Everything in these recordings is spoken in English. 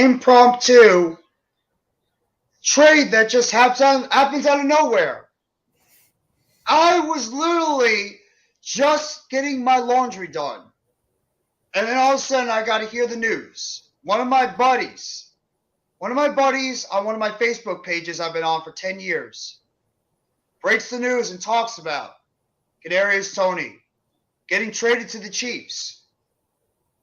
impromptu trade that just happens out of nowhere. I was literally just getting my laundry done. And then all of a sudden I got to hear the news. One of my buddies on one of my Facebook pages I've been on for 10 years breaks the news and talks about Kadarius Toney getting traded to the Chiefs.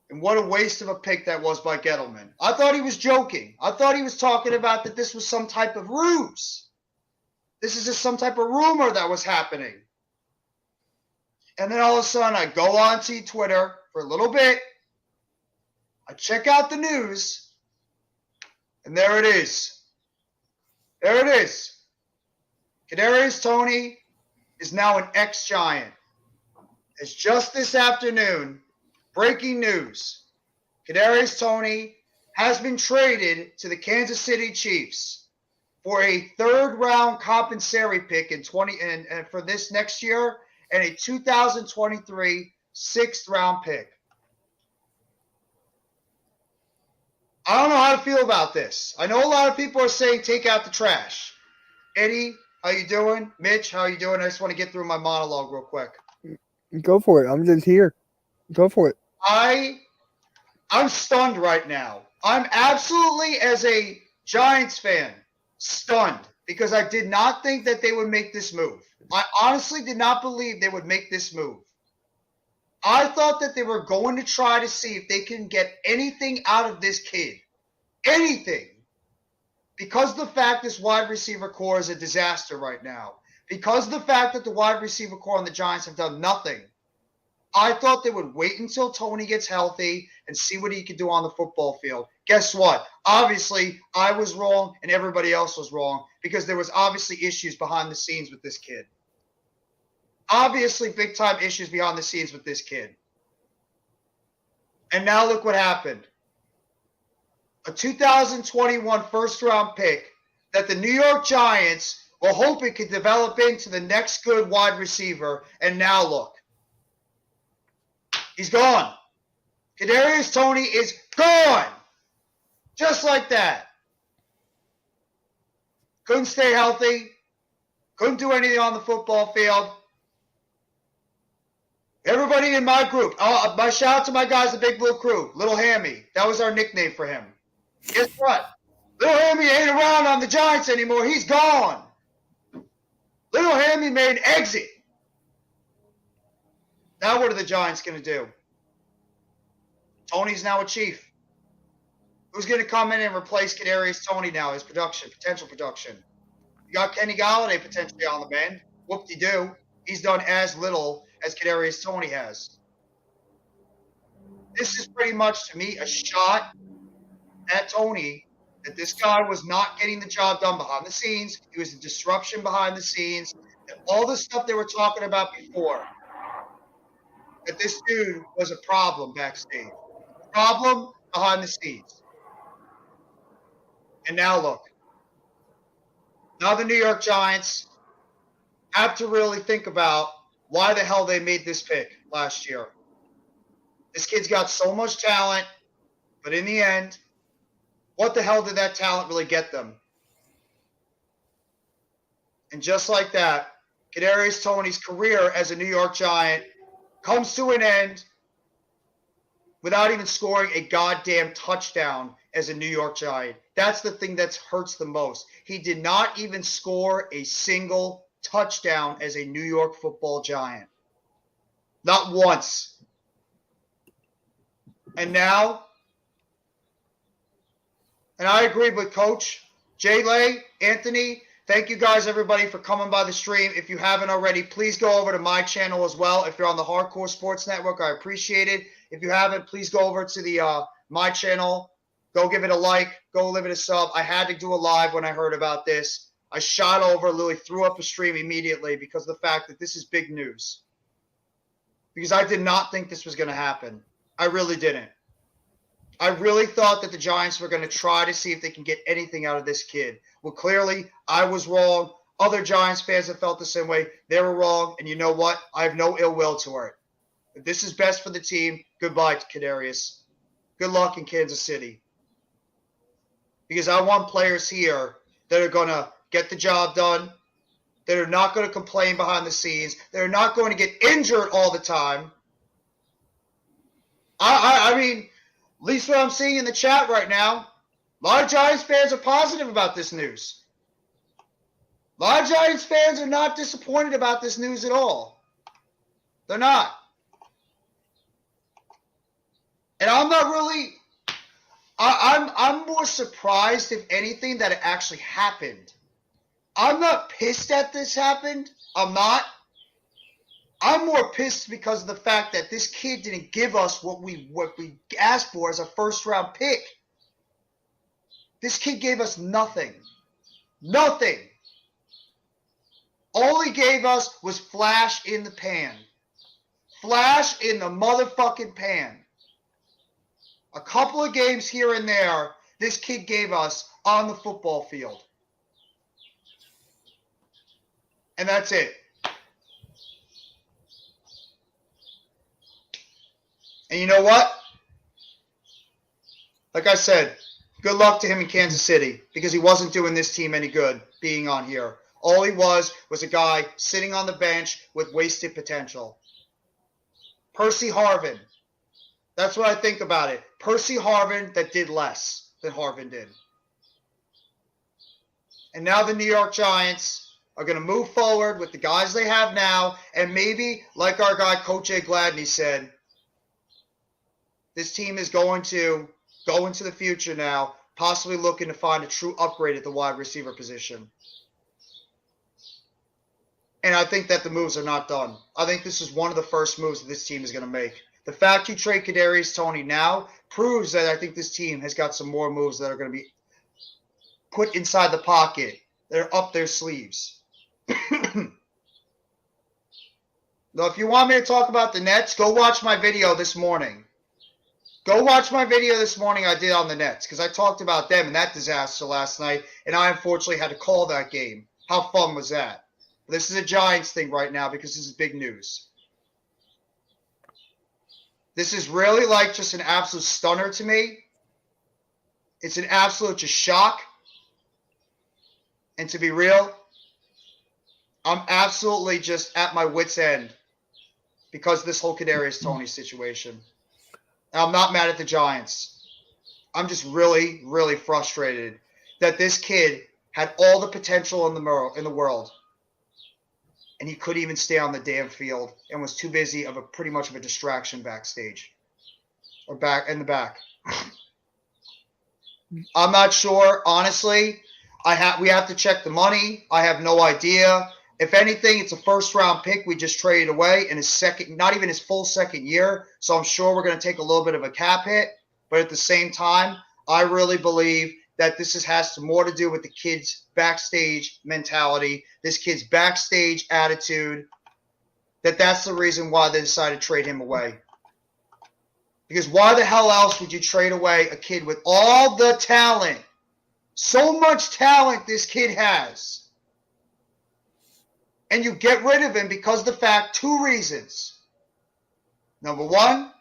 And what a waste of a pick that was by Gettleman. I thought he was joking. I thought he was talking about that this was some type of ruse. This is just some type of rumor that was happening. And then all of a sudden I go onto Twitter for a little bit. I check out the news. And there it is. There it is. Kadarius Toney is now an ex-Giant. It's just this afternoon. Breaking news. Kadarius Toney has been traded to the Kansas City Chiefs for a third-round compensary pick and for this next year and a 2023 sixth-round pick. I don't know how to feel about this. I know a lot of people are saying take out the trash. Eddie, how you doing? Mitch, how you doing? I just want to get through my monologue real quick. Go for it. I'm just here. Go for it. I'm stunned right now. I'm absolutely, as a Giants fan, stunned because I did not think that they would make this move. I honestly did not believe they would make this move. I thought that they were going to try to see if they can get anything out of this kid. Anything. Because the fact this wide receiver core is a disaster right now. Because the fact that the wide receiver core on the Giants have done nothing. I thought they would wait until Toney gets healthy and see what he could do on the football field. Guess what? Obviously, I was wrong and everybody else was wrong because there was obviously issues behind the scenes with this kid. Obviously, big-time issues behind the scenes with this kid. And now look what happened. A 2021 first-round pick that the New York Giants were hoping could develop into the next good wide receiver. And now look. He's gone. Kadarius Toney is gone. Just like that. Couldn't stay healthy. Couldn't do anything on the football field. Everybody in my group. My shout out to my guys, the Big Blue Crew. Little Hammy. That was our nickname for him. Guess what? Little Hammy ain't around on the Giants anymore. He's gone. Little Hammy made an exit. Now what are the Giants going to do? Toney's now a Chief. Who's going to come in and replace Kadarius Toney now, his potential production? You got Kenny Golladay potentially on the bend. Whoop-de-doo. He's done as little as Kadarius Toney has. This is pretty much, to me, a shot at Toney that this guy was not getting the job done behind the scenes. He was a disruption behind the scenes. And all the stuff they were talking about before, that this dude was a problem backstage. Problem behind the scenes. And now look. Now the New York Giants have to really think about why the hell they made this pick last year. This kid's got so much talent, but in the end, what the hell did that talent really get them? And just like that, Kadarius Toney's career as a New York Giant comes to an end without even scoring a goddamn touchdown as a New York Giant. That's the thing that hurts the most. He did not even score a single touchdown as a New York football Giant. Not once. And now, and I agree with Coach Jay Lay, Anthony. Thank you guys, everybody, for coming by the stream. If you haven't already, please go over to my channel as well. If you're on the Hardcore Sports Network, I appreciate it. If you haven't, please go over to the my channel. Go give it a like. Go give it a sub. I had to do a live when I heard about this. I shot over, literally threw up a stream immediately because of the fact that this is big news. Because I did not think this was going to happen. I really didn't. I really thought that the Giants were going to try to see if they can get anything out of this kid. Well, clearly, I was wrong. Other Giants fans have felt the same way. They were wrong. And you know what? I have no ill will to it. If this is best for the team, goodbye to Kadarius. Good luck in Kansas City. because I want players here that are going to get the job done, that are not going to complain behind the scenes, that are not going to get injured all the time. I mean, at least what I'm seeing in the chat right now, a lot of Giants fans are positive about this news. A lot of Giants fans are not disappointed about this news at all. They're not. And I'm not really... I'm more surprised, if anything, that it actually happened. I'm not pissed that this happened. I'm not. I'm more pissed because of the fact that this kid didn't give us what we asked for as a first-round pick. This kid gave us nothing. Nothing. All he gave us was flash in the pan. Flash in the motherfucking pan. A couple of games here and there, this kid gave us on the football field. And that's it. And you know what? Like I said, good luck to him in Kansas City, because he wasn't doing this team any good being on here. All he was a guy sitting on the bench with wasted potential. Percy Harvin. That's what I think about it. Percy Harvin that did less than Harvin did. And now the New York Giants are going to move forward with the guys they have now, and maybe, like our guy Coach A. Gladney said, this team is going to go into the future now, possibly looking to find a true upgrade at the wide receiver position. And I think that the moves are not done. I think this is one of the first moves that this team is going to make. The fact you trade Kadarius Toney now proves that I think this team has got some more moves that are going to be put inside the pocket, that are up their sleeves. Now, if you want me to talk about the Nets, go watch my video this morning. Go watch my video this morning I did on the Nets, because I talked about them and that disaster last night, and I unfortunately had to call that game. How fun was that? This is a Giants thing right now because this is big news. This is really like just an absolute stunner to me. It's an absolute just shock. And to be real, I'm absolutely just at my wit's end because of this whole Kadarius Toney situation. And I'm not mad at the Giants. I'm just really, really frustrated that this kid had all the potential in the world. And he couldn't even stay on the damn field and was too busy of pretty much of a distraction backstage or back in the back. I'm not sure, honestly. We have to check the money. I have no idea. If anything, it's a first-round pick we just traded away in his second, not even his full second year. So I'm sure we're going to take a little bit of a cap hit. But at the same time, I really believe that this has more to do with the kid's backstage mentality, this kid's backstage attitude, that's the reason why they decided to trade him away. Because why the hell else would you trade away a kid with all the talent, so much talent this kid has, and you get rid of him because of the fact, two reasons. Number one,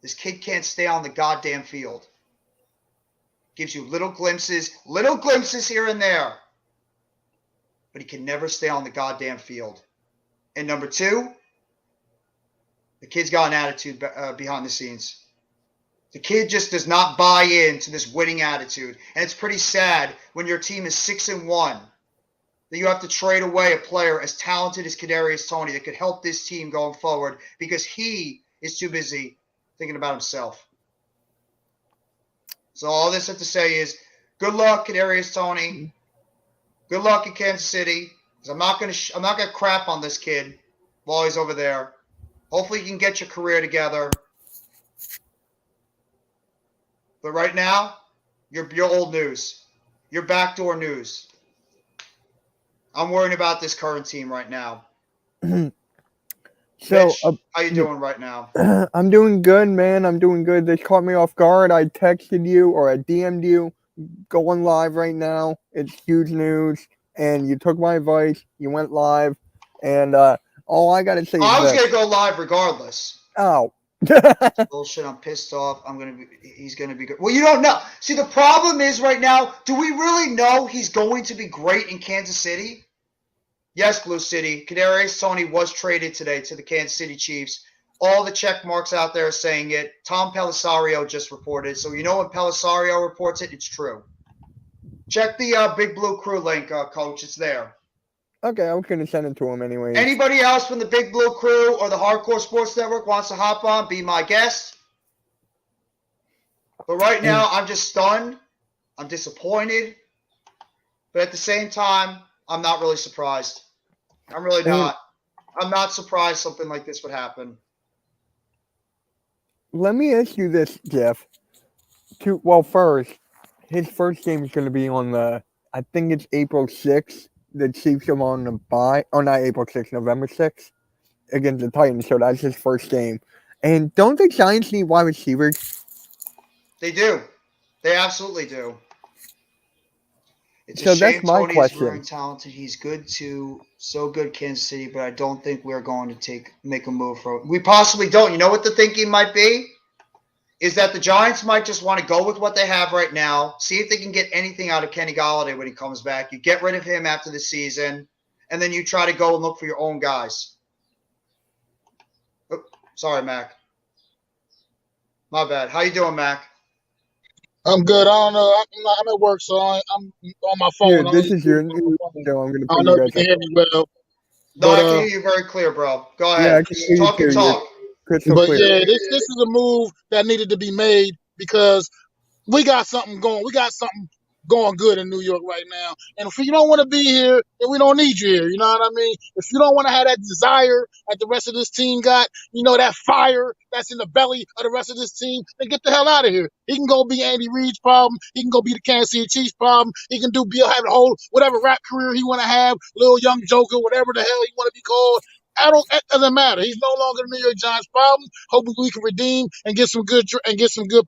this kid can't stay on the goddamn field. Gives you little glimpses here and there. But he can never stay on the goddamn field. And number two, the kid's got an attitude behind the scenes. The kid just does not buy into this winning attitude. And it's pretty sad when your team is 6-1 that you have to trade away a player as talented as Kadarius Toney that could help this team going forward because he is too busy thinking about himself. So all this I have to say is, good luck, Kadarius Toney. Good luck in Kansas City. Because I'm not gonna crap on this kid while he's over there. Hopefully you can get your career together. But right now, you're old news. You're backdoor news. I'm worrying about this current team right now. So, Mitch, how you doing right now? I'm doing good, man. I'm doing good. They caught me off guard. I texted you or I DM'd you. Going live right now. It's huge news. And you took my advice. You went live. And all I got to say is I was going to go live regardless. Oh, Bullshit. I'm pissed off. He's gonna be good. Well, you don't know. See, the problem is right now, do we really know he's going to be great in Kansas City? Yes, Blue City. Kadarius Toney was traded today to the Kansas City Chiefs. All the check marks out there are saying it. Tom Pelissero just reported. So you know when Pelissero reports it, it's true. Check the Big Blue Crew link, Coach. It's there. Okay, I was going to send it to him anyway. Anybody else from the Big Blue Crew or the Hardcore Sports Network wants to hop on, be my guest. But right now, I'm just stunned. I'm disappointed. But at the same time, I'm not really surprised. I'm really not. I'm not surprised something like this would happen. Let me ask you this, Jeff. First, his first game is going to be on I think it's April 6th. The Chiefs are on the bye. Oh, not April 6th, November 6th against the Titans. So that's his first game. And don't the Giants need wide receivers? They do. They absolutely do. It's so a shame that's my Tony question. is very talented. He's good so good Kansas City, but I don't think we're going to make a move for it. We possibly don't. You know what the thinking might be? Is that the Giants might just want to go with what they have right now, see if they can get anything out of Kenny Golladay when he comes back. You get rid of him after the season, and then you try to go and look for your own guys. Oops, sorry, Mac. My bad. How you doing, Mac? I'm good. I don't know. I'm at work, so I'm on my phone. Yeah, this is your new show. I'm going to I put don't know you if you guys can hear me well. No, I can hear you very clear, bro. Go ahead. Yeah, I can hear you Talk too. and talk. Crystal But clear. yeah, this is a move that needed to be made because we got something going. We got something going good in New York right now. And if you don't want to be here, then we don't need you here. You know what I mean? If you don't want to have that desire that the rest of this team got, that fire that's in the belly of the rest of this team, then get the hell out of here. He can go be Andy Reid's problem. He can go be the Kansas City Chiefs problem. He can have a whole whatever rap career he want to have, little young Joker, whatever the hell he want to be called. It doesn't matter. He's no longer the New York Giants problem. Hopefully we can redeem and get some good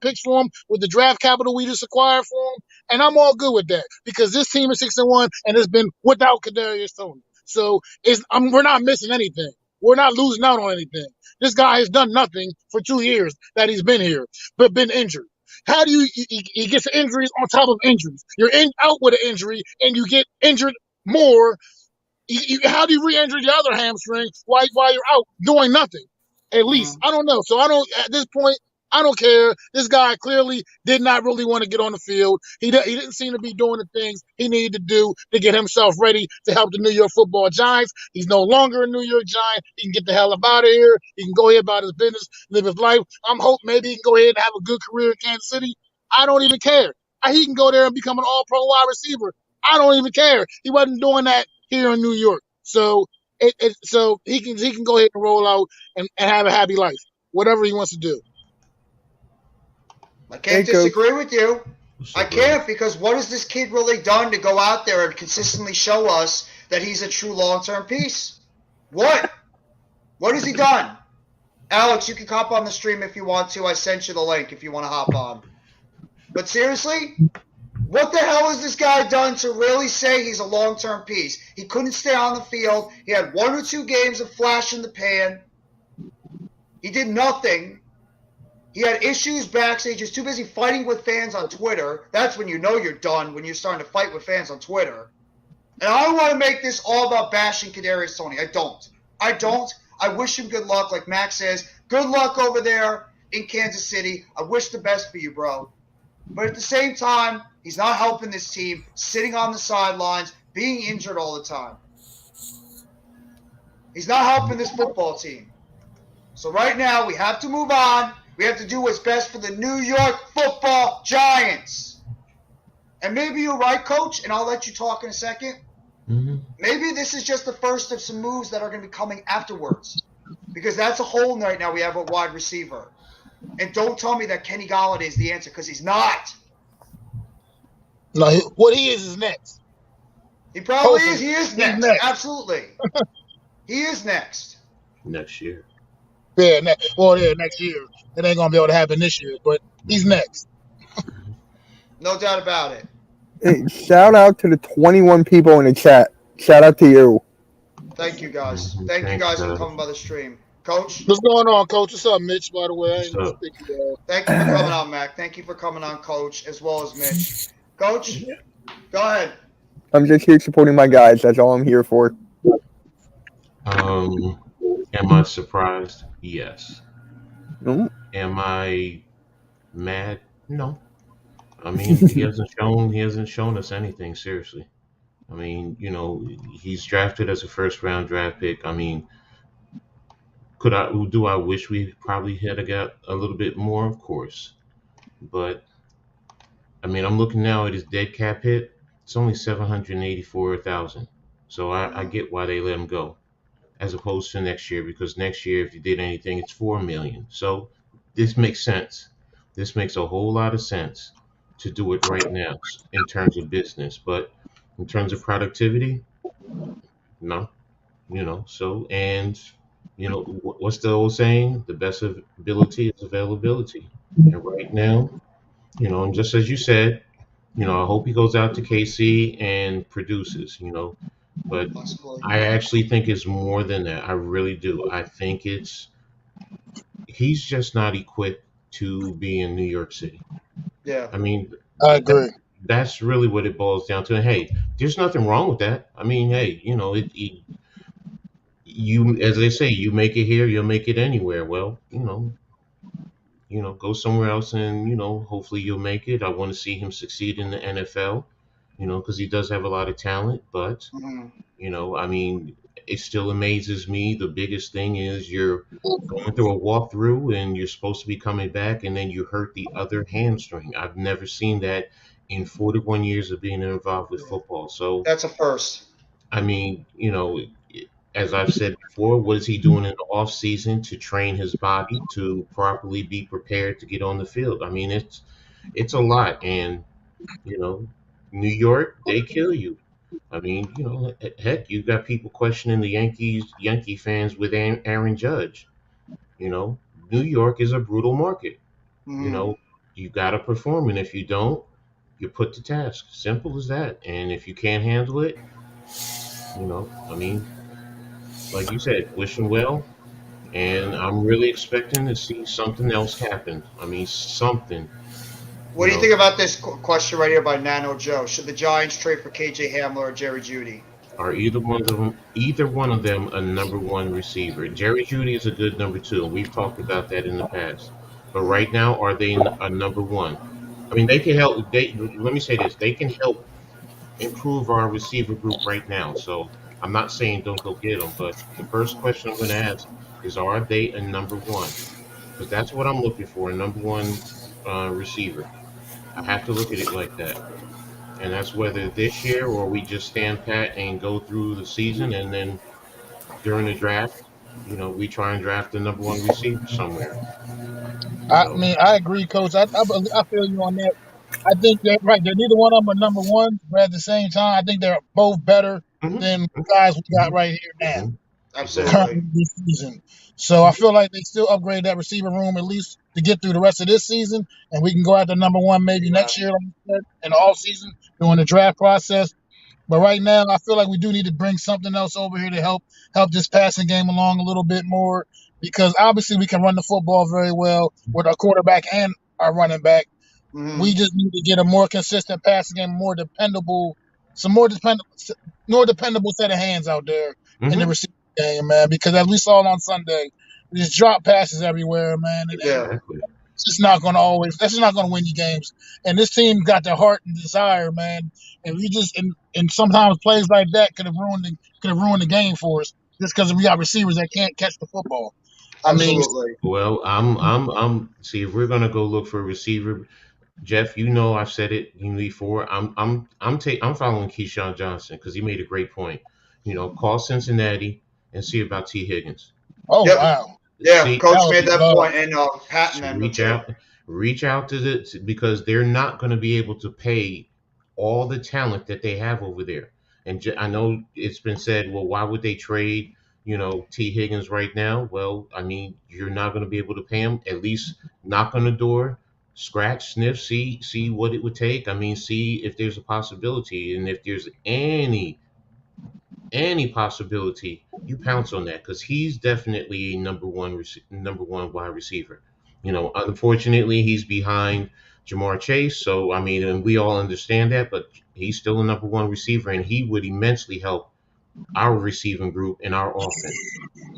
picks for him with the draft capital we just acquired for him. And I'm all good with that because this team is 6-1 and it's been without Kadarius Toney. So we're not missing anything. We're not losing out on anything. This guy has done nothing for 2 years that he's been here, but been injured. How do he gets injuries on top of injuries? You're out with an injury and you get injured more. How do you re-injure your other hamstring while you're out doing nothing? At least I don't know. So at this point. I don't care. This guy clearly did not really want to get on the field. He didn't seem to be doing the things he needed to do to get himself ready to help the New York Football Giants. He's no longer a New York Giant. He can get the hell up out of here. He can go ahead about his business, live his life. I'm hoping maybe he can go ahead and have a good career in Kansas City. I don't even care. He can go there and become an all-pro wide receiver. I don't even care. He wasn't doing that here in New York. So so he can go ahead and roll out and have a happy life, whatever he wants to do. I can't disagree with you. I can't, because what has this kid really done to go out there and consistently show us that he's a true long-term piece? What? What has he done? Alex, you can hop on the stream if you want to. I sent you the link if you want to hop on. But seriously, what the hell has this guy done to really say he's a long-term piece? He couldn't stay on the field. He had 1 or 2 games of flash in the pan. He did nothing. He had issues backstage. He's too busy fighting with fans on Twitter. That's when you know you're done, when you're starting to fight with fans on Twitter. And I don't want to make this all about bashing Kadarius Toney. I don't. I wish him good luck. Like Max says, good luck over there in Kansas City. I wish the best for you, bro. But at the same time, he's not helping this team, sitting on the sidelines, being injured all the time. He's not helping this football team. So right now, we have to move on. We have to do what's best for the New York Football Giants. And maybe you're right, Coach, and I'll let you talk in a second. Mm-hmm. Maybe this is just the first of some moves that are going to be coming afterwards. Because that's a hole right now we have at wide receiver. And don't tell me that Kenny Golladay is the answer, because he's not. No, what he is next. He probably is. He is next. Absolutely. He is next. Next year. Yeah, next year. It ain't going to be able to happen this year, but he's next. No doubt about it. Hey, shout out to the 21 people in the chat. Shout out to you. Thank you, guys. Thank you guys for coming by the stream. Coach. What's going on, Coach? What's up, Mitch? By the way, I What's ain't up? speak to you. Thank you for coming on, Mac. Thank you for coming on, Coach, as well as Mitch. Coach, go ahead. I'm just here supporting my guys. That's all I'm here for. Um, am I surprised? Yes. Mm, Am I mad? No. I mean, he hasn't shown us anything seriously. I mean, he's drafted as a first round draft pick. I mean, do I wish we probably had got a little bit more? Of course. But I mean, I'm looking now at his dead cap hit. It's only 784,000. So I Mhm. get why they let him go, as opposed to next year, because next year, if you did anything, it's 4 million. So this makes sense. This makes a whole lot of sense to do it right now in terms of business, but in terms of productivity, no. So, and what's the old saying? The best of ability is availability. And right now, and just as you said, I hope he goes out to KC and produces. But Possibly. I actually think it's more than that. I really do. I think he's just not equipped to be in New York City. Yeah. I mean, I that, agree. that's really what it boils down to. And hey, there's nothing wrong with that. I mean, hey, you, as they say, you make it here, you'll make it anywhere. Well, go somewhere else, and hopefully you'll make it. I want to see him succeed in the NFL. Because he does have a lot of talent, but Hmm. I mean, it still amazes me. The biggest thing is you're going through a walkthrough and you're supposed to be coming back, and then you hurt the other hamstring. I've never seen that in 41 years of being involved with Yeah. football. So, That's a first. I mean, as I've said before, what is he doing in the off season to train his body to properly be prepared to get on the field? I mean, it's a lot, and you know, New York, they kill you. I mean, heck, you got people questioning the Yankee fans with Aaron Judge. You know, New York is a brutal market. You Hmm. know, you got to perform, and if you don't, you're put to task. Simple as that. And if you can't handle it, I mean, like you said, wish him well. And I'm really expecting to see something else happen. I mean, something. What You do you know, think about this question right here by Nano Joe? Should the Giants trade for KJ Hamler or Jerry Judy? are either one of them a number one receiver? Jerry Judy is a good number two, and we've talked about that in the past. But Mm. right now, are they a number one? I mean, they can help. Let me say this: they can help improve our receiver group right now. So I'm not saying don't go get them, but the first question I'm going to ask is, are they a number one? Because that's what I'm looking for, a number one receiver. I have to look at it like that. And that's whether this year or we just stand pat and go through the season, and then during the draft, we try and draft the number one receiver somewhere. I So, mean, I agree, Coach. I feel you on that. I think that right. They're neither one of them are number one, but at the same time, I think they're both better hmm than the guys we got hmm right here now, hmm exactly. Absolutely. currently this season. So I feel like they still upgrade that receiver room at least to get through the rest of this season, and we can go after number one maybe Yeah. next year, like you said, in the off season during the draft process. But right now, I feel like we do need to bring something else over here to help this passing game along a little bit more because obviously we can run the football very well with our quarterback and our running back. Hmm. We just need to get a more consistent passing game, some more dependable set of hands out there in the hmm receiving game, man. Because as we saw on Sunday, we just drop passes everywhere, man, and Yeah. Exactly. it's just not going to always. That's just not going to win you games. And this team got the heart and desire, man. And we just and sometimes plays like that could have ruined the game for us just because we got receivers that can't catch the football. I mean, Absolutely. Well, I'm. See, if we're gonna go look for a receiver, Jeff, I've said it before. I'm following Keyshawn Johnson because he made a great point. Call Cincinnati and see about T. Higgins. oh Yep. wow, Yeah. See, that Coach would made be that love. point, and Pat just Mendo too. reach out because they're not going to be able to pay all the talent that they have over there. And I know it's been said, well, why would they trade, T. Higgins right now? Well, I mean, you're not going to be able to pay him. At least knock on the door, scratch, sniff, see what it would take. I mean, see if there's a possibility, and if there's any possibility you pounce on that because he's definitely a number one wide receiver. Unfortunately, he's behind Jamar Chase. So I mean, and we all understand that, but he's still a number one receiver, and he would immensely help our receiving group and our offense.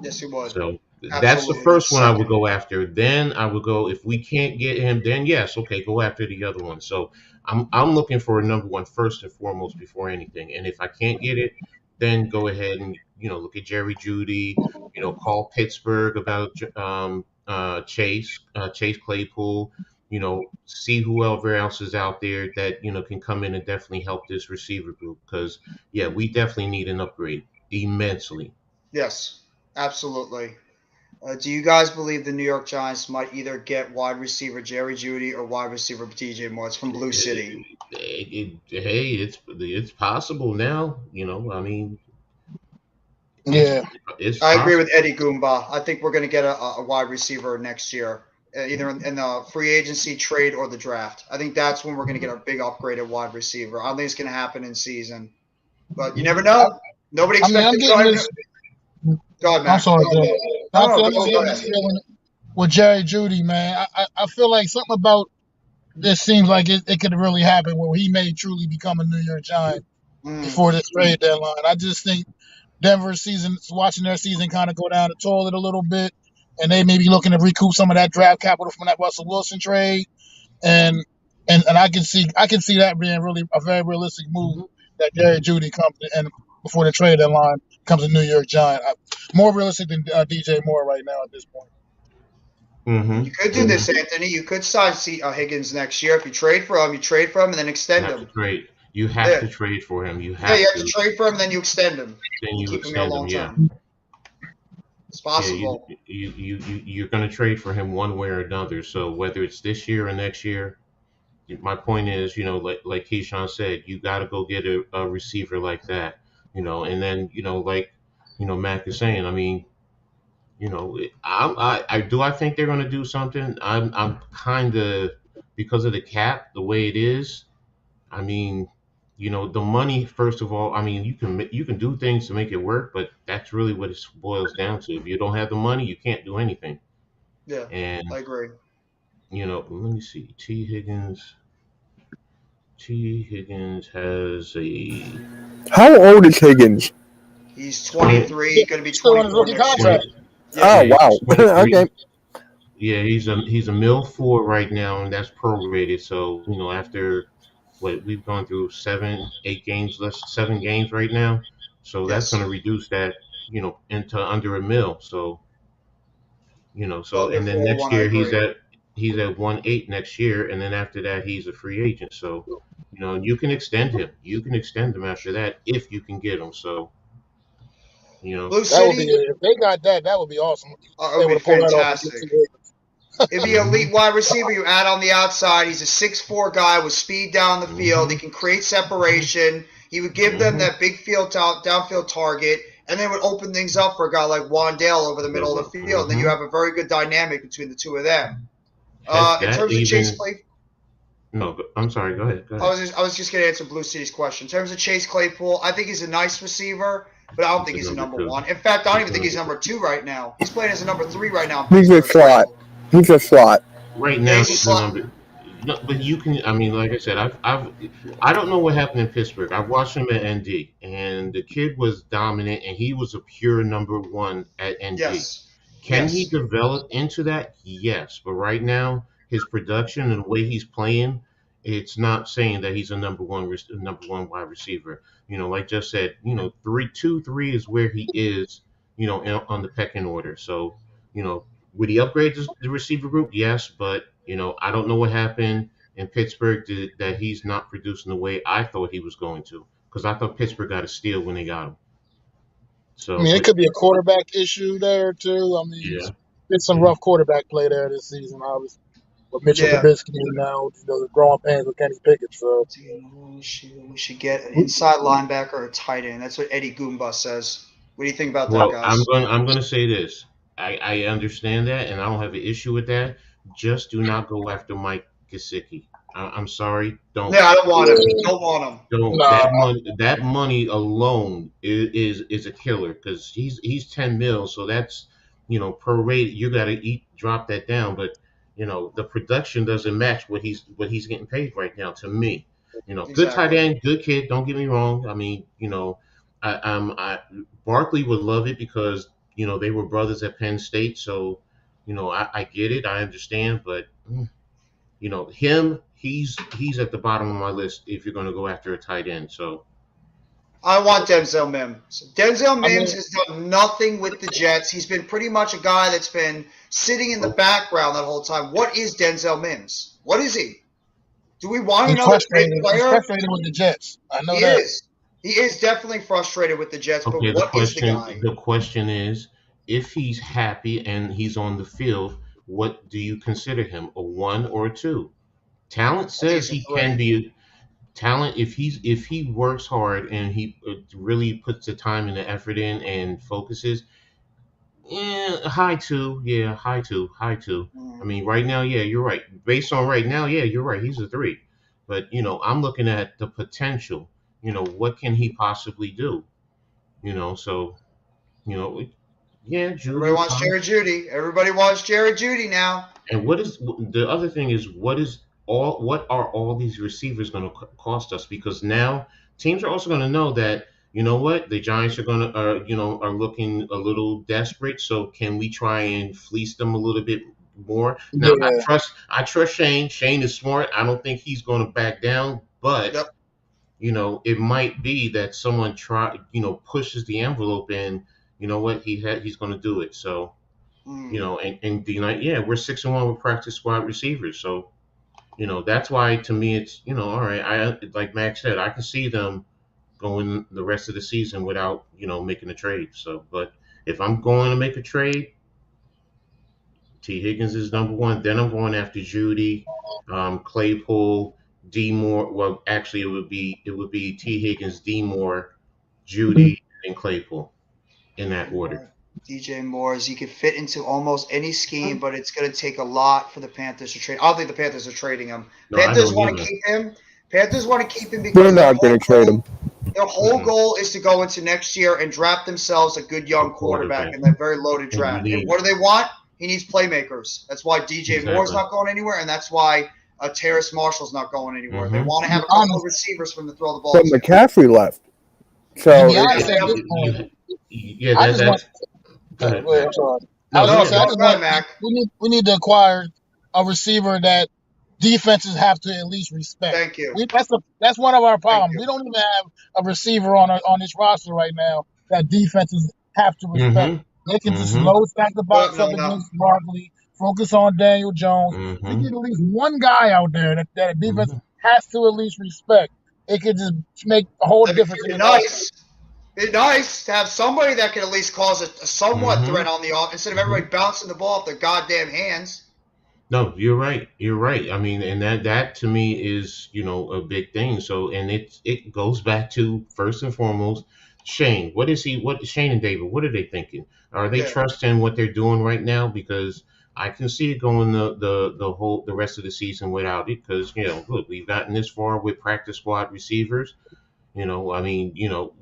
Yes, he would. So that's the Absolutely. first one I would Second. go after. Then I would go if we can't get him. Then yes, okay, go after the other one. So I'm looking for a number one first and foremost before anything. And if I can't get it, then go ahead and look at Jerry Judy. Call Pittsburgh about Chase Claypool. See whoever else is out there that can come in and definitely help this receiver group because yeah, we definitely need an upgrade immensely. Yes, absolutely. Do you guys believe the New York Giants might either get wide receiver Jerry Judy or wide receiver TJ Morris from Blue City? Hey, it's possible now. I mean, it's Yeah. it's I agree possible. with Eddie Goomba. I think we're going to get a wide receiver next year, either in the free agency trade or the draft. I think that's when we're going to get a big upgrade at wide receiver. I don't think it's going to happen in season, but you never know. Nobody I mean, I'm expected. getting this. Go ahead, I'm Mac. sorry, Joe. No, I'm no, just go getting this ahead. feeling with Jerry Judy, man. I feel like something about this seems like it could really happen where he may truly become a New York Giant before this trade deadline. I just think Denver's season, watching their season kind of go down the toilet a little bit, and they may be looking to recoup some of that draft capital from that Russell Wilson trade, and I can see that being really a very realistic move that Jerry Judy comes and before the trade deadline comes a New York Giant. More realistic than DJ Moore right now at this point. You could do this, Anthony. You could sign Higgins next year. If you trade for him, you trade for him and then You extend have to him. trade. You have Yeah, to trade for him. You yeah, you have have to to. trade for him and then you extend him Then and you keep him here extend him. long Yeah, term. It's yeah. You possible. you you you- you're going to trade for him one way or another. So whether it's this year or next year, my point is, like Keyshawn said, you got to go get a receiver like that. And then Mac is saying. I mean, I think they're going to do something. I'm kind of because of the cap, the way it is. I mean, the money. First of all, I mean, you can do things to make it work, but that's really what it boils down to. If you don't have the money, you can't do anything. Yeah, And I agree. let me see. T Higgins has a How old is Higgins? He's 20, 23, going to be Still on his 24 rookie next year. contract. 20 Yeah, Oh yeah, wow. he's 23. Okay. Yeah, he's a mil four right now, and that's prorated. So after what we've gone through 7 8 games, less 7 games right now, so that's going yes. to reduce that into under a mil. So Well, and then next 4-1, I year agree. he's at 1.8 next year, and then after that he's a free agent. So you can extend him. You can extend him after that if you can get him. So you know, Blue That would be City, if they got that. That would be awesome. it They would would be have pulled that off and get fantastic. two Higgins. It'd be hmm elite wide receiver. You add on the outside. He's a 6'4" guy with speed down the field. He hmm can create separation. He would give them hmm that big downfield target, and then would open things up for a guy like Wandale over the middle of the field. And then you hmm have a very good dynamic between the two of them. has In that terms of Chase even Claypool, no? I'm sorry. Go ahead. Go I ahead. was just, I was just going to answer Blue City's question. In terms of Chase Claypool, I think he's a nice receiver, but I don't He's think a he's a number number two. one. In fact, I don't He's even a think he's number two. number two right now. He's playing as a number three right now in He's a Pittsburgh. slot. He's a slot. Right Yeah, now he's a he's the slot. number. No, but you can. I mean, like I said, I don't know what happened in Pittsburgh. I watched him at ND, and the kid was dominant, and he was a pure number one at ND. Yes. Can he Yes. develop into that? Yes, but right now his production and the way he's playing, it's not saying that he's a number one wide receiver. Like just said, 3 2 3 is where he is. On the pecking order. So, you know, would he upgrade the receiver group? Yes, but I don't know what happened in Pittsburgh that he's not producing the way I thought he was going to. Because I thought Pittsburgh got a steal when they got him. I So, mean, it but could be a quarterback issue there too. I mean, yeah, it's some yeah. rough quarterback play there this season, obviously. With Mitchell Yeah. Trubisky now, the growing pains with Kenny Pickett. So We should get an inside linebacker or a tight end. That's what Eddie Goomba says. What do you think about that, Well, guys? I'm going to say this. I understand that, and I don't have an issue with that. Just do not go after Mike Gesicki. I'm sorry. Don't. Yeah, I don't want him. Don't want him. Don't Nah, that money alone is a killer because he's 10 mil, so that's per rate you got to eat drop that down, but the production doesn't match what he's getting paid right now to me. Good tight Exactly. end, good kid. Don't get me wrong. I mean, I Barkley would love it because they were brothers at Penn State, so I get it, I understand, but. Him, he's at the bottom of my list if you're going to go after a tight end. So I want Denzel Mims. Denzel I Mims mean, has done nothing with the Jets. He's been pretty much a guy that's been sitting in the oh, background that whole time. What is Denzel Mims? What is he? Do we want he's another big frustrated. He's player? frustrated with the Jets. I He know that. is. He is definitely frustrated with the Jets, but okay. The what is the question guy? the question is, if he's happy and he's on the field, what do you consider him, a one or a two? Talent I think says it's a he can three. be a talent if he works hard and he really puts the time and the effort in and focuses. Yeah, high two. Yeah, high two. High two. I Mm. mean, right now, yeah, you're right. Based on right now, yeah, you're right. He's a three. But, I'm looking at the potential. What can he possibly do? So, you know, yeah, Everybody Judy, wants fine. Jared Judy. Everybody wants Jared Judy now. And what is the other thing is what are all these receivers going to cost us? Because now teams are also going to know that what the Giants are going to are looking a little desperate. So can we try and fleece them a little bit more? Now I Yeah, trust I trust Shane. Shane is smart. I don't think he's going to back down. But Yep. it might be that someone pushes the envelope and he's going to do it. So Mm. and the United, yeah, we're 6-1 with practice squad receivers. So, that's why to me it's, all right. Like Max said, I can see them going the rest of the season without, making a trade. So, but if I'm going to make a trade, T. Higgins is number one. Then I'm going after Judy, Claypool, D Moore. Well, actually, it would be T. Higgins, D Moore, Judy, and Claypool in that order. DJ Moore's. He could fit into almost any scheme, but it's going to take a lot for the Panthers to trade. I don't think the Panthers are trading him. No, I Panthers don't want to either. keep him. Panthers want to keep him They're because not going to trade him. their whole Mm-mm. goal is to go into next year and draft themselves a good A young quarterback quarterback, in that very loaded and you draft. And need what do they want? He needs playmakers. That's why DJ Moore's exactly. not going anywhere, and that's why Terrace Marshall's not going anywhere. They Mm-hmm. want to to be have a couple of honest, receivers from to throw the ball But to. McCaffrey left. to So be it, honest, Yeah, at they have. this point, Yeah, I just want. that's go ahead, Go ahead, I'm Max. sorry. I No, was go gonna No, say ahead, I go Max. just ahead, want Mac. we need to acquire a receiver that defenses have to at least respect. Thank you. That's one of our Thank problems. you. We don't even have a receiver on this roster right now that defenses have to respect. Mm-hmm. They can just Mm-hmm. load stack the But box no, up no. against Barkley, focus on Daniel Jones. We Mm-hmm. get at least one guy out there that a defense Mm-hmm. has to at least respect. It could just make a whole That'd difference in be the ball game. nice. It'd be nice to have somebody that can at least cause a somewhat Mm-hmm. threat on the off instead of Mm-hmm. everybody bouncing the ball off their goddamn hands. No, you're right. You're right. I mean, and that to me is, a big thing. So, and it goes back to first and foremost, Shane. What is he? What Shane and David? What are they thinking? Are they Yeah. trusting what they're doing right now? Because I can see it going the rest of the season without it. Because look, we've gotten this far with practice squad receivers. I mean,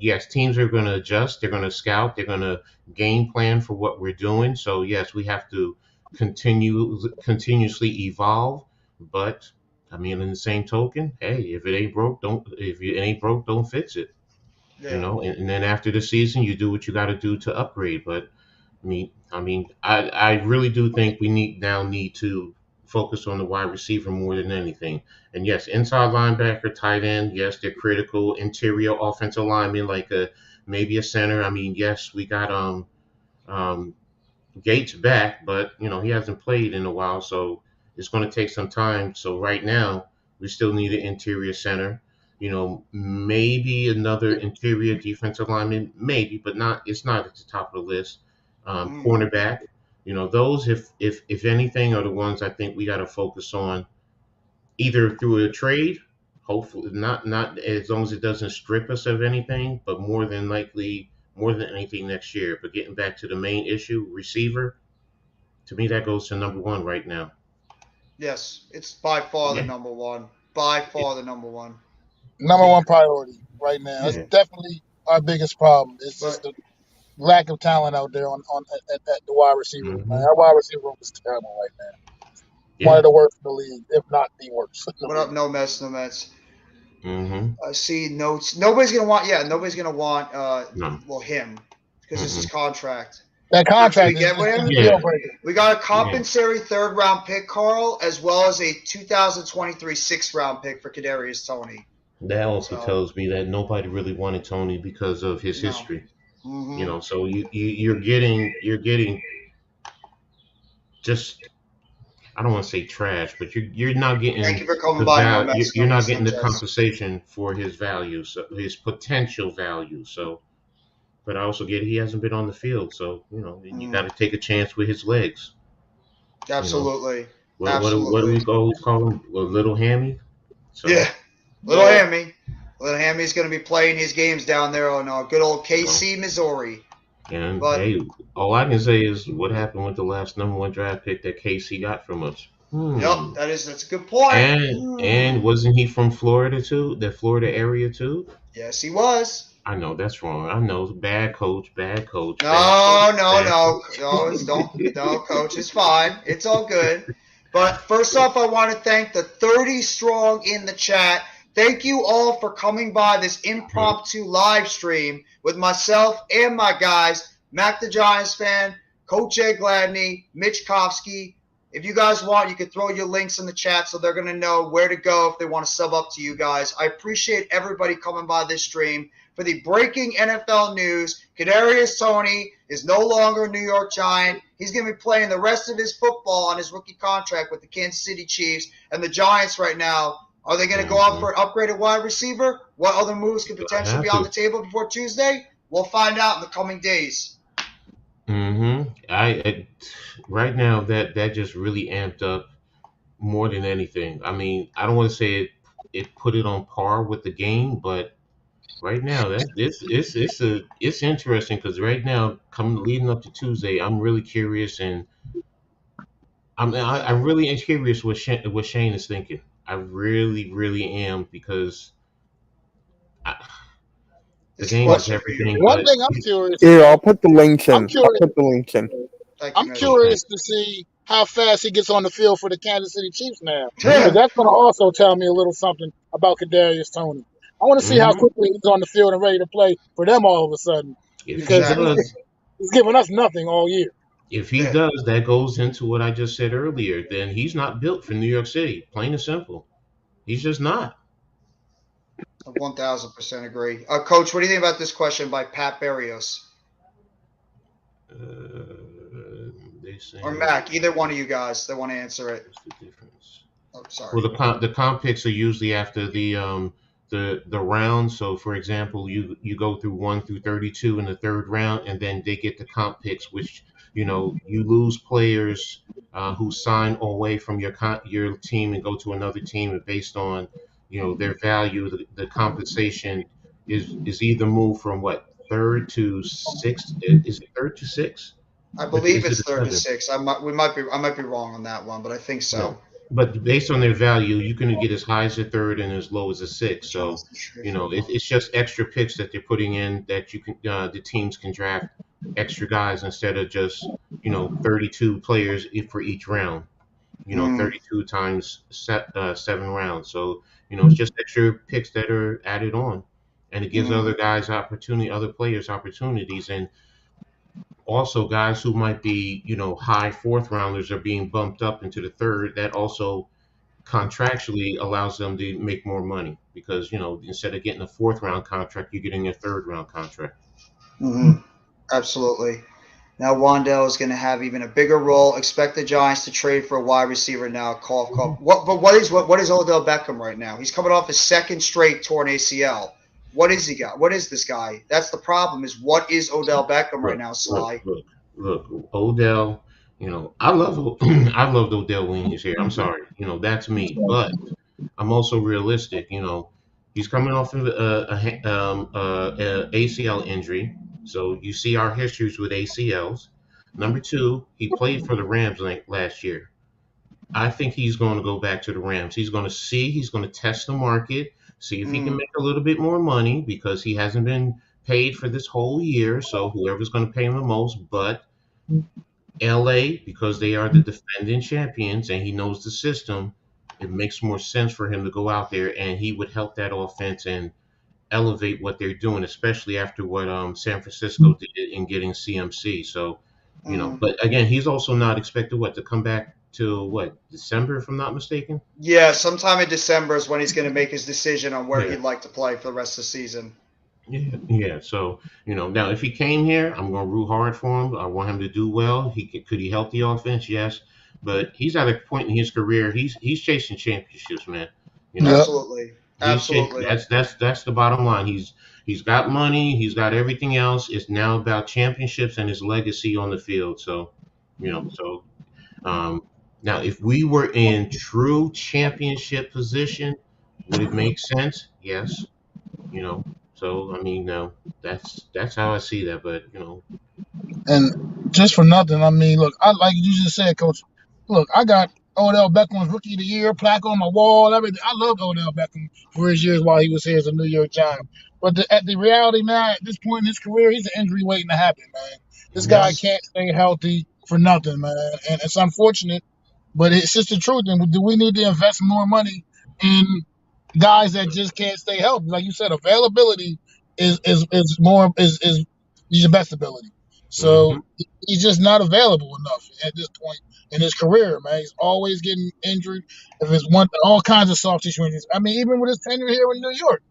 yes, teams are going to adjust. They're going to scout. They're going to game plan for what we're doing. So yes, we have to continuously evolve. But I mean, in the same token, hey, if it ain't broke, don't. If it ain't broke, don't fix it. Yeah. And then after the season, you do what you got to do to upgrade. But I really do think we need to focus on the wide receiver more than anything. And yes, inside linebacker, tight end, yes, they're critical. Interior offensive lineman, like maybe a center. I mean, yes, we got um Gates back, but he hasn't played in a while, so it's going to take some time. So right now, we still need an interior center. Maybe another interior defensive lineman, maybe, but not. It's not at the top of the list. Mm. Cornerback. Those if anything are the ones I think we got to focus on either through a trade. Hopefully, not as long as it doesn't strip us of anything, but more than likely, more than anything next year. But getting back to the main issue, receiver, to me that goes to number one right now. Yes, it's by far the Yeah. number one. by far the number one. Number Yeah. one priority right now. That's Yeah. definitely our biggest problem. It's just But the lack of talent out there at the wide receiver. Man. Hmm. Our wide receiver room is terrible right now. One Yeah. of the worst in the league, if not the worst in the what up? league. No mess, no mess. Hmm. I see notes. Nobody's gonna want. Yeah, nobody's gonna want. No. Well, him because it's his Mm-mm. contract. That What else do we contract get with is him? a Yeah. deal breaker. We got a Yeah. compensary third round pick, Carl, as well as a 2023 sixth round pick for Kadarius Toney. That also So tells me that nobody really wanted Tony because of his no. history. Mm-hmm. So you're getting just, I don't want to say trash, but you're not Thank getting you for coming the by. No value. mess, no You're not mess, getting no the chess. compensation for his value, so his potential value. So, but I also get he hasn't been on the field, so you got to take a chance with his legs. You know Absolutely, what do absolutely. we always call him? A little hammy. So Yeah, little Yeah. Hammy. Little Hammy's going to be playing his games down there on good old you know, KC, Missouri. and But hey, all I can say is what happened with the last number one draft pick that KC got from us. yep, that's a good point. And wasn't he from Florida too? The Florida area too? Yes, he was. I know that's wrong. I know bad coach, bad coach, bad coach, No, no, bad no, coach. no, no, coach. It's fine. It's all good. But first off, I want to thank the 30 strong in the chat. Thank you all for coming by this impromptu live stream with myself and my guys, Mac the Giants fan, Coach Ed Gladney, Mitch Kofsky. If you guys want, you can throw your links in the chat so they're going to know where to go if they want to sub up to you guys. I appreciate everybody coming by this stream. For the breaking NFL news, Kadarius Toney is no longer a New York Giant. He's going to be playing the rest of his football on his rookie contract with the Kansas City Chiefs. And the Giants right now, are they going to go out for an upgraded wide receiver? What other moves could potentially be on the table before Tuesday? We'll find out in the coming days. Right now that just really amped up more than anything. I mean, I don't want to say it put it on par with the game, but right now that it's interesting because right now coming leading up to Tuesday, I'm really curious and I really am curious what Shane is thinking. I really, really am because I, the It's a game is question for you. everything, One but thing I'm curious Yeah, I'll about, put the links I'm in. I'll curious. put the links in. Thank you, I'm Mitch. curious to see how fast he gets on the field for the Kansas City Chiefs now, because yeah. that's going to also tell me a little something about Kadarius Toney. I want to see how Hmm. quickly he's on the field and ready to play for them all of a sudden, If he because Exactly. does, he's giving us nothing all year. if he Yeah. does, that goes into what I just said earlier. Then he's not built for New York City, plain and simple. He's just not. I 1,000% agree. Coach, what do you think about this question by Pat Barrios? They say Or Mac, either one of you guys that want to answer it. what's the difference? Oh, sorry. Well, the comp picks are usually after the round. So, for example, you go through 1 through 32 in the third round, and then they get the comp picks, which you lose players who sign away from your team and go to another team, and based on their value, the compensation is either moved from what third to sixth. Is it third to six? I Or believe is it it's a third to seven? six. I might be wrong on that one, but I think so. No, but based on their value, you can get as high as a third and as low as a six. So, it's just extra picks that they're putting in that the teams can draft extra guys instead of just 32 players for each round. 32 times 7 rounds. So, it's just extra picks that are added on, and it gives other guys other players opportunities, and also guys who might be high fourth rounders are being bumped up into the third. That also contractually allows them to make more money because instead of getting a fourth round contract, you're getting a third round contract. Absolutely. Now Wandell is going to have even a bigger role. Expect the Giants to trade for a wide receiver now. Cough, cough. What is Odell Beckham right now? He's coming off his second straight torn ACL. What is he got? What is this guy? That's the problem. Is what is Odell Beckham right now, Sly? Look, Odell. I love I loved Odell when he's here. I'm sorry, that's me, but I'm also realistic. He's coming off of a ACL injury, so you see our histories with ACLs. Number two, he played for the Rams last year. I think he's going to go back to the Rams. He's going to see. He's going to test the market, see if he can make a little bit more money because he hasn't been paid for this whole year. So whoever's going to pay him the most, but LA, because they are the defending champions and he knows the system, it makes more sense for him to go out there and he would help that offense and elevate what they're doing, especially after what San Francisco did in getting CMC. So, but again, he's also not expected to come back till what, December, if I'm not mistaken. Yeah, sometime in December is when he's going to make his decision on where Yeah. he'd like to play for the rest of the season. Yeah. So now if he came here, I'm going to root hard for him. I want him to do well. Could he help the offense? Yes, but he's at a point in his career. He's chasing championships, man. Absolutely. That's the bottom line. He's got money. He's got everything else. It's now about championships and his legacy on the field. So, now if we were in true championship position, would it make sense? Yes. So I mean, that's how I see that. But And just for nothing, I mean, look, I like you just said, Coach. Look, I got Odell Beckham's Rookie of the Year plaque on my wall. Everything. I loved Odell Beckham for his years while he was here as a New York Giant. But at the reality now, at this point in his career, he's an injury waiting to happen, man. This guy can't stay healthy for nothing, man. And it's unfortunate, but it's just the truth. And do we need to invest more money in guys that just can't stay healthy? Like you said, availability is the best ability. So he's just not available enough at this point in his career, man. He's always getting injured. If it's all kinds of soft tissue injuries. I mean, even with his tenure here in New York,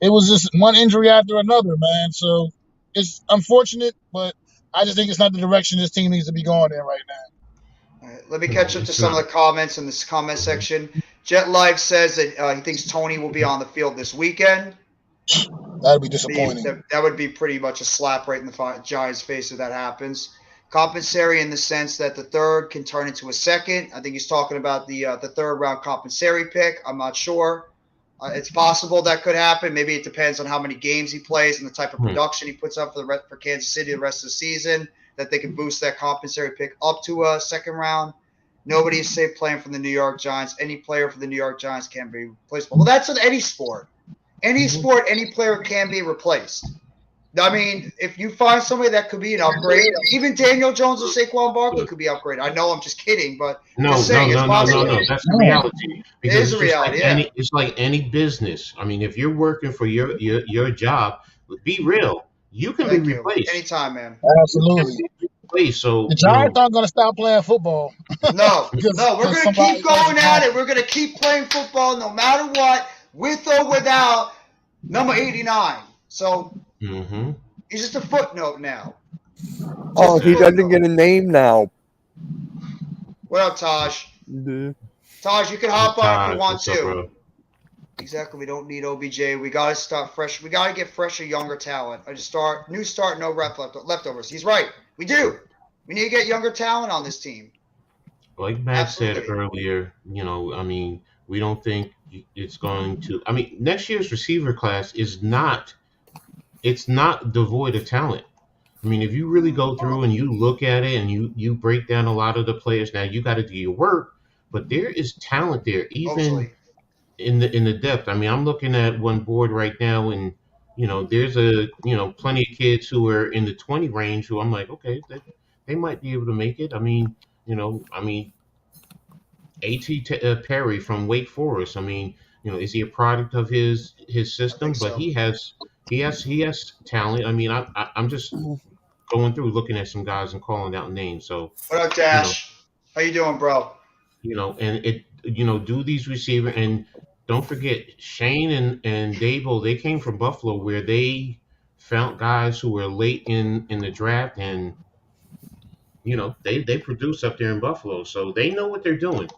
it was just one injury after another, man. So it's unfortunate, but I just think it's not the direction this team needs to be going in right now. All right, let me catch up to some of the comments in this comment section. Jet Life says that he thinks Toney will be on the field this weekend. That would be disappointing. That would be pretty much a slap right in the Giants' face if that happens. Compensary in the sense that the third can turn into a second. I think he's talking about the third round compensary pick. I'm not sure. It's possible that could happen. Maybe it depends on how many games he plays and the type of production he puts up for Kansas City the rest of the season, that they can boost that compensary pick up to a second round. Nobody is safe playing for the New York Giants. Any player for the New York Giants can be replaceable. Well, that's in any sport. Any sport, any player can be replaced. I mean, if you find somebody that could be an upgrade, even Daniel Jones or Saquon Barkley could be upgraded. I know I'm just kidding, but no. That's the reality. Because it is a reality. It's like any business. I mean, if you're working for your job, be real. You can be replaced anytime, man. Absolutely. So the Giants aren't going to stop playing football. No, we're going to keep going at it. We're going to keep playing football no matter what, with or without number 89. So he's just a footnote now. He doesn't get a name now. What up, Taj? Taj, you can hop on if you want to. Exactly. We don't need OBJ. We got to start fresh. We got to get fresher, younger talent. New start, no leftovers. He's right. We do. We need to get younger talent on this team. Like Matt said earlier, I mean, we don't think it's going to. I mean, next year's receiver class is not. It's not devoid of talent. I mean, if you really go through and you look at it and you break down a lot of the players, now you got to do your work, but there is talent there, even in the depth. I mean, I'm looking at one board right now, and there's plenty of kids who are in the 20 range who I'm like, okay, they might be able to make it. I mean, A.T. Perry from Wake Forest. I mean, is he a product of his system? But he has talent. I mean, I'm just going through looking at some guys and calling out names. So what up, Dash? How you doing, bro? And it do these receiver, and don't forget Shane and Dable. They came from Buffalo, where they found guys who were late in the draft, and they produce up there in Buffalo, so they know what they're doing.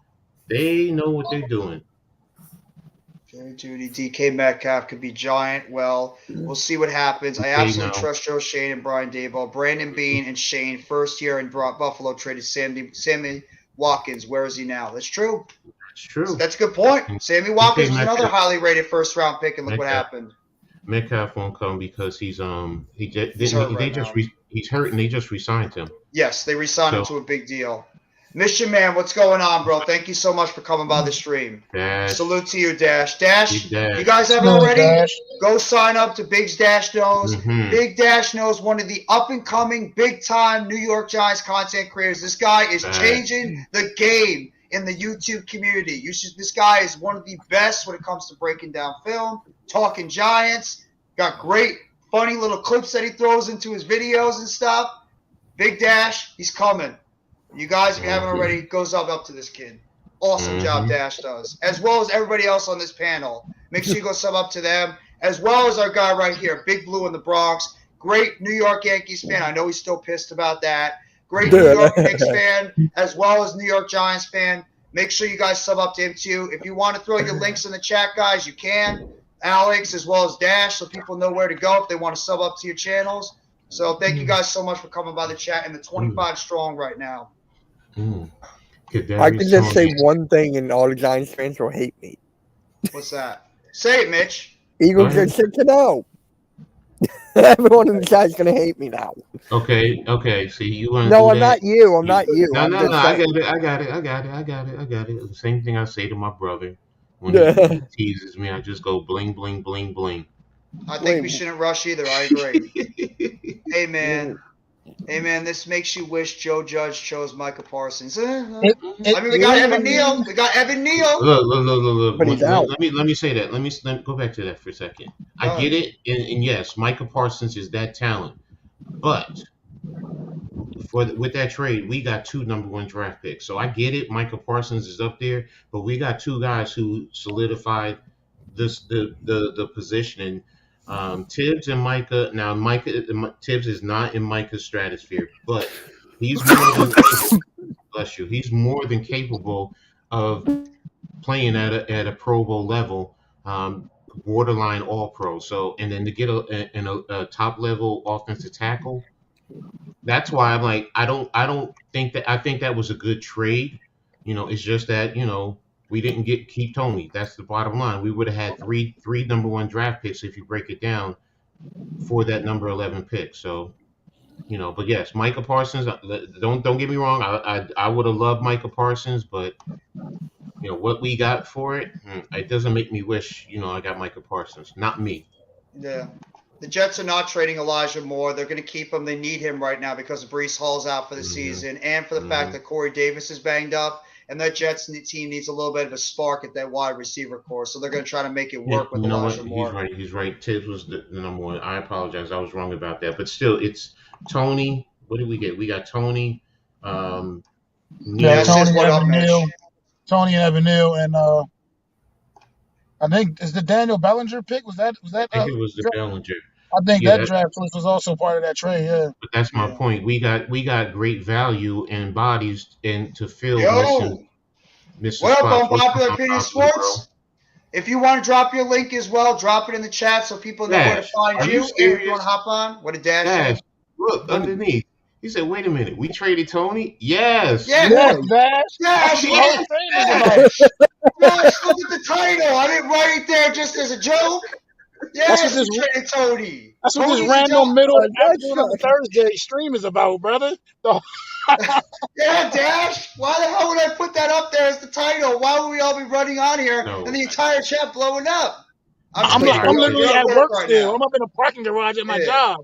Jerry Judy, DK Metcalf could be giant. Well, we'll see what happens. I absolutely trust Joe Shane and Brian Daboll. Brandon Beane and Shane, first year in Buffalo, traded Sammy Watkins. Where is he now? That's true. That's true. That's a good point. Sammy Watkins was another highly rated first round pick, and look what happened. Metcalf won't come because he's hurt, and they just re-signed him. Yes, they re-signed him to a big deal. Mission Man, what's going on, bro? Thank you so much for coming by the stream. Dash. Salute to you, Dash. Dash, Big Dash. you guys haven't Good, already? Dash. Go sign up to Big's Dash Knows. Mhm. Big Dash Knows, one of the up-and-coming, big-time New York Giants content creators. This guy is Right. changing the game in the YouTube community. This guy is one of the best when it comes to breaking down film, talking Giants. Got great, funny little clips that he throws into his videos and stuff. Big Dash, he's coming. You guys, if you haven't already, go sub up to this kid. Awesome job Dash does. As well as everybody else on this panel. Make sure you go sub up to them. As well as our guy right here, Big Blue in the Bronx. Great New York Yankees fan. I know he's still pissed about that. Great New York Knicks fan, as well as New York Giants fan. Make sure you guys sub up to him too. If you want to throw your links in the chat, guys, you can. Alex as well as Dash, so people know where to go if they want to sub up to your channels. So thank you guys so much for coming by the chat and the 25 strong right now. I can just say one thing, and all the Giants fans will hate me. What's that? Say it, Mitch. Eagles are 6-0. Everyone in the chat's gonna hate me now. Okay. See, you want to No, do I'm that? not you. I'm not you. No. I'm just I saying. got it. The same thing I say to my brother when he teases me. I just go bling, bling, bling, bling. I think we shouldn't rush either. I agree. Hey, man. Hey, man, this makes you wish Joe Judge chose Micah Parsons. I mean, we got Evan Neal. Look. But he's out. Let me say that. Let me go back to that for a second. I get it, and yes, Micah Parsons is that talent, but with that trade, we got 2 number 1 draft picks. So I get it. Micah Parsons is up there, but we got 2 guys who solidified the position. And Tibbs and Micah. Now, Tibbs is not in Micah's stratosphere, but he's more than bless you. He's more than capable of playing at a Pro Bowl level, borderline All Pro. So, and then to get a top level offensive tackle. That's why I'm like, I don't think that. I think that was a good trade. It's just that we didn't keep Toney. That's the bottom line. We would have had three number 1 draft picks if you break it down for that number 11 pick. So, but yes, Micah Parsons. Don't get me wrong. I would have loved Micah Parsons, but what we got for it, it doesn't make me wish I got Micah Parsons. Not me. Yeah. The Jets are not trading Elijah Moore. They're going to keep him. They need him right now because Breece Hall's out for the season and for the fact that Corey Davis is banged up. And that Jets team needs a little bit of a spark at that wide receiver core. So they're going to try to make it work with Elijah Moore. He's right. Tibbs was the number 1. I apologize. I was wrong about that. But still, it's Toney. What did we get? We got Toney. Tony and Evan Neal, and I think is the Daniel Bellinger pick. Was that? I think it was the Bellinger. I think that draft choice was also part of that trade. Yeah. But that's my point. We got great value and bodies and to fill missing what spots. up, Unpopular Opinion Sports? If you want to drop your link as well, drop it in the chat so people know where to find you. If you want to hop on, what did Dash say? Look underneath. He said, "Wait a minute, we traded Toney." Yes. Dash. Dash, look at the title. I didn't write it there just as a joke. Yes, we traded Toney. That's what this random middle afternoon on Thursday stream is about, brother. Yeah, Dash. Why the hell would I put that up there as the title? Why would we all be running on here and the entire chat blowing up? I'm literally at work still. I'm up in a parking garage at my job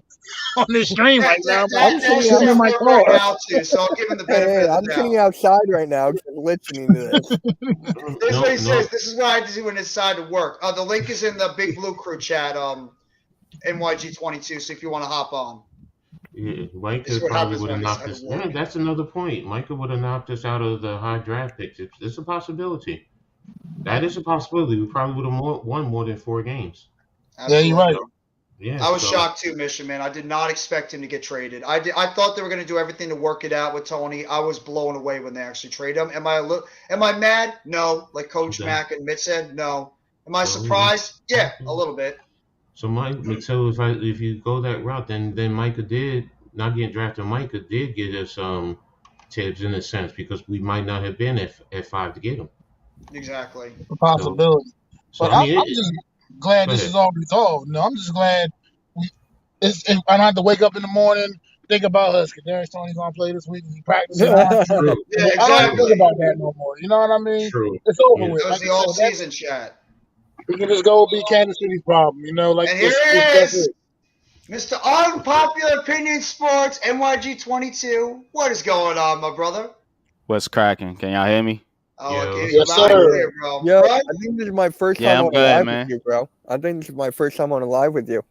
on this stream right now. I'm in my car right now too, so I'll give him the benefit of the doubt. I'm sitting outside right now, just listening to this. This is what he says. This is what I do when it's time to work. The link is in the Big Blue Crew chat, NYG22. So if you want to hop on. Yeah, Micah probably would have knocked us. Yeah, that's another point. Micah would have knocked us out of the high draft picks. It's a possibility. That is a possibility. We probably would have won more than 4 games. Absolutely. Yeah, you're right. Yeah, I was shocked too, Mission Man. I did not expect him to get traded. I thought they were going to do everything to work it out with Toney. I was blown away when they actually traded him. Am I mad? No. Like Coach Mack and Mitch said, no. Am I surprised? Yeah, a little bit. So if you go that route, then Micah did not getting drafted. Micah did get us Tibbs in a sense because we might not have been at 5 to get him. Exactly. A possibility. So but I'm just glad this is all resolved. No, I'm just glad I don't have to wake up in the morning think about us. Kadarius Toney gonna play this week. Is he practicing hard? True. Yeah, I don't even think exactly. about that no more. You know what I mean? True. It's over Yeah. with. That was Like the you all said, that season chat. we can just go be Kansas City's problem. You know, like And here that's it is, it. Mr. Unpopular Opinion Sports, NYG22. What is going on, my brother? What's cracking? Can y'all hear me? Oh, Yo. okay, Yes, loud and sir. clear, bro. Yeah, Right? I think this is my first Yeah, time I'm on good, live man. with you, bro. I think this is my first time on a live with you.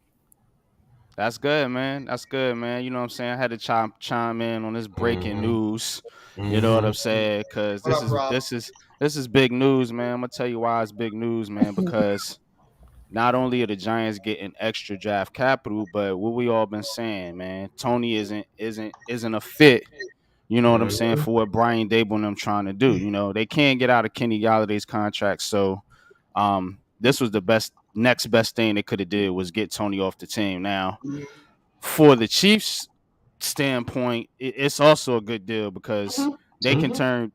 That's good, man. That's good, man. You know what I'm saying? I had to chime in on this breaking Mhm. news. You know what I'm saying? Because What up, Rob? this is big news, man. I'm gonna tell you why it's big news, man. Because not only are the Giants getting extra draft capital, but what we all been saying, man, Tony isn't a fit. You know what I'm saying, for what Brian Dable and them trying to do. You know, they can't get out of Kenny Galladay's contract. So this was the next best thing they could have did was get Tony off the team. Now, for the Chiefs standpoint, it's also a good deal because they can turn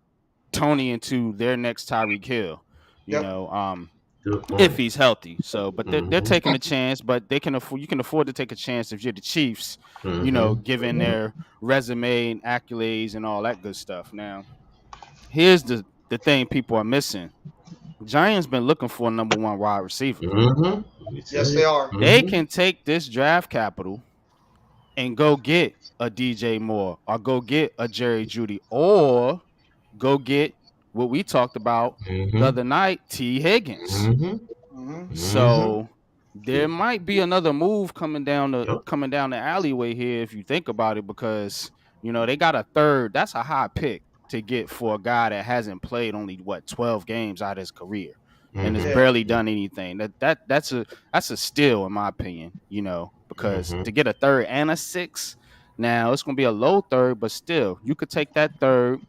Tony into their next Tyreek Hill. You Yep. know, Good point. if he's healthy. So, but they're Mhm. taking a chance. But they can afford. You can afford to take a chance if you're the Chiefs. You know, Mhm. given their resume and accolades and all that good stuff. Now, here's the thing people are missing. Giants been looking for a number one wide receiver. Mhm. You Yes, said they it. are. They Mhm. can take this draft capital and go get a DJ Moore or go get a Jerry Judy or go get what we talked about the Mhm. other night, T. Higgins. Mhm. Mm-hmm. Mhm. So there might be another move coming down Yep. the alleyway here if you think about it, because you know they got a third. That's a high pick to get for a guy that hasn't played only 12 games out of his career and has Mhm. Yeah. barely done anything. That's a steal in my opinion. You know, because Mhm. to get a third and a six, now it's gonna be a low third, but still you could take that third,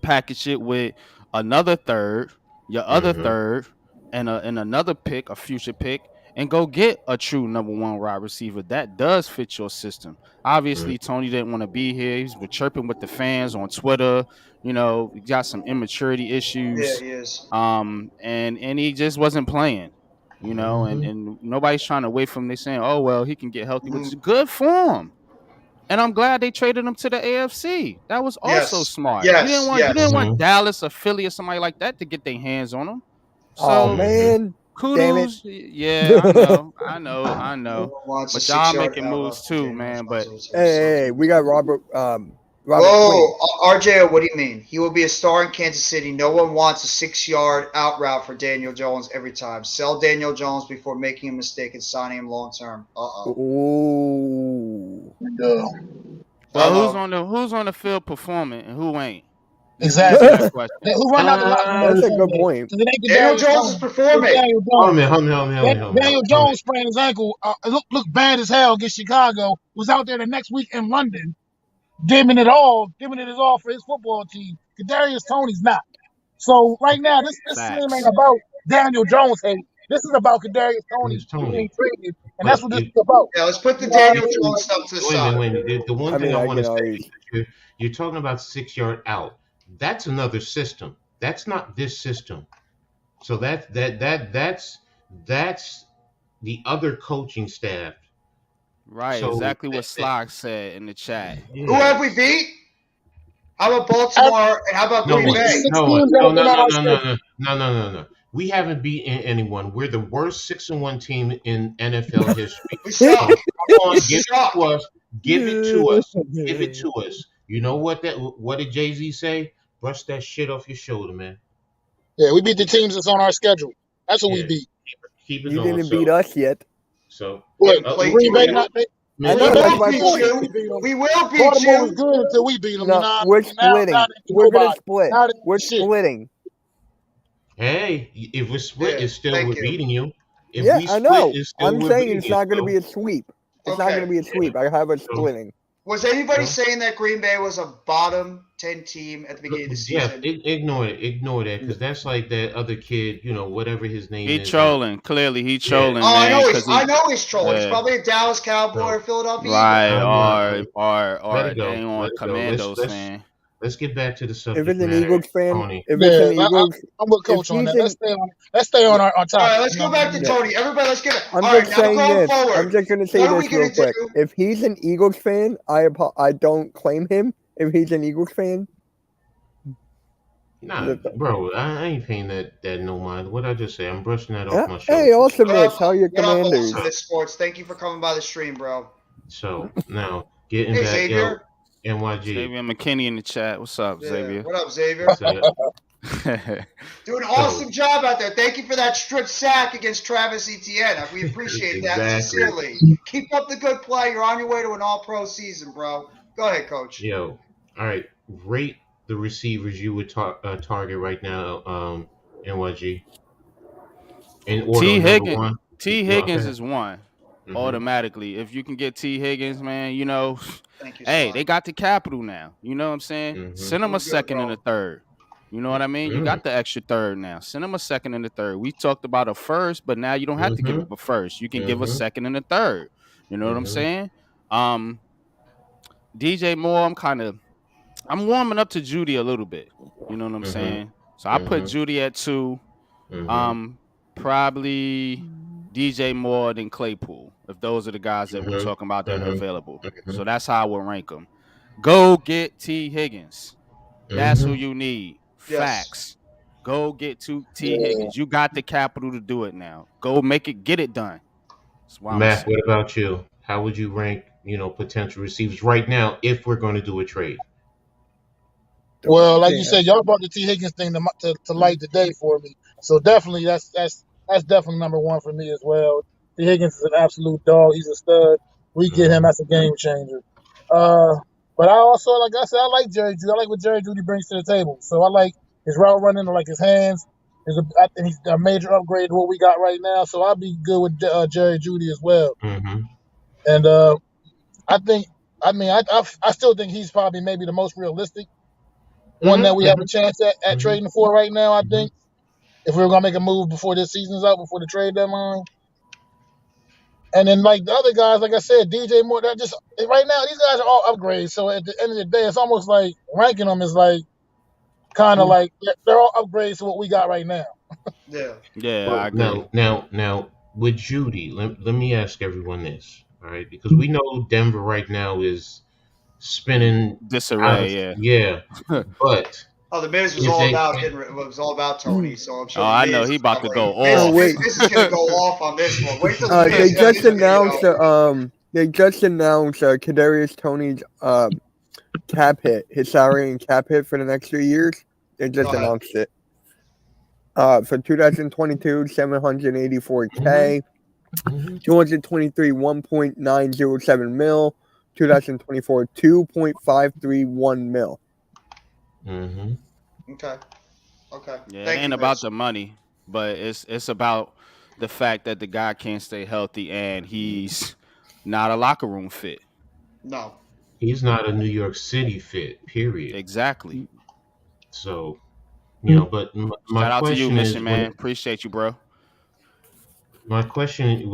package it with another third, your other Mhm. third, and another pick, a future pick, and go get a true number one wide receiver that does fit your system. Mhm. Obviously, Tony didn't want to be here. He's been chirping with the fans on Twitter. You know, he got some immaturity Yeah, issues. he is. And he just wasn't playing. You know, Mhm. and nobody's trying to wait for him. They saying, oh well, he can get healthy, which Mhm. is good for him. And I'm glad they traded him to the AFC. That was also Yes. smart. Yes. You didn't Yes. want Mhm. Dallas or Philly or somebody like that to get their hands on him. Oh So Mhm. man, damn it! kudos. Yeah, I No know. one wants a But y'all 6 yard making out moves route for too, Daniel man. Jones But every time. Hey, we got Robert Quinn. Whoa, RJ, what do you mean? He will be a star in Kansas City. No one wants a 6 yard out route for Daniel Jones every time. Sell Daniel Jones before making a mistake and signing him long term. Ooh. Yeah, well, Uh-oh. who's on the field performing and who ain't? Answer exactly. that question. Who run out the locker room Uh, That's on a good Sunday? point. Because it ain't Daniel Kadarius Jones is Toney. It's performing. Daniel hold Jones. me, hold me, hold me, hold me, hold me, Daniel hold me. Jones sprained his ankle. It looked bad as hell against Chicago. Was out there the next week in London, dimming it all for his football team. Kadarius Toney's not. So right now, this slim ain't Facts. about Daniel Jones hate. This is about Kadarius Toney It's Tony. being traded, and that's But what this if is about. Yeah, let's put the You know what Daniel I mean? Jones stuff to the wait a minute, side. wait a minute. The one I thing mean, I I want to can say, always. because you're talking about 6 yard out. That's another system. That's not this system. So that's the other coaching staff. Right, So exactly what Slock said in the chat. Who yeah. have we beat? How about Every, Baltimore and how about No Green we one. beat Bay? 6 No one. teams that No, have no, been no, on our no, no, schedule. no, no, no, no, no. We haven't beaten anyone. We're the worst 6-1 team in NFL history. We So suck. come We on, give it suck. to us. Give it to us. Give it to us. You know what did Jay-Z say? Brush that shit off your shoulder, man. Yeah, we beat the teams that's on our schedule. That's what we Yeah. beat. Keep it You going. didn't beat us yet. Yeah, What? we played Green you Bay again. not. man, We Green Yeah, Bay that's will was my beat good point. until we you. beat them. We will beat Baltimore was you. good until we beat them. You No, know what we're I mean? Now splitting. they We're go gonna by. split. Now they We're shit. splitting. hey, if we split, Yeah, it's still thank we're you. beating you. If Yeah, we I split, know. it's still I'm we're saying beating it's you. not gonna So, be a sweep. It's not gonna Okay. be a yeah. sweep. I have us So, splitting. Was anybody so saying that Green Bay was a bottom 10 team at the beginning of the Jeff, season? ignore it. Ignore that because that's like that other kid, whatever his name He is on. trolling. Clearly, he Yeah. trolling, Oh, man, because I he, know he's trolling. He's yeah, probably a Dallas Cowboy So or Philadelphia Eagle. right, I'm not. or Let they it go. ain't on Let a it go. Let's Commandos let's fan. let's get back to the If subject it's an matter, Eagles fan, Tony. if it's Yeah, an Eagles, I'm with if Coach on he's that. in, Let's stay on Yeah. our All right, topic. let's You go know what I back to mean? yeah, Tony. Everybody, let's get it. I'm All right, just now saying going this. I'm forward, just gonna say what are this we real going to quick. do? If he's an Eagles fan, I don't claim him. If he's an Eagles fan, Nah, bro, I ain't paying that no mind. What I just say? I'm brushing that off my hey, shoulders. awesomeness, how your What up, Commanders? Awesomeness Sports? Thank you for coming by the stream, bro. So now getting Hey, back, yo, Xavier. NYG. Xavier McKinney in the chat. What's up, Yeah. Xavier? What up, Xavier? So, Doing an so awesome job out there. Thank you for that strip sack against Travis Etienne. We appreciate that exactly, sincerely. Keep up the good play. You're on your way to an all-pro season, bro. Go ahead, Coach. yo, all right. Rate the receivers you would target right now, NYG, in order. T Number Higgins. one. T Yo, Higgins is one mm-hmm. automatically. If you can get T Higgins, man, you know, Thank you, hey, Swat. they got the capital now. You know what I'm saying? Mm-hmm. Send them a Doing good, second and a bro. third. You know what I mean? You got the extra third now. Send them a second and a third. We talked about a first, but now you don't have to give Mm-hmm. up a first. You can give a Mm-hmm. second and a third. You know what I'm Mm-hmm. saying? DJ Moore, I'm warming up to Judy a little bit. You know what I'm Mm-hmm. saying? So I put Judy at 2. Mm-hmm. Probably DJ Moore than Claypool, if those are the guys that we're Mm-hmm. talking about that are Mm-hmm. available. Mm-hmm. So that's how I would rank them. Go get T Higgins. That's who Mm-hmm. you need. Yes. Facts. Go get to T Yeah. Higgins. You got the capital to do it now. Go make it, get it done. That's what I'm gonna Matt, say. what about you? How would you rank, potential receivers right now if we're going to do a trade? Well, like you Yeah, said, y'all brought the T Higgins thing to light today for me. So definitely, that's definitely number one for me as well. T Higgins is an absolute dog. He's a stud. We get him Mm-hmm. as a game changer. Uh, but I also, like I said, I like Jerry Judy. I like what Jerry Judy brings to the table. So I like his route running. I like his hands. I think he's a major upgrade to what we got right now. So I'll be good with Jerry Judy as well. Mm-hmm. And I think, I still think he's probably maybe the most realistic one that we have a chance at Mm-hmm. trading for right now. I Mm-hmm. think if we were gonna make a move before this season's up, before the trade deadline. And then like the other guys, like I said, DJ Moore, that just right now these guys are all upgrades. So at the end of the day, it's almost like ranking them is like kind of like they're all upgrades to what we got right now. Yeah. Yeah, I Well, agree. now, with Judy, let me ask everyone this, all right? Because we know Denver right now is spinning out of, Disarray, yeah. yeah, but Oh, the Miz was is all they, about was all about Tony, so I'm Oh, sure the I know Miz he is about to probably go oh off. wait, Miz is gonna go off on this one. Wait till the they Miz has just his video. announced Kadarius Toney's cap hit, his salary and cap hit for the next 3 years. They just Go ahead. announced it. For 2022, 784K, Mhm. 223, 1.907 mil. 2024, 2.531 mil. Mhm. Okay. Okay. Yeah, it Thank ain't you, about Miz. the money, but it's about the fact that the guy can't stay healthy and he's not a locker room fit. No. He's not a New York City fit, period. Exactly. So, but my Shout out to you, question Mission is Man. Appreciate you, bro. when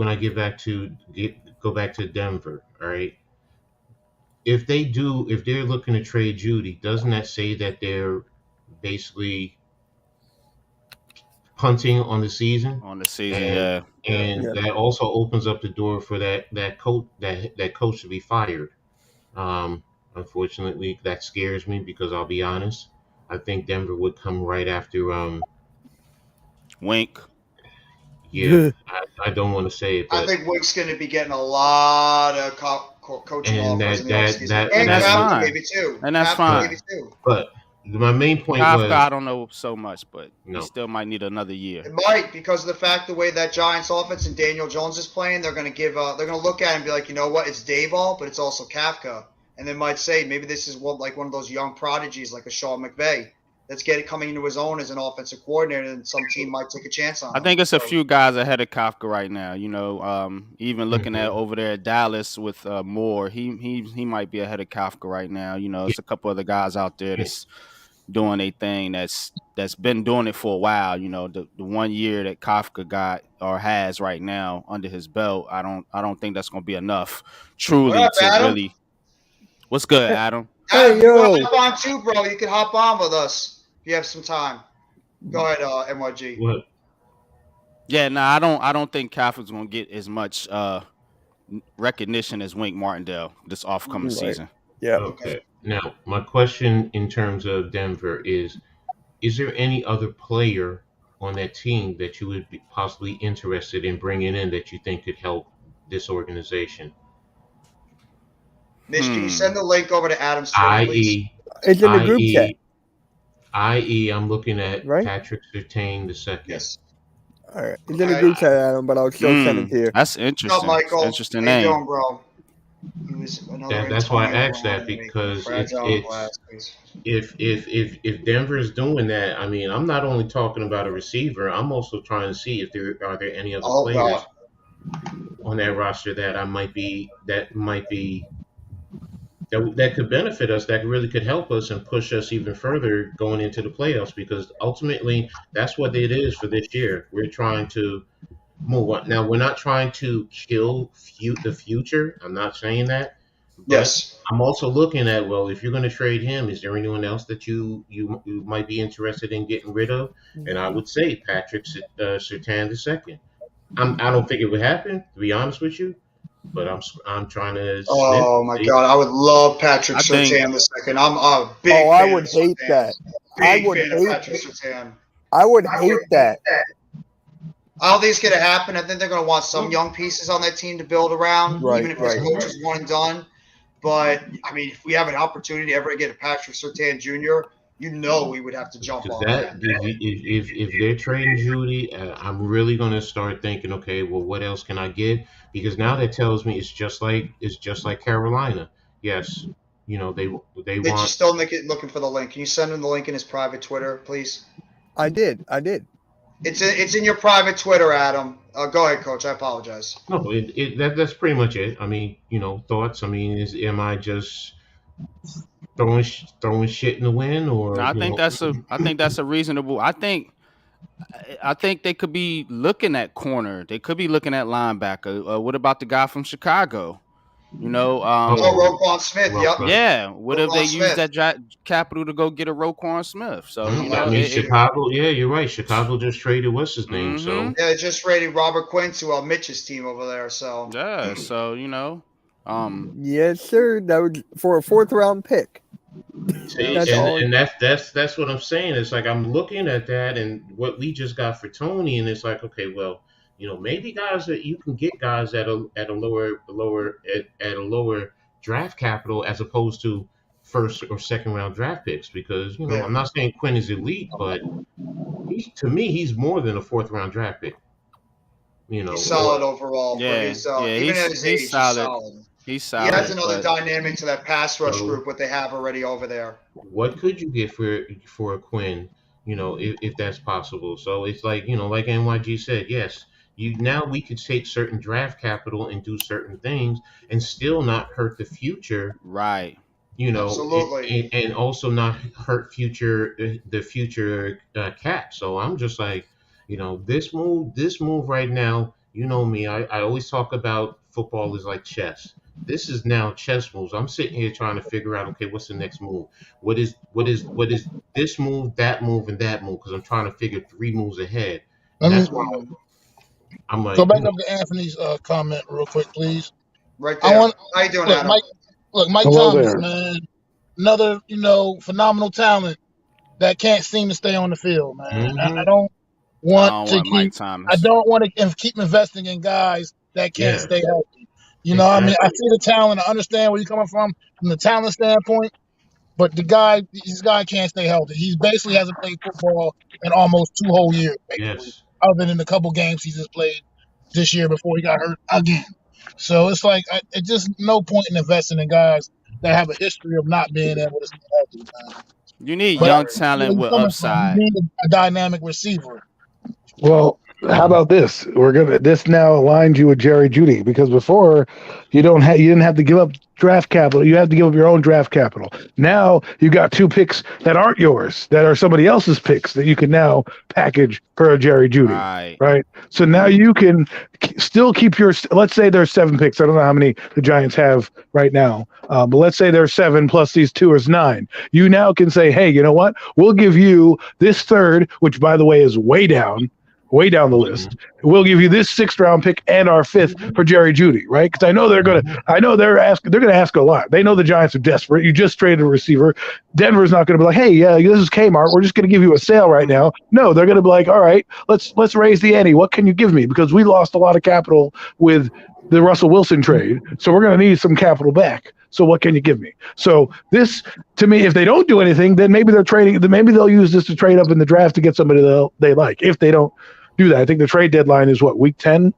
I go back to Denver, all right? If they're looking to trade Judy, doesn't that say that they're basically punting on the season? On the season, And yeah. and Yeah. that also opens up the door for that coach to be fired. Unfortunately, that scares me because I'll be honest. I think Denver would come right after. Wink. Yeah, I don't want to say it, I but think Wink's going to be getting a lot of coaching and offers in the offseason. And And that's that would, Kafka fine. maybe too. And that's Kafka but maybe fine. too. but my main point Kafka, was I don't know so much, but he no. still might need another year. It might, because of the fact the way that Giants offense and Daniel Jones is playing, they're going to they're going to look at it and be like, you know what, it's Dayball, but it's also Kafka, and they might say maybe this is like one of those young prodigies like a Sean McVay that's coming into his own as an offensive coordinator, and some team might take a chance on I him. think it's a So, few guys ahead of Kafka right now. Even looking at Mhm. over there at Dallas with Moore, he might be ahead of Kafka right now. Yeah, It's a couple other guys out there yeah. that's doing a thing that's been doing it for a while. The 1 year that Kafka got or has right now under his belt, I don't think that's gonna be enough what truly up, to Adam? really. What's good, Adam? Adam, Hey, if you want to yo. hop on too, bro, you can hop on with us if you have some time. Go ahead, MYG. What? Yeah, I don't think Catherine's gonna get as much recognition as Wink Martindale this off-coming Right. season. Yeah. Okay. Now, my question in terms of Denver is there any other player on that team that you would be possibly interested in bringing in that you think could help this organization? Mitch, can you send the link over to Adam's Twitter, please? I.e., It's in the group chat, I.e., I'm looking at right? Patrick Surtain II. Yes. All right. It's in the group chat, Adam, but I'll still send it to you. That's What's up, interesting. Michael? Interesting How you name. doing, bro? He was another That's why I Antonio asked that Brown, because fragile glasses. if Denver's doing that, I mean, I'm not only talking about a receiver. I'm also trying to see if there are there any other Oh players God. on that roster that that could benefit us, that really could help us and push us even further going into the playoffs. Because ultimately, that's what it is for this year. We're trying to move on. Now, we're not trying to kill the future. I'm not saying that, but Yes. I'm also looking at, well, if you're going to trade him, is there anyone else that you might be interested in getting rid of? And I would say Patrick Surtain II. I don't think it would happen, to be honest with you, but I'm trying to sniff. Oh my God, I would love Patrick I think- Surtain II. I'm a big Oh, fan I would of hate Surtain. that. I Big would fan of hate Patrick Surtain. I would hate that. I don't think it's going to happen. I think they're going to want some young pieces on that team to build around, Right, even if right. his coach is one and done. But, I mean, if we have an opportunity to ever get a Patrick Surtain Jr., you know we would have to jump Because on that. if they're trading Judy, I'm really going to start thinking, okay, well, what else can I get? Because now that tells me it's just like Carolina. Yes, you know they Mitch is want. still looking for the link. Can you send him the link in his private Twitter, please? I did. It's in your private Twitter, Adam. Go ahead, Coach. I apologize. No, that's pretty much it. I mean, thoughts. I mean, am I just throwing shit in the wind, or No, I think that's a reasonable. I think they could be looking at corner. They could be looking at linebacker. What about the guy from Chicago? Roquan Smith. Yep. Yeah. What if they Roquan use Smith. that capital to go get a Roquan Smith? So I mean, Chicago. Yeah, you're right. Chicago just traded what's his name. So Yeah, just rated Robert Quinn to Mitch's team over there. So yeah. So Yes, sir. That was for a 4th round pick. see, That's all. and that's what I'm saying. It's like I'm looking at that and what we just got for Tony, and it's like, okay, well, maybe guys that you can get guys at a lower draft capital as opposed to first or second round draft picks, because Yeah. I'm not saying Quinn is elite, but to me he's more than a 4th round draft pick. he's solid overall. Yeah, Even at his age, he's solid. He's solid. He adds another but dynamic to that pass rush group, what they have already over there. What could you get for a Quinn? If that's possible. So it's like like NYG said, yes. We could take certain draft capital and do certain things and still not hurt the future, right. Absolutely. and also not hurt the future cap. So I'm just like, this move right now. You know me, I always talk about football is like chess. This is now chess moves. I'm sitting here trying to figure out, okay, what's the next move? What is this move, that move, and that move? Because I'm trying to figure 3 moves ahead. And that's why I'm like, So back up to Anthony's comment real quick, please. Right there. How you doing, Adam? Mike Hello Thomas, there. man, another phenomenal talent that can't seem to stay on the field, man. I don't want to Mike Thomas. I don't want to keep investing in guys that can't stay healthy. Exactly. I mean, I see the talent. I understand where you're coming from the talent standpoint, but this guy can't stay healthy. He basically hasn't played football in almost 2 whole years, basically, other than the couple games he's just played this year before he got hurt again. So it's like it's just no point in investing in guys that have a history of not being able to stay healthy, man. You need young talent with upside. You need a dynamic receiver. Well, how about this? This now aligns you with Jerry Jeudy, because before you didn't have to give up draft capital. You have to give up your own draft capital. Now you got 2 picks that aren't yours, that are somebody else's picks that you can now package for a Jerry Jeudy. Right. So now you can still keep your. Let's say there's 7 picks. I don't know how many the Giants have right now, but let's say there's 7 plus these 2 is 9. You now can say, hey, you know what? We'll give you this 3rd, which by the way is way down the list. We'll give you this 6th round pick and our 5th for Jerry Jeudy, right? Because I know they're gonna ask a lot. They know the Giants are desperate. You just traded a receiver. Denver's not gonna be like, hey, yeah, this is Kmart. We're just gonna give you a sale right now. No, they're gonna be like, all right, let's raise the ante. What can you give me? Because we lost a lot of capital with the Russell Wilson trade, so we're gonna need some capital back. So what can you give me? So this, to me, if they don't do anything, then maybe they're trading. Maybe they'll use this to trade up in the draft to get somebody they like. If they don't do that, I think the trade deadline is what, week 10,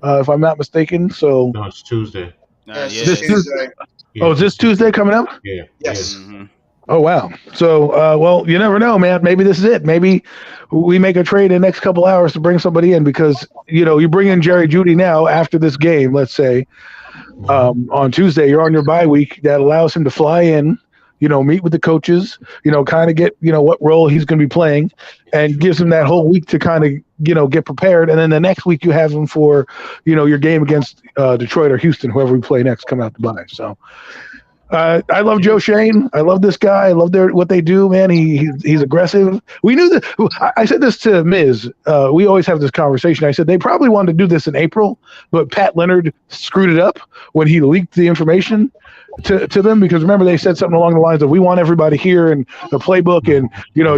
if I'm not mistaken. So no, it's Tuesday. This Tuesday. Yeah. Oh, is this Tuesday coming up? Yeah. Yes. Mm-hmm. Oh wow. So well, you never know, man. Maybe this is it. Maybe we make a trade in the next couple hours to bring somebody in, because you bring in Jerry Jeudy now after this game. Let's say on Tuesday you're on your bye week. That allows him to fly in, meet with the coaches, kind of get, what role he's going to be playing, and gives him that whole week to kind of, get prepared. And then the next week you have him for, your game against Detroit or Houston, whoever we play next, come out to bye. So I love Joe Shane. I love this guy. I love what they do, man. He's aggressive. We knew that. I said this to Miz. We always have this conversation. I said they probably wanted to do this in April, but Pat Leonard screwed it up when he leaked the information to them, because remember they said something along the lines of, we want everybody here and the playbook, and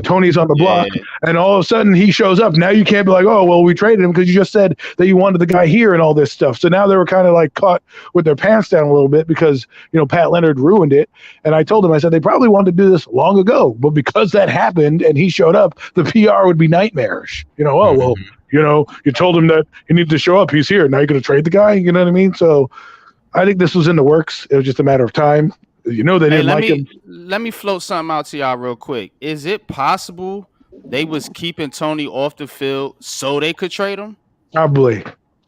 Tony's on the block, and all of a sudden he shows up. Now you can't be like, oh well, we traded him because you just said that you wanted the guy here and all this stuff. So now they were kind of like caught with their pants down a little bit, because Pat Leonard ruined it. And I told him, I said they probably wanted to do this long ago, but because that happened and he showed up, the PR would be nightmarish. Oh well, you told him that he needed to show up, he's here, now you're going to trade the guy. You know what I mean? So I think this was in the works. It was just a matter of time. They didn't like him. Let me float something out to y'all real quick. Is it possible they was keeping Toney off the field so they could trade him? Probably.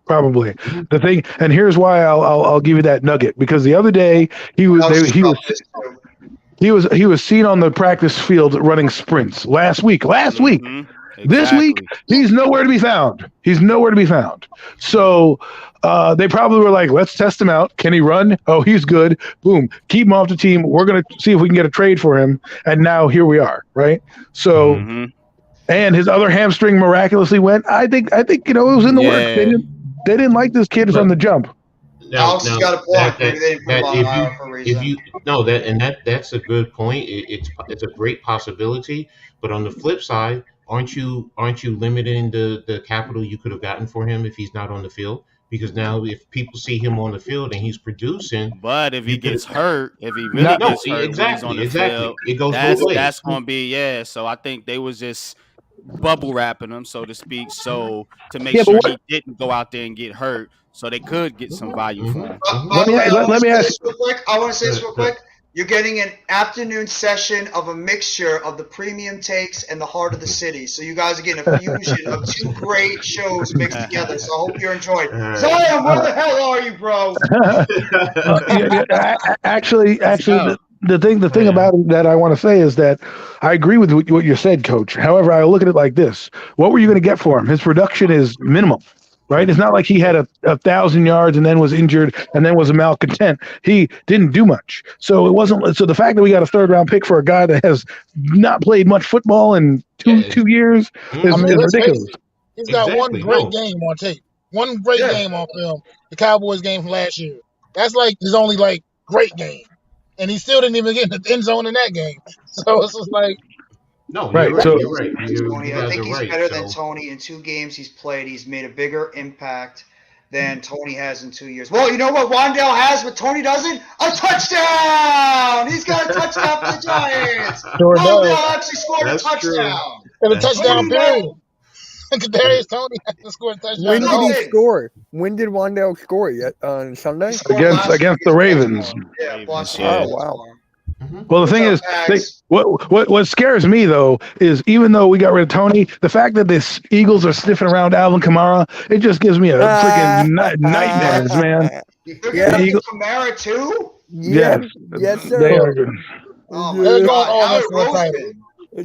The thing, and here's why I'll give you that nugget, because the other day he was seen on the practice field running sprints last week. Exactly. This week, he's nowhere to be found. So they probably were like, let's test him out. Can he run? Oh, he's good. Boom. Keep him off the team. We're going to see if we can get a trade for him. And now here we are, right? So, and his other hamstring miraculously went. I think it was in the works. They didn't like this kid from the jump. Alex has got a block. Maybe they didn't put him on IR for a reason. That's a good point. It's a great possibility. But on the flip side, aren't you limiting the capital you could have gotten for him if he's not on the field? Because now if people see him on the field and he's producing, but if he gets hurt, if he really gets hurt, when he's on the field, it goes both ways. That's going to be So I think they was just bubble wrapping him, so to speak, so to make sure he didn't go out there and get hurt, so they could get some value for him. Let me ask this real quick. I want to say this real quick. You're getting an afternoon session of a mixture of the premium takes and the heart of the city. So you guys are getting a fusion of 2 great shows mixed together. So I hope you're enjoying. Zion, where the hell are you, bro? Actually, the thing about it that I want to say is that I agree with what you said, Coach. However, I look at it like this: what were you going to get for him? His production is minimal. Right? It's not like he had 1,000 yards and then was injured and then was a malcontent. He didn't do much. So it wasn't. So the fact that we got a 3rd round pick for a guy that has not played much football in two years is ridiculous. He's got one great game on tape. One great game on film. The Cowboys game from last year. That's like his only great game, and he still didn't even get in the end zone in that game. So it's just like. No, right. You're right. I think he's better than Toney. In 2 games he's played, he's made a bigger impact than Toney has in 2 years. Well, you know what Wandale has, but Toney doesn't? A touchdown! He's got a touchdown for the Giants. Wandale actually scored a touchdown. And a touchdown period. Kadarius Toney hasn't scored a touchdown. When did he score? When did Wandale score? On Sunday? Against the Ravens. Yeah, oh, wow. Well, the thing is, what scares me though is, even though we got rid of Toney, the fact that the Eagles are sniffing around Alvin Kamara, it just gives me a freaking nightmares, man. You're Kamara too? Yeah, Yes, yes, they sir. are good. Oh my They're Yeah. going God, all in Howard for a title. Roseman.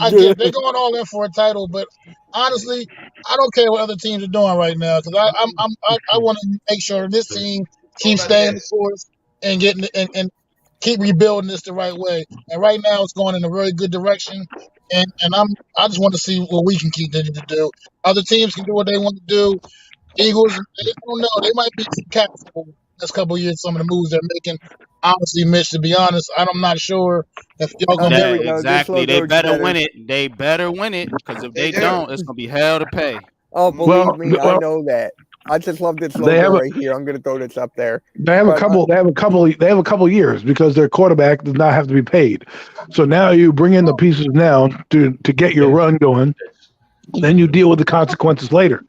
I get they're going all in for a title, but honestly, I don't care what other teams are doing right now because I want to make sure this team It's all keeps about staying the this. course and getting and keep rebuilding this the right way. And right now, it's going in a very good direction. And I just want to see what we can continue to do. Other teams can do what they want to do. Eagles, I don't know. They might be some caps for the next couple of years. Some of the moves they're making. Honestly, Mitch, to be honest, I'm not sure if y'all Oh, gonna be there able we That to. go. This exactly. They logo's better better. win it. They better win it. Because if They they do. don't, it's gonna be hell to pay. Oh, Mhm. believe me, I know that. I just love this They logo have a right here. I'm gonna throw this up there. they have a But couple. They have a couple years because their quarterback does not have to be paid. So now you bring in the pieces now to get your Yeah. run going. Then you deal with the consequences later.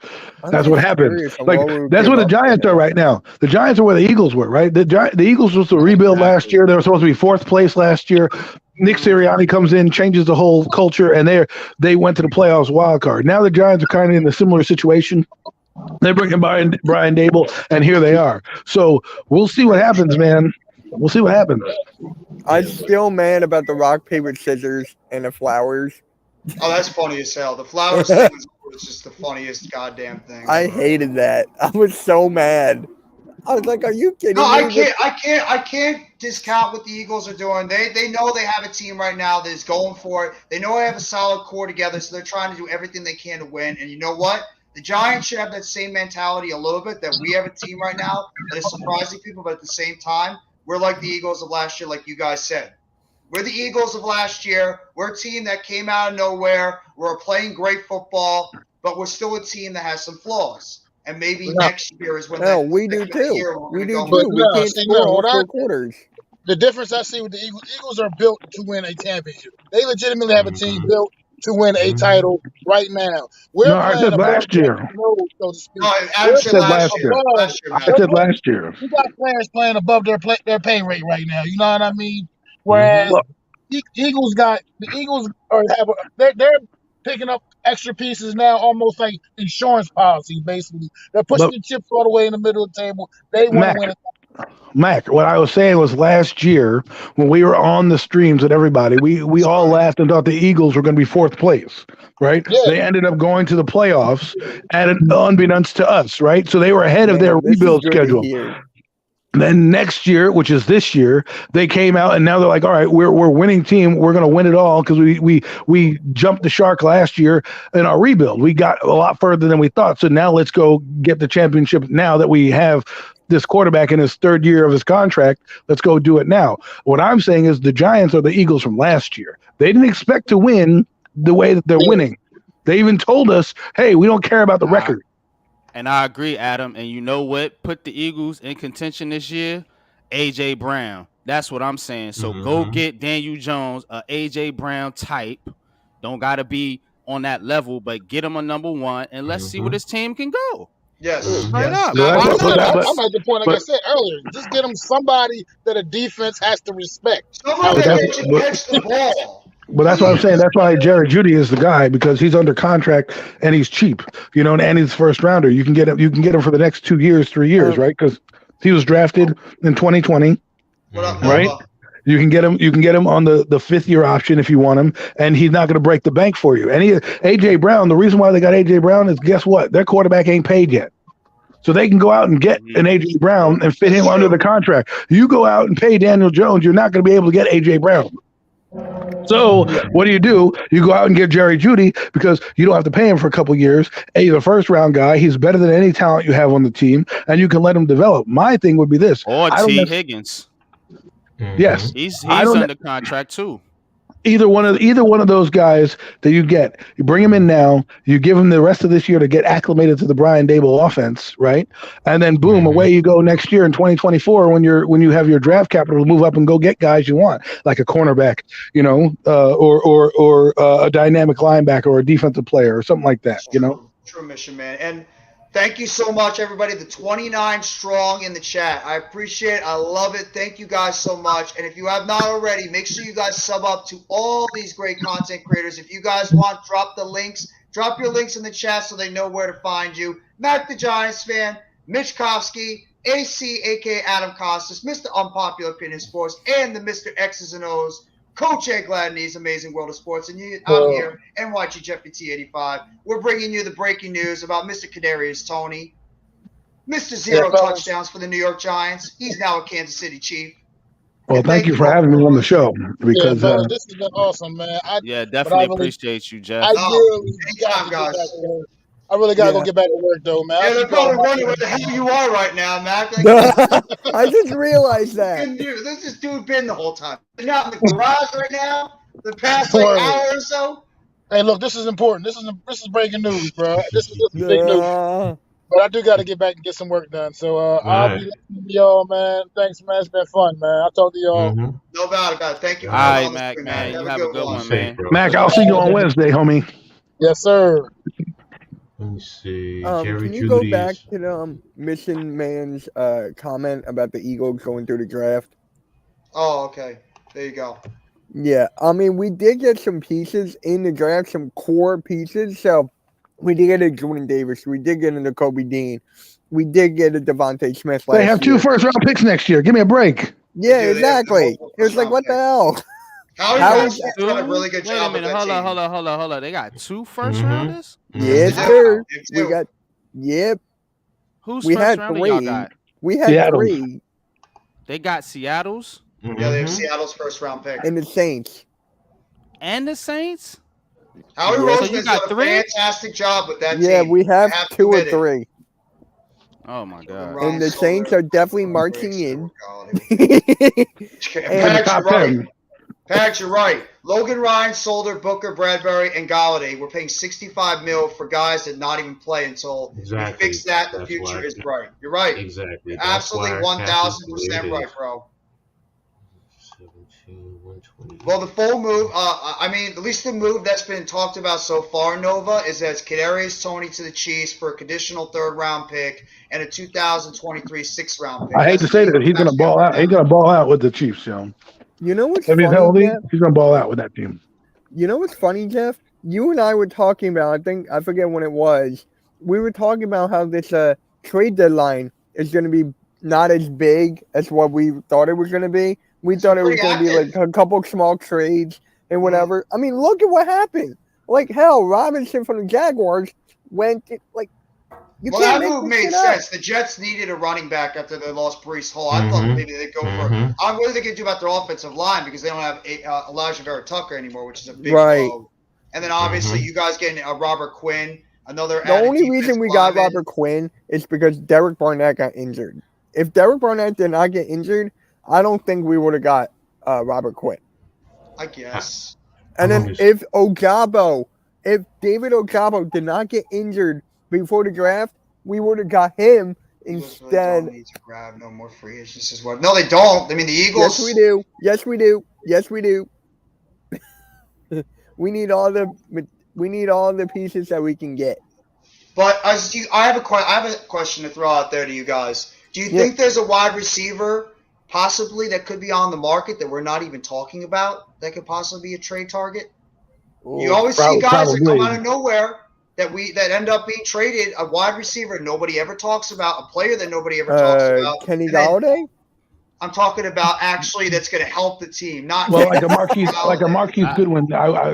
I'm That's what just happens. curious on Like what we would that's give where the up for Giants are him. right now. The Giants are where the Eagles were, right? The Eagles were supposed to rebuild last Exactly. year. They were supposed to be fourth place last year. Nick Sirianni comes in, changes the whole culture, and they went to the playoffs wild card. Now the Giants are kind of in a similar situation. They bring in Brian Dable, and here they are. So we'll see what happens, man. We'll see what happens. I'm Yeah, but still mad about the rock, paper, scissors, and the flowers. Oh, that's funny as hell. The flowers thing was just the funniest goddamn thing I ever. hated that. I was so mad. I was like, "Are you No, kidding me?" I can't discount what the Eagles are doing. They know they have a team right now that is going for it. They know they have a solid core together, so they're trying to do everything they can to win. And you know what? The Giants should have that same mentality a little bit, that we have a team right now that is surprising people, but at the same time, we're like the Eagles of last year, like you guys said. We're the Eagles of last year. We're a team that came out of nowhere. We're playing great football, but we're still a team that has some flaws. And maybe No, next year is when No, that we is do going to be the too. year we're We going to do go but too. maybe. We no, can't see, score no. all What I four quarters. the difference I see with the Eagles are built to win a championship. They legitimately have a team hmm built to win a hmm title right now. No, We're I playing said above last the year. road, so to speak. No, Adam We're I said said playing last last year. year. above. Last year, I Matt. We're said play, last year. we got players playing above their pay rate right now. You know what I mean? hmm Whereas Well, the Eagles are they're picking up extra pieces now, almost like insurance policies. Basically, they're pushing but the chips all the way in the middle of the table. They want to Mac, win it. Mac, what I was saying was last year when we were on the streams with everybody, we That's all right. laughed and thought the Eagles were going to be fourth place, right? Yeah, They ended up going to the playoffs, and unbeknownst to us, right? So they were ahead of their Man, this is rebuild good to schedule. hear. Then next year, which is this year, they came out and now they're like, all right, we're a winning team. We're going to win it all because we jumped the shark last year in our rebuild. We got a lot further than we thought. So now let's go get the championship. Now that we have this quarterback in his third year of his contract, let's go do it now. What I'm saying is the Giants are the Eagles from last year. They didn't expect to win the way that they're yeah. winning. They even told us, hey, we don't care about the I record. and I agree, Adam. And you know what? Put the Eagles in contention this year. AJ Brown. That's what I'm saying. So go hmm get Daniel Jones, a AJ Brown type. Don't gotta be on that level, but get him a number one, and let's see where hmm this team can go. Yes, hmm Straight yes, up. But that's Why what, not? absolutely. I'm at the point, like I but said earlier, just get them somebody that a defense has to respect. Somebody How but we that that's get can but catch the ball. But that's what I'm saying. Please. That's why Jerry Judy is the guy because he's under contract and he's cheap, and he's first rounder. You can get him. You can get him for the next 2 years, 3 years, Um, right? Because he was drafted in 2020, What up, hmm right? Nova? You can get him. You can get him on the fifth year option if you want him, and he's not going to break the bank for you. And AJ Brown. The reason why they got AJ Brown is guess what? Their quarterback ain't paid yet. So they can go out and get Mhm. an AJ Brown and fit This him is under true. the contract. You go out and pay Daniel Jones, you're not going to be able to get AJ Brown. So yeah, what do? You go out and get Jerry Judy because you don't have to pay him for a couple years. And he's a first round guy. He's better than any talent you have on the team, and you can let him develop. My thing would be this: Or I don't. T. Higgins. Yes, He's I he's don't. under contract too. Either one of those guys that you get, you bring him in now. You give him the rest of this year to get acclimated to the Brian Dable offense, right? And then boom, hmm away you go next year in 2024 when you have your draft capital to move up and go get guys you want, like a cornerback, or a dynamic linebacker or a defensive player or something like that, It's true mission, man. And thank you so much, everybody. The 29 strong in the chat. I appreciate it. I love it. Thank you guys so much. And if you have not already, make sure you guys sub up to all these great content creators. If you guys want, drop the links. Drop your links in the chat so they know where to find you. Matt the Giants fan, Mitch Kofsky, AC, aka Adam Costas, Mr. Unpopular Opinion Sports, and the Mr. X's and O's, Coach Ed Gladney's Amazing World of Sports. And I'm here, NYG Jeffy T85. We're bringing you the breaking news about Mr. Kadarius Toney, Mr. Zero touchdowns for the New York Giants. He's now a Kansas City Chief. Well, thank you for having me on the show because fellas, this has been awesome, man. Definitely appreciate you, Jeff. I really got to go get back to work, though, man. Yeah, they're probably wondering where the hell you are right now, Mac. I just realized that. This is dude been the whole time. You're not in the garage right now. The past hour or so. Hey, look, this is important. This is breaking news, bro. This is big news. But I do got to get back and get some work done. So I'll be listening to y'all, man. Thanks, man. It's been fun, man. I'll talk to y'all. No doubt about it. Thank you. All right, Mac, man. You have a good one, man. Mac, I'll see you on Wednesday, homie. Yes, sir. Let me see. Can you go back to the Mission Man's comment about the Eagles going through the draft? Oh, okay. There you go. Yeah, I mean, we did get some pieces in the draft, some core pieces. So we did get a Jordan Davis. We did get a Kobe Dean. We did get a Devontae Smith last year. They have 2 first-round picks next year. Give me a break. Yeah, exactly. It was like, what the hell? Howard's done a really good job. Wait a minute. Hold on. They got 2 first-rounders? Yes, sir. We got, Who's we first had rounder 3. y'all got? We had Seattle. 3. They got Seattle's? Yeah, they have Seattle's first-round pick. And the Saints. And the Saints? Howard Roseman's done a fantastic job with that team. Yeah, we have 2 or 3. Oh, my God. And the Saints are definitely marching in. Pags, you're right. Logan Ryan, Solder, Booker, Bradbury, and Galladay. We're paying $65 million for guys that not even play until we fix that. The future is bright. You're right. Exactly. You're absolutely 1,000% right, bro. 17, well, the full move, I mean, at least the move that's been talked about so far, Nova, is that it's Kadarius Toney to the Chiefs for a conditional 3rd-round pick and a 2023 6th-round pick. I hate to say that he's going to ball out. He's going to ball out with the Chiefs, yo. You know what's funny, Jeff? He's going to ball out with that team. You know what's funny, Jeff? You and I were talking about, I forget when it was, we were talking about how this trade deadline is going to be not as big as what we thought it was going to be. We thought it was going to be like a couple small trades and whatever. I mean, look at what happened. Like, hell, Robinson from the Jaguars went, like, you well, can't that move made sense. The Jets needed a running back after they lost Breece Hall. I thought maybe they'd go for it. What are they going to do about their offensive line because they don't have Elijah Vera Tucker anymore, which is a big blow. And then obviously you guys getting Robert Quinn, another. The only reason we got Robert Quinn is because Derek Barnett got injured. If Derek Barnett did not get injured, I don't think we would have got Robert Quinn. I guess. And then if David Ojabo did not get injured before the draft, we would have got him instead. Don't need to grab no more free agents as well. No, they don't. I mean, the Eagles. Yes, we do. Yes, we do. Yes, we do. we need all the pieces that we can get. But I have a question to throw out there to you guys. Do you think there's a wide receiver possibly that could be on the market that we're not even talking about that could possibly be a trade target? You always see guys that come out of nowhere that end up being traded, a wide receiver nobody ever talks about, a player that nobody ever talks about. Kenny Galladay? I'm talking about actually that's going to help the team, not like a Marquise Goodwin,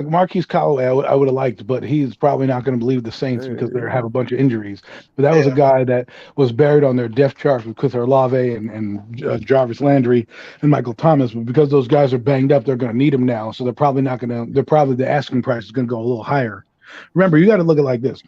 Marquise Callaway. I would have liked, but he's probably not going to believe the Saints because they have a bunch of injuries. But that was a guy that was buried on their depth chart with Chris Olave and Jarvis Landry and Michael Thomas. But because those guys are banged up, they're going to need him now. So they're probably not going to. They're probably the asking price is going to go a little higher. Remember, you got to look at it like this.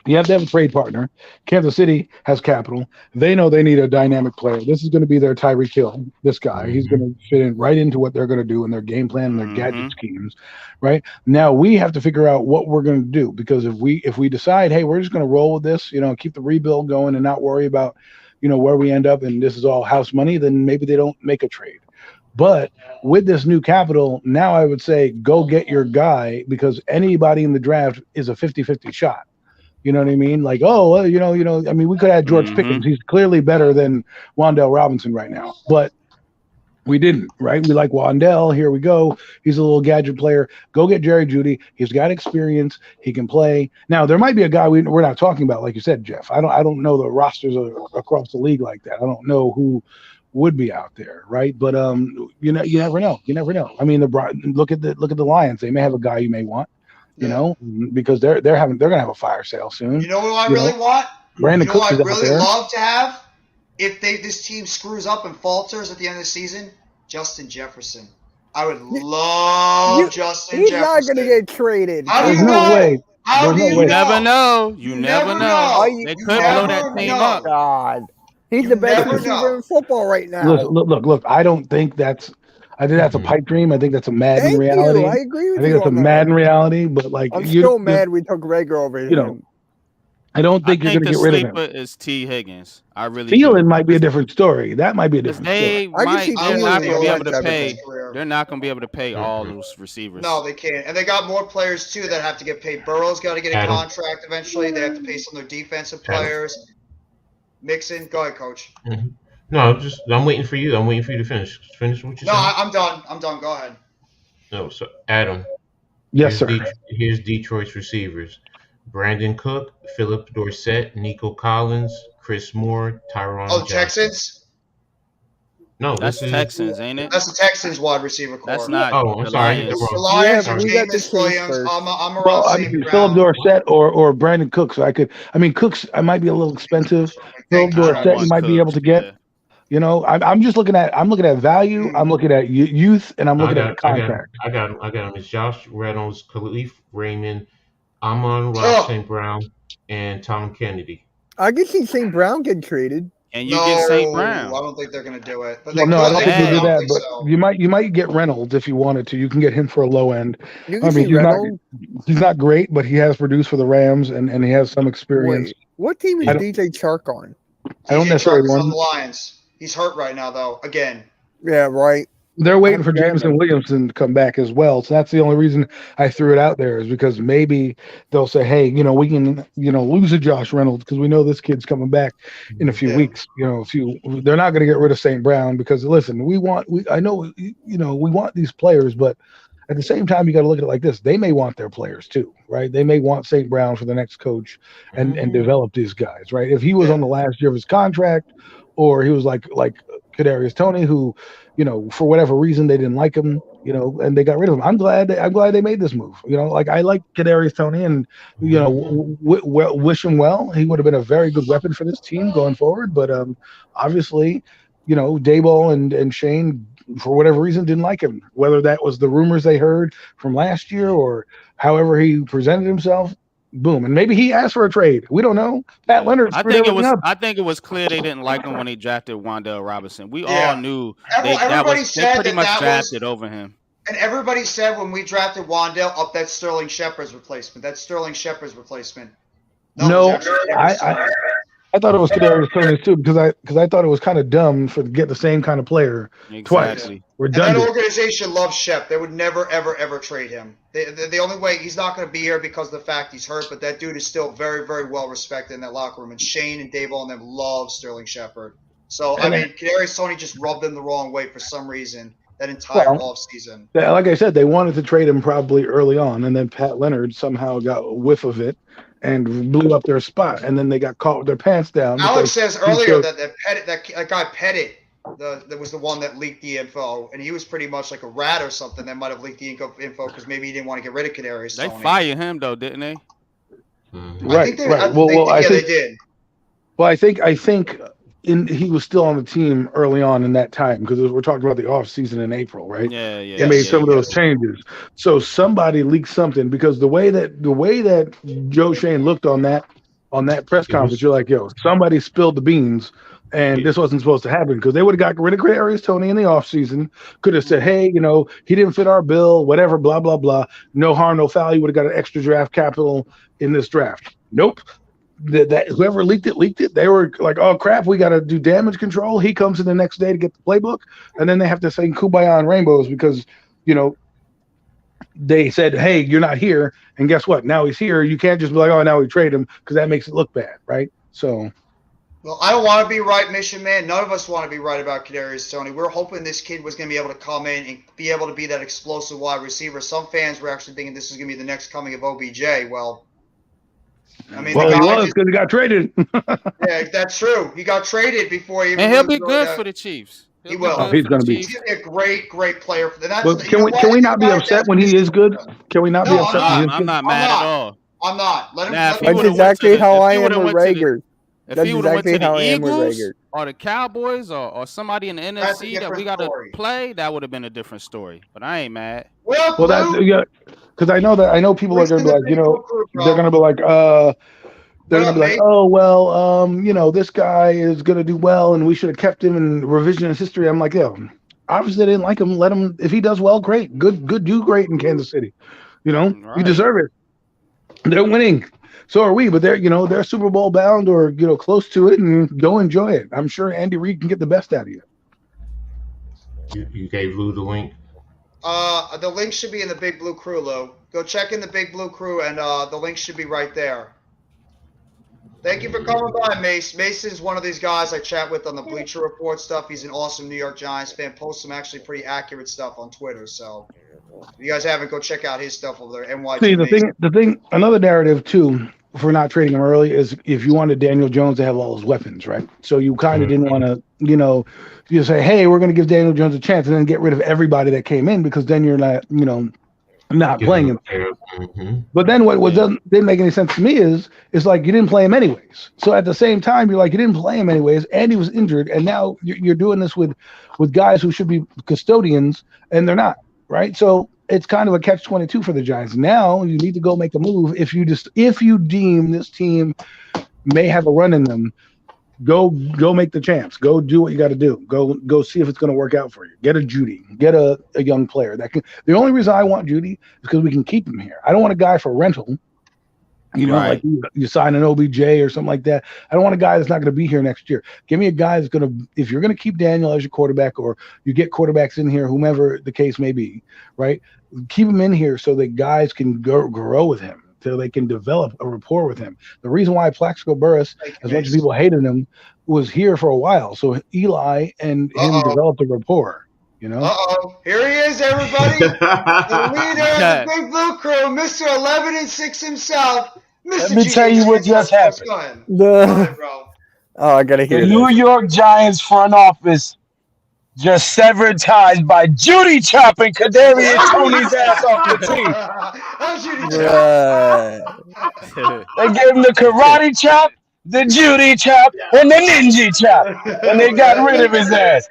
You have to have a trade partner. Kansas City has capital. They know they need a dynamic player. This is going to be their Tyreek Hill, this guy. He's going to fit in right into what they're going to do in their game plan and their gadget schemes, right? Now we have to figure out what we're going to do because if we decide, hey, we're just going to roll with this, keep the rebuild going and not worry about, where we end up and this is all house money, then maybe they don't make a trade. But with this new capital, now I would say go get your guy because anybody in the draft is a 50-50 shot. You know what I mean? Like, we could have George Pickens. He's clearly better than Wan'Dale Robinson right now. But We didn't, right? We like Wandell. Here we go. He's a little gadget player. Go get Jerry Jeudy. He's got experience. He can play. Now there might be a guy we're not talking about, like you said, Jeff. I don't know the rosters across the league like that. I don't know who would be out there, right? But you never know. You never know. I mean, look at the Lions. They may have a guy you may want, because they're gonna have a fire sale soon. You know what I You really know, want? Brandon You know Cooks what is I out really there. love to have? If this team screws up and falters at the end of the season, Justin Jefferson. I would love Justin He's Jefferson. not going to get traded. How do There's you no know? way. How There's do no you way. You never know? know. You never know. Are They You could blow never that team know. up. God. He's You the best never receiver know. in football right now. Listen, look. I think that's a pipe dream. I think that's a Madden Thank reality. you. I agree with I think you that's a on that. Madden reality. But like I'm still mad we took Rager over him. I don't I think you're think going to the get rid of sleeper him. is T. Higgins. I really Thielen do. might be a different story. That might be a Because different story. they I can see might, I they're want not going to be Thielen able to to finish pay. his career. They're not going to be able to pay all those receivers. No, they can't. And they got more players, too, that have to get paid. Burrow's got to get a Adam. contract eventually. They have to pay some of their defensive Adam. players. Mixon. Go ahead, Coach. No, I'm waiting for you. I'm waiting for you to finish. Finish what you're No, saying. I'm done. I'm done. Go ahead. No, so Adam. Yes, sir. Here's Detroit's receivers: Brandon Cook, Philip Dorsett, Nico Collins, Chris Moore, Tyron Oh, Johnson. Texans? No, That's this is Texans, ain't it? That's the Texans wide receiver core. That's not Oh, I'm the sorry. Lions. The Wrong. Lions Yeah, are we got the Jameis Chiefs Williams. first. I'm around Well, I St. mean, Brown. Philip Dorsett or Brandon Cooks. Cooks. I might be a little expensive. Philip Thank you, I don't Dorsett, you want might be able Cooks. to get. Yeah. I'm just looking at value. I'm looking at youth, and I'm No, looking at the contract. I got him. It's Josh Reynolds, Khalif Raymond, Amon Rock Oh, St. Brown, and Tom Kennedy. I can see St. Brown get traded. And you no, get St. I Brown. don't think they're going to do it. But Well, they no, I could. don't They think they'll could. do I don't that. think But so. you might get Reynolds if you wanted to. You can get him for a low end. You I can mean, see Reynolds. he's not great, but he has produced for the Rams, and he has some experience. Wait, what team is I don't- DJ Chark on? I don't DJ necessarily Chark is on want. the Lions. He's hurt right now, though. Again. Yeah, right. They're waiting for Damn Jameson it. Williamson to come back as well. So that's the only reason I threw it out there is because maybe they'll say, hey, we can, lose a Josh Reynolds because we know this kid's coming back in a few Yeah. weeks. They're not going to get rid of St. Brown because listen, we want these players, but at the same time, you got to look at it like this. They may want their players too, right? They may want St. Brown for the next coach and develop these guys, right? If he was on the last year of his contract or he was like Kadarius Toney, who, for whatever reason they didn't like him, and they got rid of him. I'm glad they made this move. I like Kadarius Toney, and wish him well. He would have been a very good weapon for this team going forward. But obviously, Daboll and Shane, for whatever reason, didn't like him. Whether that was the rumors they heard from last year or however he presented himself. Boom, and maybe he asked for a trade. We don't know. Pat Leonard screwed everything up. I think it was clear they didn't like him when they drafted Wandell Robinson. We Yeah. all knew Everybody they said pretty much that drafted over him. And everybody said when we drafted Wandell, that's Sterling Shepard's replacement. That's Sterling Shepard's replacement. No, it's actually Kadarius Toney. I thought it was Kadarius Toney too because I thought it was kind of dumb to get the same kind of player twice. Exactly. And that Redundant. organization loves Shep. They would never, ever, ever trade him. The only way he's not going to be here because of the fact he's hurt, but that dude is still very, very well respected in that locker room. And Shane and Daboll and them love Sterling Shepard. So, I mean, Kadarius Toney just rubbed them the wrong way for some reason that entire offseason. Like I said, they wanted to trade him probably early on, and then Pat Leonard somehow got a whiff of it and blew up their spot, and then they got caught with their pants down. Alex says earlier that guy Pettit that was the one that leaked the info, and he was pretty much like a rat or something that might have leaked the info because maybe he didn't want to get rid of Kadarius They Toney. fired him though, didn't they? Right. They did. Well, I think he was still on the team early on in that time because we're talking about the off season in April, right? Yeah, yeah. They made some of those changes. So somebody leaked something because the way that Joe Shane looked on that press conference, you're like, yo, somebody spilled the beans. And this wasn't supposed to happen because they would have got rid of Kadarius Toney in the offseason. Could have said, hey, he didn't fit our bill, whatever, blah, blah, blah. No harm, no foul. You would have got an extra draft capital in this draft. Nope. That whoever leaked it. They were like, oh, crap, we got to do damage control. He comes in the next day to get the playbook. And then they have to sing Kumbaya and Rainbows because, they said, hey, you're not here. And guess what? Now he's here. You can't just be like, oh, now we trade him because that makes it look bad, right? So. Well, I don't want to be right, Mission Man. None of us want to be right about Kadarius Toney. We're hoping this kid was going to be able to come in and be able to be that explosive wide receiver. Some fans were actually thinking this is going to be the next coming of OBJ. Well, I mean, Well, the he guy was just, because he got traded. yeah, that's true. He got traded before he even And he'll moved be to good the- for the Chiefs. He He'll be will. Oh, good he's for the going to be. He's Chiefs. going to be a great, great player for them. That's But can we not be upset when he is good? Can we not be No, I'm upset when he not. is I'm good? not I'm mad at not. all. I'm not. Let him. Now, Let if him he That's would have went to exactly the, how if I he would am have with went to the, Rager. if That's he would have went exactly to the how I am with Eagles Rager. or the Cowboys or somebody in the That's a NFC that we different got to story. play, that would have been a different story. But I ain't mad. Well, Well, that's Blue, yeah, because I know people are Blue's going in to be the like, big blue crew, they're going bro. to be like, they're What going to up, be like, mate? oh well, this guy is going to do well, and we should have kept him in revisionist history. I'm like, yo, obviously they didn't like him. Let him. If he does well, great, good, do great in Kansas City. You Right. deserve it. They're winning. So are we, but they're Super Bowl bound or close to it, and go enjoy it. I'm sure Andy Reid can get the best out of you. You gave Lou the link. The link should be in the big blue crew, Lou. Go check in the big blue crew, and the link should be right there. Thank you for coming by, Mace. Mason's one of these guys I chat with on the Bleacher Report stuff. He's an awesome New York Giants fan. Posts some actually pretty accurate stuff on Twitter. So if you guys haven't, go check out his stuff over there. NYG See, Mason. the thing, another narrative too for not trading him early is if you wanted Daniel Jones to have all his weapons, right? So you kind of didn't want to, you say, hey, we're going to give Daniel Jones a chance, and then get rid of everybody that came in because then you're not, not Give playing him him. a pair. But then what didn't make any sense to me is like you didn't play him anyways. So at the same time, you're like you didn't play him anyways, and he was injured, and now you're doing this with guys who should be custodians, and they're not, right? So it's kind of a catch-22 for the Giants. Now you need to go make a move if you deem this team may have a run in them. Go make the champs. Go do what you got to do. Go see if it's going to work out for you. Get a Judy. Get a young player that can. The only reason I want Judy is because we can keep him here. I don't want a guy for rental. Right. Like you sign an OBJ or something like that. I don't want a guy that's not going to be here next year. Give me a guy that's going to, if you're going to keep Daniel as your quarterback, or you get quarterbacks in here, whomever the case may be, right? Keep him in here so that guys can grow with him, so they can develop a rapport with him. The reason why Plaxico Burress, as much as people hated him, was here for a while. So Eli and him developed a rapport. Here he is, everybody. The leader of the big blue crew, Mr. 11-6 himself. Mr. Let me tell you what just happened. Go ahead, bro. Oh, I gotta hear The this. New York Giants front office just severed ties by Judy chopping Kadarius Toney's ass off the team. How's Judy Bruh. They gave him the karate chop, the Judy chop, and the ninja chop, and they got rid of his ass.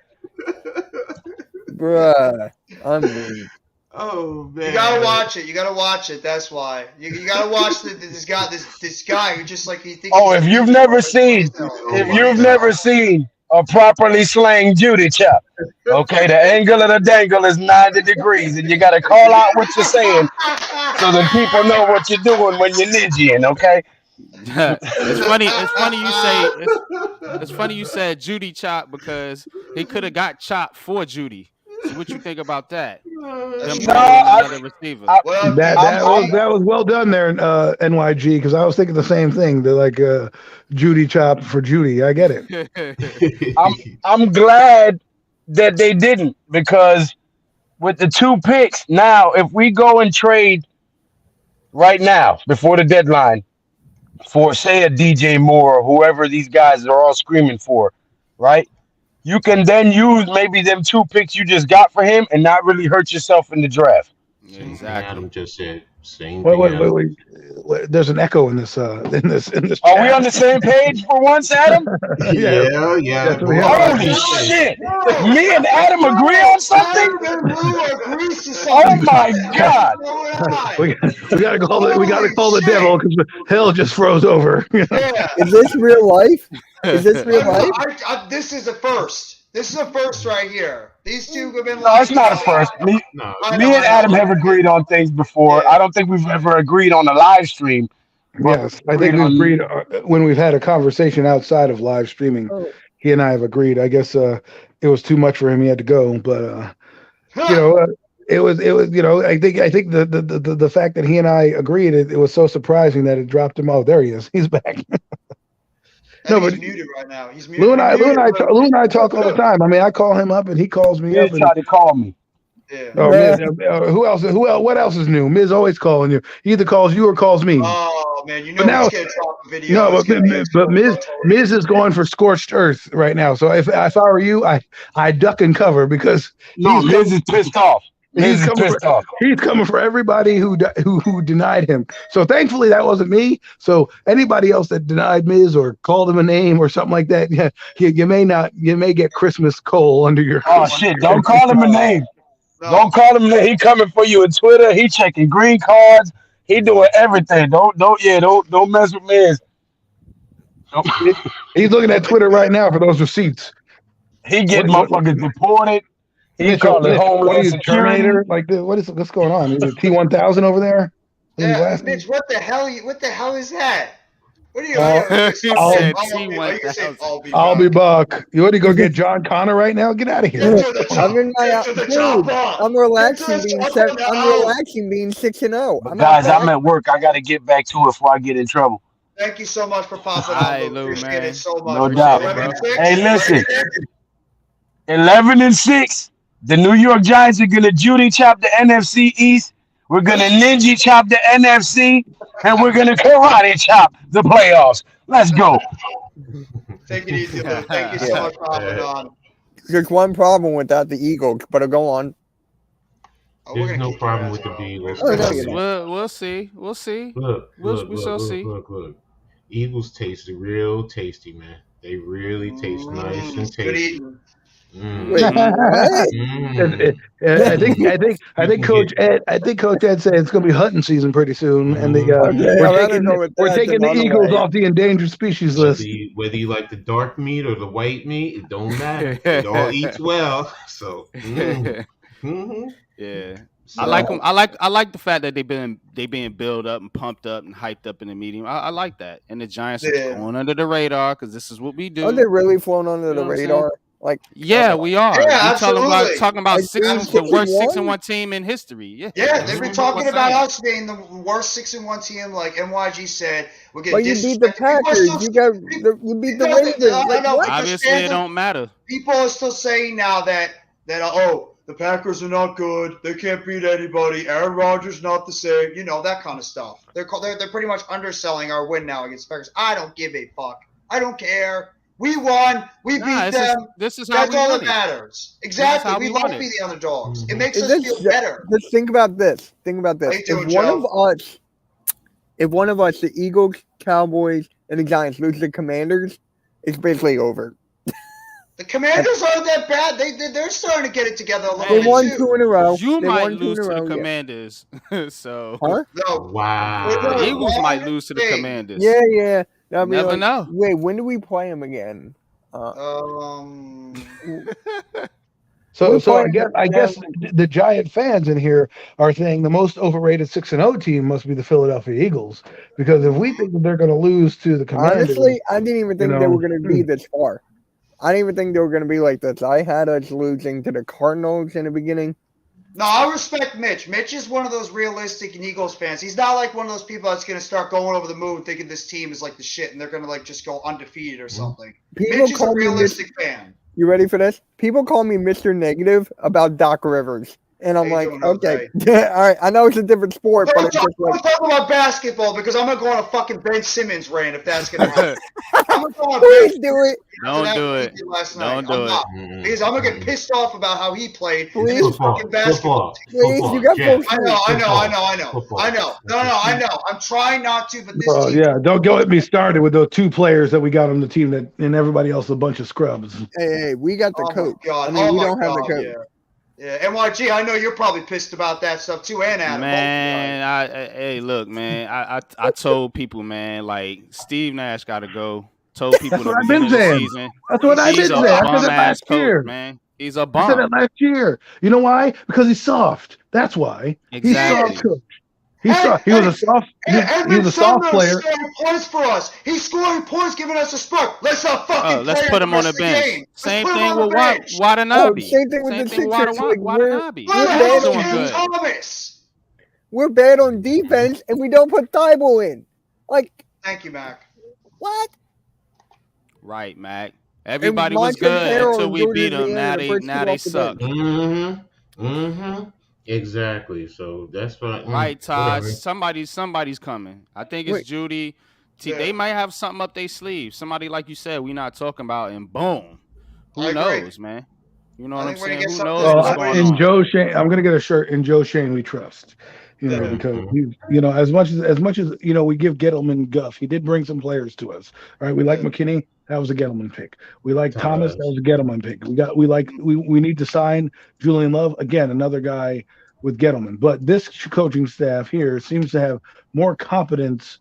Bruh. Unbelievable. Oh man! You gotta watch it. You gotta watch it. That's why. You gotta watch this guy who just like he thinks. Oh, if you've never seen a properly slang Judy chop, okay, the angle of the dangle is 90 degrees, and you got to call out what you're saying so that people know what you're doing when you're ninjaing, okay? It's funny. It's funny you say. It's funny you said Judy chop because he could have got chopped for Judy. So what you think about that? Them bringing in another receiver. That was well done there, NYG, because I was thinking the same thing. They're like Judy chop for Judy. I get it. I'm glad that they didn't, because with the 2 picks now, if we go and trade right now before the deadline for, say, a DJ Moore or whoever these guys are all screaming for, right? You can then use maybe them 2 picks you just got for him and not really hurt yourself in the draft. Exactly. Adam just said same Wait, thing. wait. There's an echo in this. In this. Are we on the same page for once, Adam? Yeah. Holy shit! Me and Adam agree on something? Oh my god! we gotta call the devil because hell just froze over. Is this real life? Is this real life? This is a first. This is a first right here. These two have been. No, it's not a first. Me and Adam have agreed on things before. Yeah. I don't think we've ever agreed on a live stream. Yes, I think we've agreed when we've had a conversation outside of live streaming. He and I have agreed. I guess it was too much for him. He had to go, but it was. I think the fact that he and I agreed, it was so surprising that it dropped him. Oh, there he is. He's back. I No, think but he's muted right now. He's Lou muted. Lou and I talk all the time. I mean, I call him up and he calls me Miz up, and tried to call me. Yeah. oh, Miz, who else? What else is new? Miz always calling you. He either calls you or calls me. Oh man, you But know now, he's gonna drop a video. no, It's gonna be a but joke. Miz is going for scorched earth right now. So if I were you, I duck and cover because No, Miz is pissed off. Miz is pissed off. he's coming for everybody who denied him. So thankfully that wasn't me. So anybody else that denied Miz or called him a name or something like that, yeah, you may get Christmas coal under your. Oh shit! Don't call him a name. No. Don't call him. He coming for you on Twitter. He checking green cards. He doing everything. Don't mess with Miz. He's looking at Twitter right now for those receipts. He get motherfuckers deported. He Mitchell, call it what are Homeland you, Security. Terminator? Like what's going on? Is it T-1000 over there? Yeah, Mitch, what the hell is that? What are you? He I'll said I'll be back. You want to go get John Connor right now? Get out of here. I'm relaxing being 6-0. Guys, I'm at work. I got to get back to it before I get in trouble. Thank you so much for popping on, Lou. Appreciate it so much. No doubt. Hey, listen. 11-6. The New York Giants are gonna Judy chop the NFC East. We're gonna ninja chop the NFC, and we're gonna karate chop the playoffs. Let's go. Take it easy, Lou. Thank you so much for hopping on. There's one problem without the Eagles, but I'll go on. There's no problem with the Eagles. We'll see. Look. We shall see. Look. Eagles taste real tasty, man. They really taste nice and tasty. Wait, I think Coach Ed said it's going to be hunting season pretty soon, and we're taking the Eagles off the endangered species list. Whether you like the dark meat or the white meat, it don't matter. It all eats well. So, yeah. So, I like them. I like the fact that they being built up and pumped up and hyped up in the medium. I like that. And the Giants are going under the radar because this is what we do. Are they really flown under the radar? Like, yeah, we are. Yeah, absolutely. Talking about like the worst 6-1 team in history. Yeah, they've been talking about us being the worst 6-1 team. Like NYG said, we're getting. But you beat the Packers. You beat the Ravens. Obviously, it don't matter. People are still saying now that the Packers are not good. They can't beat anybody. Aaron Rodgers not the same. You know, that kind of stuff. They're pretty much underselling our win now against the Packers. I don't give a fuck. I don't care. We won. We beat them. This is how That's all that matters. Exactly. We love to be the underdogs. It makes us feel better. Just think about this. If one of us, the Eagles, Cowboys, and the Giants lose the Commanders, it's basically over. The Commanders aren't that bad. They're starting to get it together a little They bit. won 2 in a row. You might lose to the Commanders. So, huh? No. Wow. The Eagles might lose to the Commanders. Yeah. I mean, never know. Wait, when do we play them again? So I guess the Giant fans in here are saying the most overrated 6-0 team must be the Philadelphia Eagles, because if we think that they're going to lose to the Commanders, honestly, I didn't even think they were going to be this far. I didn't even think they were going to be like this. I had us losing to the Cardinals in the beginning. No, I respect Mitch. Mitch is one of those realistic and Eagles fans. He's not like one of those people that's going to start going over the moon thinking this team is like the shit and they're going to like just go undefeated or something. Mitch is a realistic fan. You ready for this? People call me Mr. Negative about Doc Rivers. And I'm like, okay. All right. I know it's a different sport, but it's just like... I'm talking about basketball because I'm going to go on a fucking Ben Simmons rant if that's going to happen. I'm going to go on Please do it. Don't do it. Don't do it. Because I'm going to get pissed off about how he played. Please. Fucking basketball. Please, you got I know. No, I know. I'm trying not to, but this team... yeah, don't get me started with those 2 players that we got on the team and everybody else a bunch of scrubs. Hey, we got the coach. God. I mean, we don't have the coach. Yeah, NYG, I know you're probably pissed about that stuff too, and Adam. Man, hey, look, man, I told people, man, like Steve Nash got to go. Told people That's what I've been saying. That's what I've been saying. I said it last year, man. He's a bum. I said it last year. You know why? Because he's soft. That's why. Exactly. He's soft. He was a soft. He was a soft player. He's scoring points for us. He's scoring points, giving us a spark. Let's not fucking. Let's put him on the bench. Same thing with Watanabe. Same thing with the Sixers. Watanabe. We're bad on defense, and we don't put Thibault in. Like, thank you, Mac. What? Right, Mac. And Everybody was Montrezl good Harrell until and we Jordan beat them. Indiana, the first Now two they off the bench. suck. Exactly. So that's what. Right, Taj. Whatever. Somebody's coming. I think it's Wait, Judy. Yeah, They might have something up their sleeve. Somebody like you said, we not talking about, and boom. I Who agree. knows, man? You know I what I'm think we're gonna saying? get Who something. knows Well, what's I going think in on? Joe Shane, I'm gonna get a shirt. In Joe Shane, we trust. Yeah. Because as much as we give Gettleman guff. He did bring some players to us. All right, we like yeah. McKinney. That was a Gettleman pick. We like Thomas. That Taj. was a Gettleman pick. We need to sign Julian Love again, another guy with Gettleman. But this coaching staff here seems to have more competence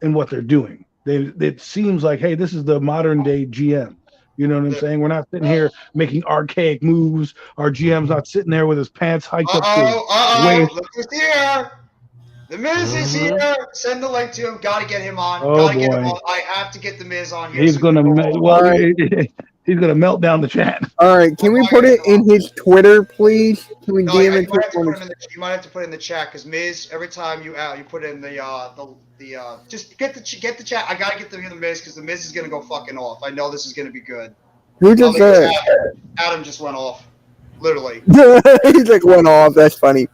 in what they're doing. It seems like, hey, this is the modern day GM. You know what I'm Yeah. saying? We're not sitting here making archaic moves. Our GM's Mhm. not sitting there with his pants hiked up to his Uh-oh. waist. Look who's here. The Miz is here. Mhm. Send the link to him. Gotta get him on. Oh Gotta get him boy, on. I have to get the Miz on here he's so we can gonna go all well, over. right, he's gonna melt down the chat. all right. Can we I put gotta it get him on. in his Twitter, please? Can we No, DM you it to might have to him put on him his? in the. You might have to put it in the chat because Miz. Every time you put in the just get the chat. I gotta get the Miz because the Miz is gonna go fucking off. I know this is gonna be good. Who Oh, just look at Adam just went off. Literally. he's like went off. That's funny.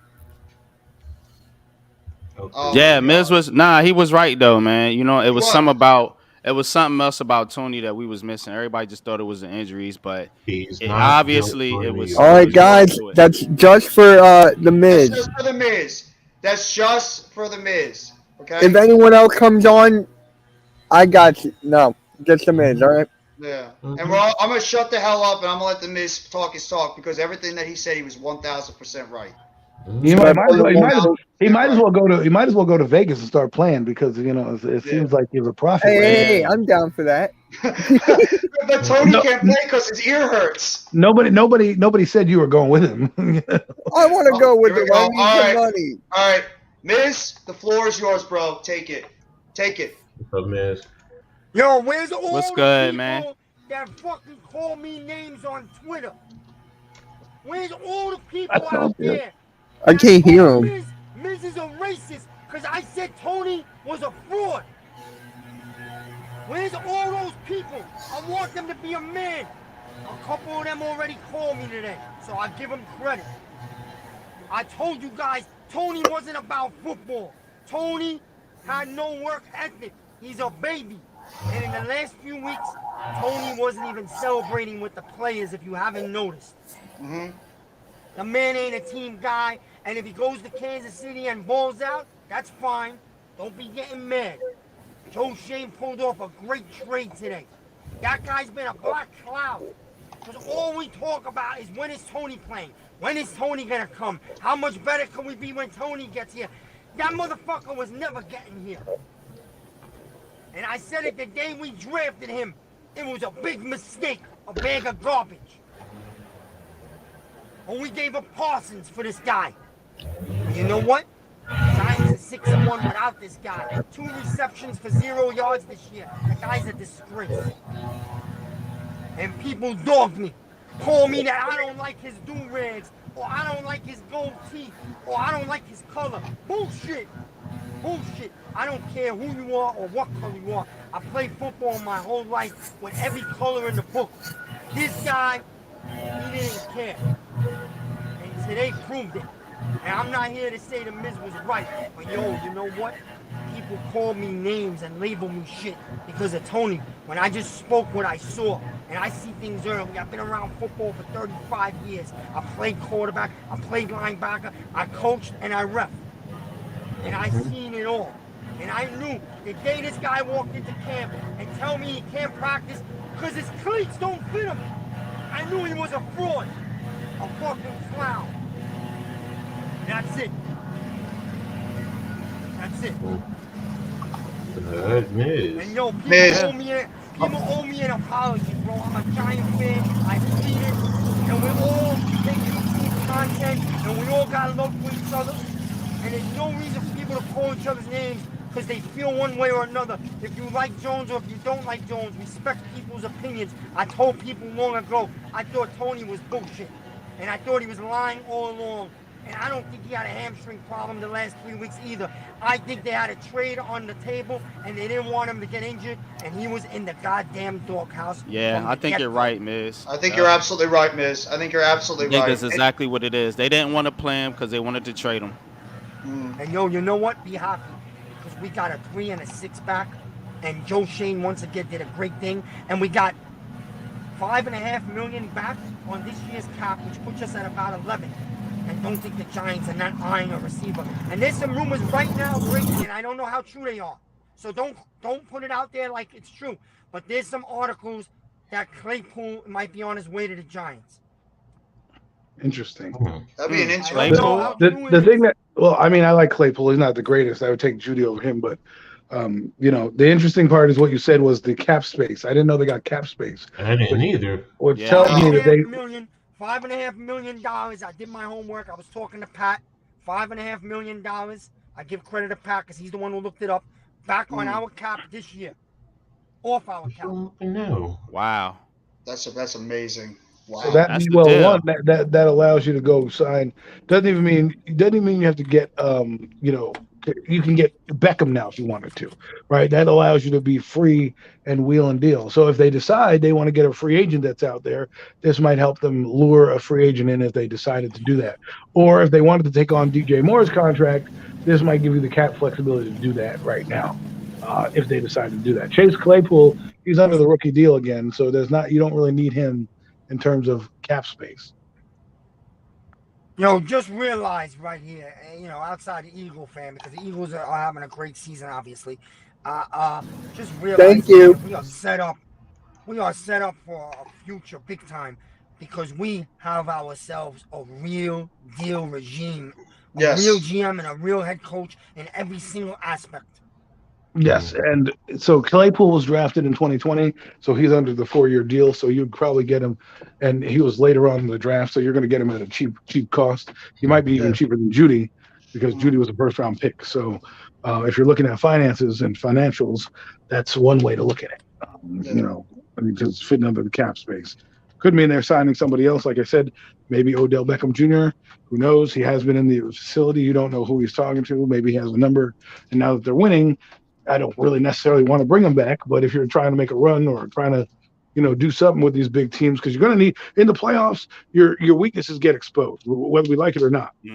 Oh Okay. my Yeah, god. Miz was he was right though, man. You know, He was. it was something else about Tony that we was missing. Everybody just thought it was the injuries, but He's it not built obviously for it New was All it York. right, was more guys. to it. That's just for the That's Miz. just for the Miz. That's just for the Miz. Okay. If anyone else comes on, I got you. No, just the Miz. All right. Yeah. And Mhm. I'm gonna shut the hell up and I'm gonna let the Miz talk his talk because everything that he said he was 1,000% right. He Mhm. might, But might for as the well. moment, He Yeah, might as right. well go to. He might as well go to Vegas and start playing because it Yeah. seems like he's a prophet hey, right hey, now. hey, Yeah. I'm down for that. But Tony No, can't play because his ear hurts. nobody said you were going with him. I want to Oh, go with here we him. I go. need some money. All right. Miz, the floor is yours, bro. Take it. Take it. What's up, Miz? Yo, where's What's all the good, people man? that fucking call me names on Twitter? Where's all the I people told out you. there? I that can't hear call him. Miz is a racist because I said Tony was a fraud. Where's all those people? I want them to be a man. A couple of them already called me today, so I give them credit. I told you guys, Tony wasn't about football. Tony had no work ethic. He's a baby. And in the last few weeks, Tony wasn't even celebrating with the players, if you haven't noticed. Mm-hmm. The man ain't a team guy, and if he goes to Kansas City and balls out, that's fine. Don't be getting mad. Joe Shane pulled off a great trade today. That guy's been a black cloud. Because all we talk about is when is Tony playing? When is Tony gonna come? How much better can we be when Tony gets here? That motherfucker was never getting here. And I said it the day we drafted him. It was a big mistake, a bag of garbage. And we gave up Parsons for this guy. And you know what? Giants are 6-1 without this guy. 2 receptions for 0 yards this year. The guy's a disgrace. And people dog me. Call me that I don't like his do-rags, or I don't like his gold teeth, or I don't like his color. Bullshit. Bullshit. I don't care who you are or what color you are. I played football my whole life with every color in the book. This guy, he didn't care. And today proved it. And I'm not here to say the Miz was right, but yo, you know what? People call me names and label me shit because of Tony. When I just spoke what I saw, and I see things early. I've been around football for 35 years. I played quarterback, I played linebacker, I coached, and I ref. And I seen it all. And I knew the day this guy walked into camp and tell me he can't practice because his cleats don't fit him, I knew he was a fraud, a fucking clown. That's it. That's it. Good Miz. And yo, people Miz. owe me an apology, bro. I'm a Giant fan. I see it. And we're all making the same content. And we all got love for each other. And there's no reason for people to call each other's names because they feel one way or another. If you like Jones or if you don't like Jones, respect people's opinions. I told people long ago I thought Tony was bullshit. And I thought he was lying all along. And I don't think he had a hamstring problem the last 3 weeks either. I think they had a trade on the table and they didn't want him to get injured, and he was in the goddamn doghouse Yeah, from I the think get you're go. right, Miz. I think you're Yep. absolutely right, Miz. I think you're I absolutely think right. that's exactly what it is. They didn't want to play him because they wanted to trade him. And yo, you know what? Be happy because we got a 3 and a 6 back, and Joe Shane once again did a great thing, and we got 5.5 million back on this year's cap, which puts us at about 11. And don't think the Giants are not eyeing a receiver. And there's some rumors right now breaking, and I don't know how true they are. So don't put it out there like it's true. But there's some articles that Claypool might be on his way to the Giants. Interesting. That'd be an I interesting. don't know how Claypool? true The it thing is. that well, I mean, I like Claypool. He's not the greatest. I would take Judy over him, but the interesting part is what you said was the cap space. I didn't know they got cap space, I didn't which, either. which Yeah, I tells Five me and don't. a that half they million. $5.5 million. I did my homework. I was talking to Pat. $5.5 million. I give credit to Pat because he's the one who looked it up. Back on our cap this year. Off our cap. No. Wow. That's amazing. so Wow. that That's the well one deal. that allows you to go sign doesn't even mean you have to get you can get Beckham now if you wanted to, right? That allows you to be free and wheel and deal. So if they decide they want to get a free agent that's out there, this might help them lure a free agent in if they decided to do that. Or if they wanted to take on DJ Moore's contract, this might give you the cap flexibility to do that right now. If they decide to do that, Chase Claypool, he's under the rookie deal again, so you don't really need him in terms of cap space. Just realize right here, outside the Eagle fan, because the Eagles are having a great season, obviously. Just Thank realize right you. here, we are set up for a future big time because we have ourselves a real deal regime, a real Yes. GM and a real head coach in every single aspect. Yes, and so Claypool was drafted in 2020, so he's under the 4-year deal. So you'd probably get him, and he was later on in the draft, so you're going to get him at a cheap cost. He might be even Yeah. cheaper than Judy because Judy Mhm. was a first round pick. So if you're looking at finances and financials, that's one way to look at it. Yeah. I mean, because it's fitting under the cap space. Could mean they're signing somebody else. Like I said, maybe Odell Beckham Jr. Who knows? He has been in the facility. You don't know who he's talking to. Maybe he has a number. And now that they're winning, I don't really necessarily want to bring them back. But if you're trying to make a run or trying to, do something with these big teams, because you're going to need in the playoffs, your weaknesses get exposed, whether we like it or not. Hmm.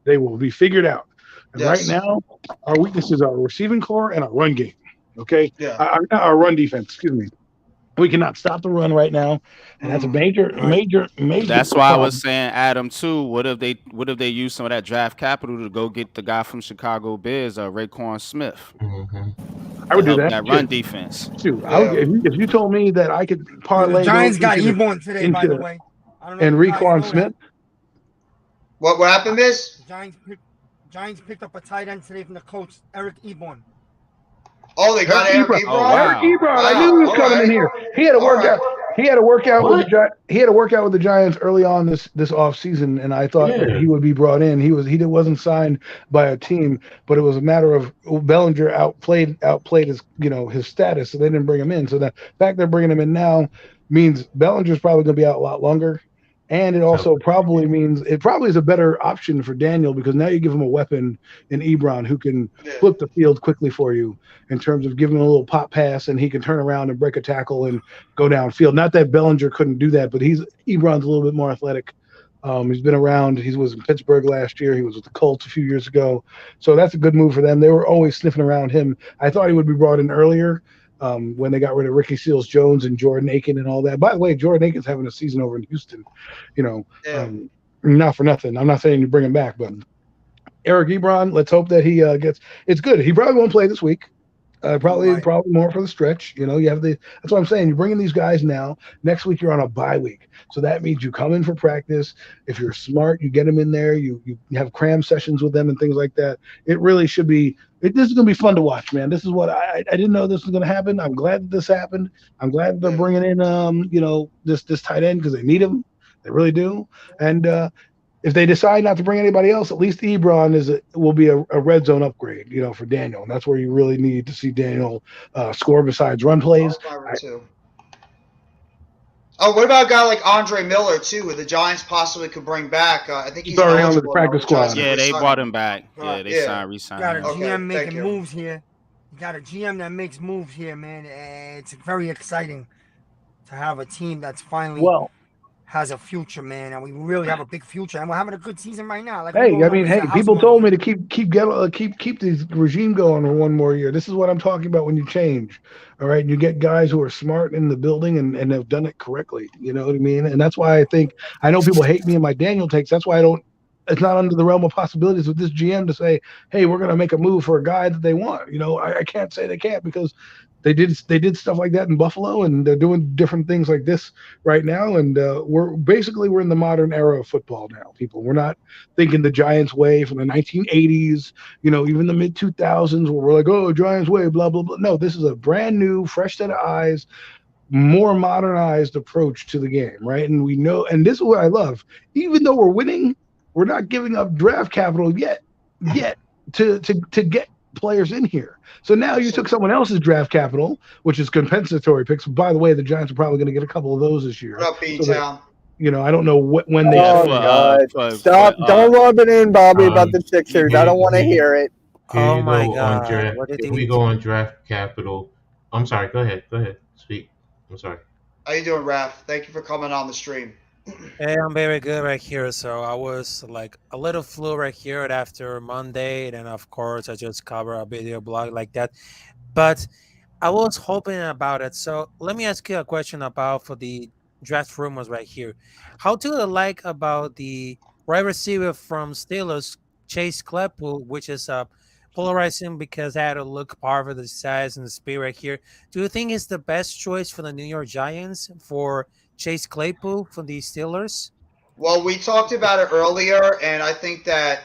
They will be figured out. And right Yes. now, our weaknesses are our receiving core and our run game. Okay, Yeah. our run defense. Excuse me. We cannot stop the run right now, and that's a Mm. major, Right. major, major That's why I was problem. saying Adam too. What if they use some of that draft capital to go get the guy from Chicago Bears, Raekwon Smith, Mm-hmm. I to would do help that. that run defense? Shoot, Yeah. if you told me that I could The parlay those Giants got Ebon today, by the into way. I don't know and if you guys Raekwon know that. Smith, What happened, Miz? The Giants picked up a tight end today from the Colts, Eric Ebon. Oh, they got Eric Eric Ebron. Oh Ebron. Eric wow. Ebron. I knew he Wow. was All coming in right. here. He had a All right. workout. He had a workout with the What? He had a workout with the Giants early on this off season, and I thought that Yeah. he would be brought in. Wasn't signed by a team, but it was a matter of Bellinger outplayed his status, so they didn't bring him in. So the fact they're bringing him in now means Bellinger's probably going to be out a lot longer. And it So, also probably means it probably is a better option for Daniel because now you give him a weapon in Ebron who can Yeah. flip the field quickly for you in terms of giving him a little pop pass and he can turn around and break a tackle and go downfield. Not that Bellinger couldn't do that, but Ebron's a little bit more athletic. He's been around. He was in Pittsburgh last year. He was with the Colts a few years ago. So that's a good move for them. They were always sniffing around him. I thought he would be brought in earlier when they got rid of Ricky Seals Jones and Jordan Aiken and all that. By the way, Jordan Aiken's having a season over in Houston. You know, Yeah. not for nothing. I'm not saying you bring him back, but Eric Ebron, let's hope that he gets. It's good. He probably won't play this week. Probably, Right. probably more for the stretch. You have the. That's what I'm saying. You're bringing these guys now. Next week you're on a bye week, so that means you come in for practice. If you're smart, you get them in there. You have cram sessions with them and things like that. It really should be. This is going to be fun to watch, man. This is what I didn't know this was going to happen. I'm glad that this happened. I'm glad that they're Yeah. bringing in this tight end because they need him. They really do. And if they decide not to bring anybody else, at least Ebron will be a red zone upgrade, for Daniel, and that's where you really need to see Daniel score besides run plays. That's my I, too. Oh, what about a guy like Andre Miller too, who the Giants possibly could bring back? I think He's he's already on the eligible now. practice The Giants squad. could Yeah, they re-sign brought him. him back. Yeah, they Yeah. re-signed Got a him. Okay, GM thank making you. moves here. You got a GM that makes moves here, man. It's very exciting to have a team that's finally Well, has a future, man, and we really have a big future, and we're having a good season right now. Like we hey, all I know, mean, it's a hey, house people money told me here. to keep this regime going for one more year. This is what I'm talking about when you change. All right. You get guys who are smart in the building and have done it correctly. You know what I mean? And that's why I know people hate me and my Daniel takes. That's why I don't it's not under the realm of possibilities with this GM to say, hey, we're gonna make a move for a guy that they want. I can't say they can't because they did stuff like that in Buffalo, and they're doing different things like this right now. And we're in the modern era of football now. People, we're not thinking the Giants way from the 1980s, even the mid 2000s, where we're like, oh, Giants way, blah blah blah. No, this is a brand new, fresh set of eyes, more modernized approach to the game, right? And we know, and this is what I love. Even though we're winning, we're not giving up draft capital yet to get players in here. So now you took Absolutely. someone else's draft capital, which is compensatory picks. By the way, the Giants are probably going to get a couple of those this year. What up, B So that Town? I don't know when they Yeah, Oh trade. God! for Stop! Don't rub it in, Bobby, about the Sixers. I Here, don't want to here, hear it. here Oh you my go on God, draft. what did Here we he go do? on draft capital. I'm sorry. Go ahead. Go ahead. Speak. I'm sorry. How you doing, Raph? Thank you for coming on the stream. Hey, I'm very good right here. So I was like a little flu right here after Monday, and of course I just cover a video blog like that. But I was hoping about it. So let me ask you a question about for the draft rumors right here. How do you like about the wide receiver from Steelers, Chase Claypool, which is polarizing because I had to look part of the size and the speed right here. Do you think it's the best choice for the New York Giants for Chase Claypool from the Steelers? Well, we talked about it earlier, and I think that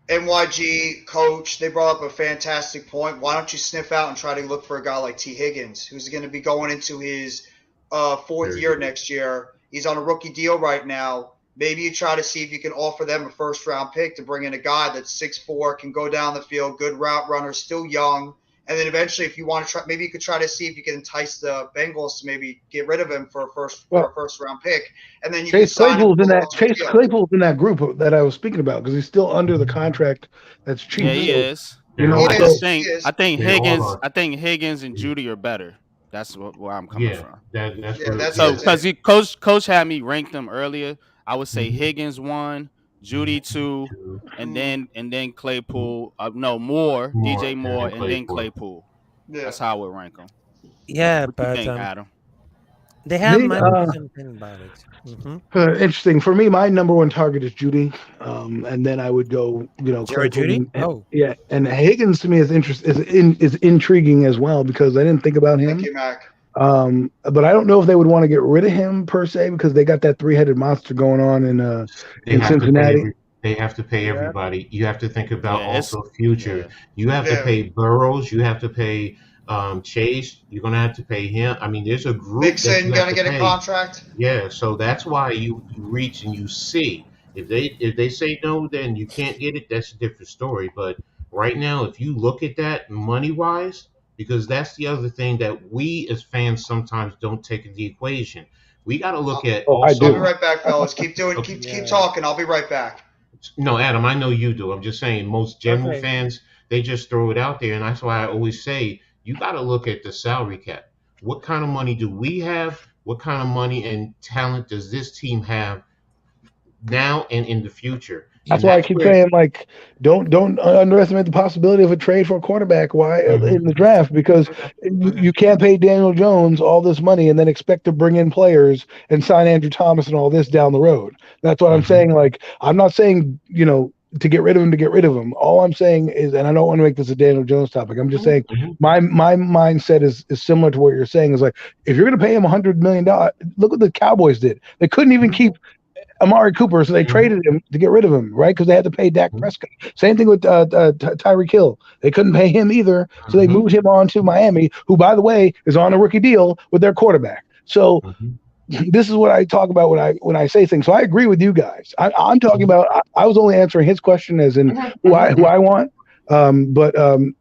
NYG coach, they brought up a fantastic point. Why don't you sniff out and try to look for a guy like T. Higgins, who's going to be going into his fourth Very year good. next year? He's on a rookie deal right now. Maybe you try to see if you can offer them a first round pick to bring in a guy that's 6'4", can go down the field, good route runner, still young. And then eventually, if you want to try, maybe you could try to see if you can entice the Bengals to maybe get rid of him for Well, a first round pick, and then you can Chase sign him Claypool's for in a that long-term Chase deal. Claypool's in that group that I was speaking about because he's still under the contract that's Yeah, cheap. he So is. you They know, He all I are. just is. so He think is. They all are. I think Higgins and Judy are better. That's where I'm coming Yeah. from. That's Yeah, where. that's So his Yeah. because take. he coach had me rank them earlier, I would say Mm-hmm. Higgins one, Judy two, Two and then Claypool. No more DJ more, and Moore, then and then Claypool. Claypool. Yeah. That's how I would rank them. Yeah, What you but think, Adam? they have me, mentioned something about it. interesting for me. My number one target is Judy, and then I would go, Jerry Claypool, Judy? and Oh, yeah, and Higgins to me is intriguing as well because I didn't think about Thank him. you, Mac. But I don't know if they would want to get rid of him per se because they got that three-headed monster going on They in have to pay Cincinnati. every. They have to pay Yeah, everybody. You have to think about Yeah, it's also future. yeah. You have to Yeah. pay Burrows. You have to pay Chase. You're gonna have to pay him. I mean, there's a group that Mixon you have gonna to get a pay. contract. Yeah, so that's why you reach and you see. If they say no, then you can't get it. That's a different story. But right now, if you look at that money wise, because that's the other thing that we as fans sometimes don't take in the equation. We got to look I'll, at oh, I I'll be do. also. right back, fellas. Okay, Keep yeah. talking. I'll be right back. no, Adam, I know you do. I'm just saying most general Okay. fans they just throw it out there, and that's why I always say you got to look at the salary cap. What kind of money do we have? What kind of money and talent does this team have now and in the future? That's And why I that's keep where. saying like don't underestimate the possibility of a trade for a quarterback. Why in the Mhm. draft? Because you can't pay Daniel Jones all this money and then expect to bring in players and sign Andrew Thomas and all this down the road. That's what I'm Mhm. saying. Like I'm not saying to get rid of him to get rid of him. All I'm saying is, and I don't want to make this a Daniel Jones topic. I'm just saying Mhm. my mindset is similar to what you're saying. Is like if you're going to pay him $100 million, look what the Cowboys did. They couldn't even keep Amari Cooper, so they Mhm. traded him to get rid of him, right? Because they had to pay Dak Mhm. Prescott. Same thing with Tyreek Hill. They couldn't pay him either, so they Mhm. moved him on to Miami, who, by the way, is on a rookie deal with their quarterback. So Mhm. this is what I talk about when I say things. So I agree with you guys. I'm talking Mhm. about. I was only answering his question as in Mhm. who I want. But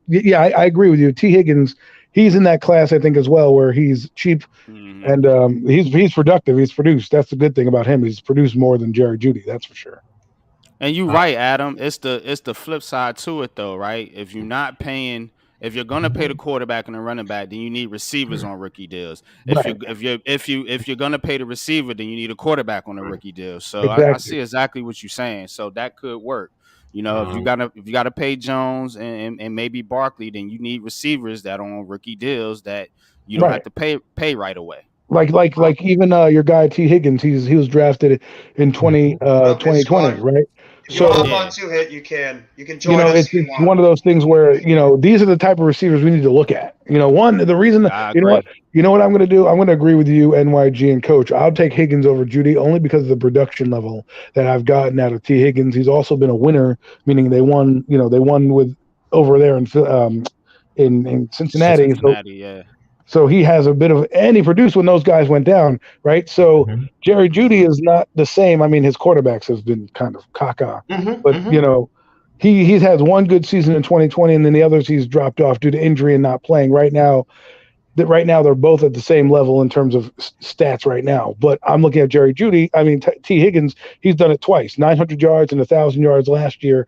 yeah, I agree with you. T. Higgins, he's in that class, I think, as well, where he's cheap and he's productive. He's produced. That's the good thing about him. He's produced more than Jerry Jeudy. That's for sure. And you right, Adam. It's the flip side to it though, right? If you're gonna pay the quarterback and the running back, then you need receivers on rookie deals. Right. If you're gonna pay the receiver, then you need a quarterback on a rookie deal. So I Exactly. see exactly what you're saying. So that could work. You know, if you Um, gotta pay Jones and maybe Barkley, then you need receivers that are on rookie deals that you don't Right. have to pay right away. Like even your guy T Higgins, he was drafted in Yep, his 2020, squad. right? If you want to hop So on Yeah, two hit, you can. You can join us it's if you want. one of those things where these are the type of receivers we need to look at. The reason I what agree. I'm going to do. I'm going to agree with you, NYG and Coach. I'll take Higgins over Judy only because of the production level that I've gotten out of T Higgins. He's also been a winner, meaning they won. They won with over there in Cincinnati. Cincinnati, yeah. So he has a bit of, and he produced when those guys went down, right? So mhm, Jerry Jeudy is not the same. I mean, his quarterbacks have been kind of caca, but he's had one good season in 2020, and then the others he's dropped off due to injury and not playing. Right now, they're both at the same level in terms of stats right now. But I'm looking at Jerry Jeudy. I mean, T Higgins, he's done it twice, 900 yards and 1,000 yards last year.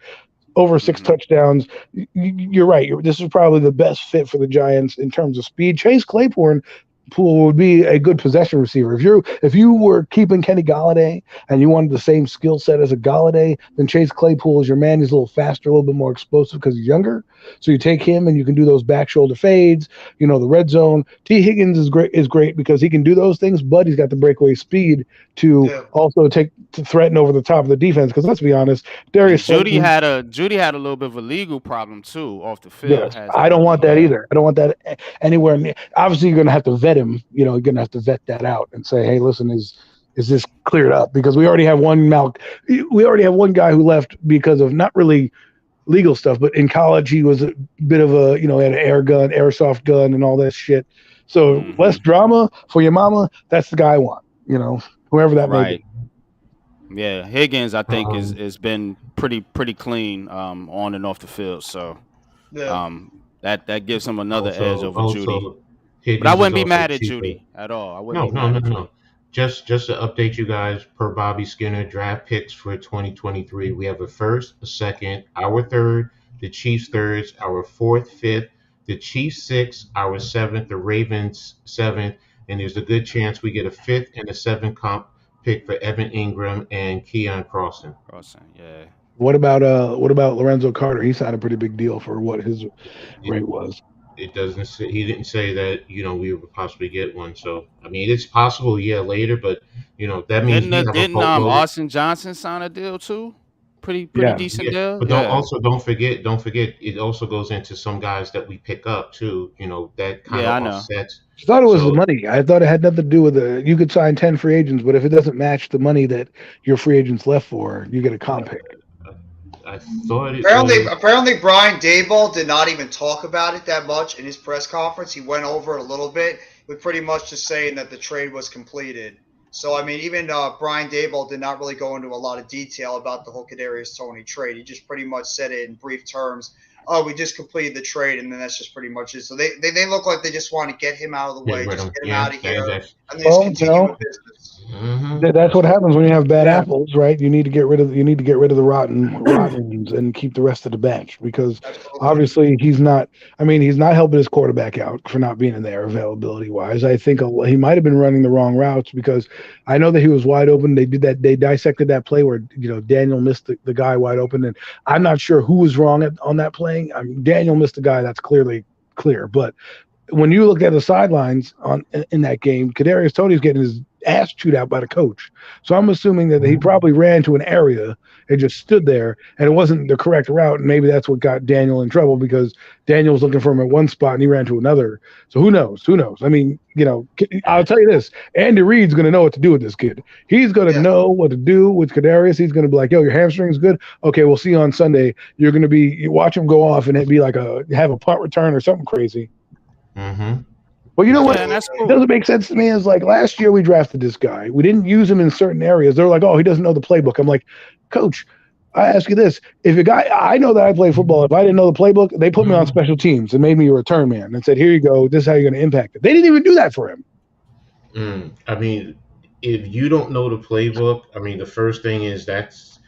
Over 6 touchdowns. You're right. This is probably the best fit for the Giants in terms of speed. Chase Claypool would be a good possession receiver. If you were keeping Kenny Galladay and you wanted the same skill set as a Galladay, then Chase Claypool is your man. He's a little faster, a little bit more explosive because he's younger. So you take him and you can do those back shoulder fades, the red zone. T Higgins is great because he can do those things, but he's got the breakaway speed to also to threaten over the top of the defense. Because let's be honest, And Darius Judy Slayton. had a little bit of a legal problem too off the field. Yes, Has I don't want that yeah. either. I don't want that anywhere near. Obviously, you're going to have to vet him. You're going to have to vet that out and say, "Hey, listen, is this cleared up?" Because we already have one guy who left because of not really legal stuff, but in college he was a bit of a he had an airsoft gun, and all that shit. So less drama for your mama. That's the guy I want. Whoever that may be. Right. Yeah, Higgins, I think is been pretty clean on and off the field. So Yeah. that gives him another edge over Judy. But Higgins I is wouldn't be also mad at cheaper. Judy at all. I wouldn't be No, mad no, at no, Judy. no. Just to update you guys, per Bobby Skinner draft picks for 2023, we have a first, a second, our third, the Chiefs thirds, our fourth, fifth, the Chiefs sixth, our seventh, the Ravens seventh, and there's a good chance we get a fifth and a seventh comp pick for Evan Ingram and Keon Crossen. Yeah. What about Lorenzo Carter? He signed a pretty big deal for what his rate was. It doesn't say, he didn't say that we would possibly get one. So I mean, it's possible, later, but that means we have a Didn't boatload. Austin Johnson sign a deal too? Pretty Yeah. decent deal. But Yeah. don't forget, it also goes into some guys that we pick up too. That kind Yeah, I of know. offsets. I thought it was the money. I thought it had nothing to do with you could sign 10 free agents, but if it doesn't match the money that your free agents left for, you get a comp pick. I thought it Apparently, Brian Daboll did not even talk about it that much in his press conference. He went over it a little bit, but pretty much just saying that the trade was completed. So, I mean, even Brian Daboll did not really go into a lot of detail about the whole Kadarius Toney trade. He just pretty much said it in brief terms. Oh, we just completed the trade, and then that's just pretty much it. So they look like they just want to get him out of the way, just get him out of here, and then just continue with business. That's what happens when you have bad apples, right? You need to get rid of the rotten ones and keep the rest of the bench because obviously he's not helping his quarterback out for not being in there availability wise. I think he might have been running the wrong routes because I know that he was wide open. They dissected that play where Daniel missed the guy wide open, and I'm not sure who was wrong on that play. I mean, Daniel missed the guy, that's clearly clear, but when you look at the sidelines in that game, Kadarius Toney's getting his ass chewed out by the coach. So I'm assuming that he probably ran to an area and just stood there, and it wasn't the correct route. And maybe that's what got Daniel in trouble because Daniel was looking for him at one spot and he ran to another. So who knows? I mean, I'll tell you this: Andy Reid's going to know what to do with this kid. He's going to know what to do with Kadarius. He's going to be like, "Yo, your hamstring's good. Okay, we'll see you on Sunday. You're going to you watch him go off and it'd be like have a punt return or something crazy." Well, you know what? That's cool. It doesn't make sense to me. Is like last year we drafted this guy. We didn't use him in certain areas. They're like, "Oh, he doesn't know the playbook." I'm like, "Coach, I ask you this: if a guy, I know that I play football. If I didn't know the playbook, they put me on special teams and made me a return man and said, "Here you go. This is how you're going to impact it." They didn't even do that for him. I mean, if you don't know the playbook, I mean, the first thing is that's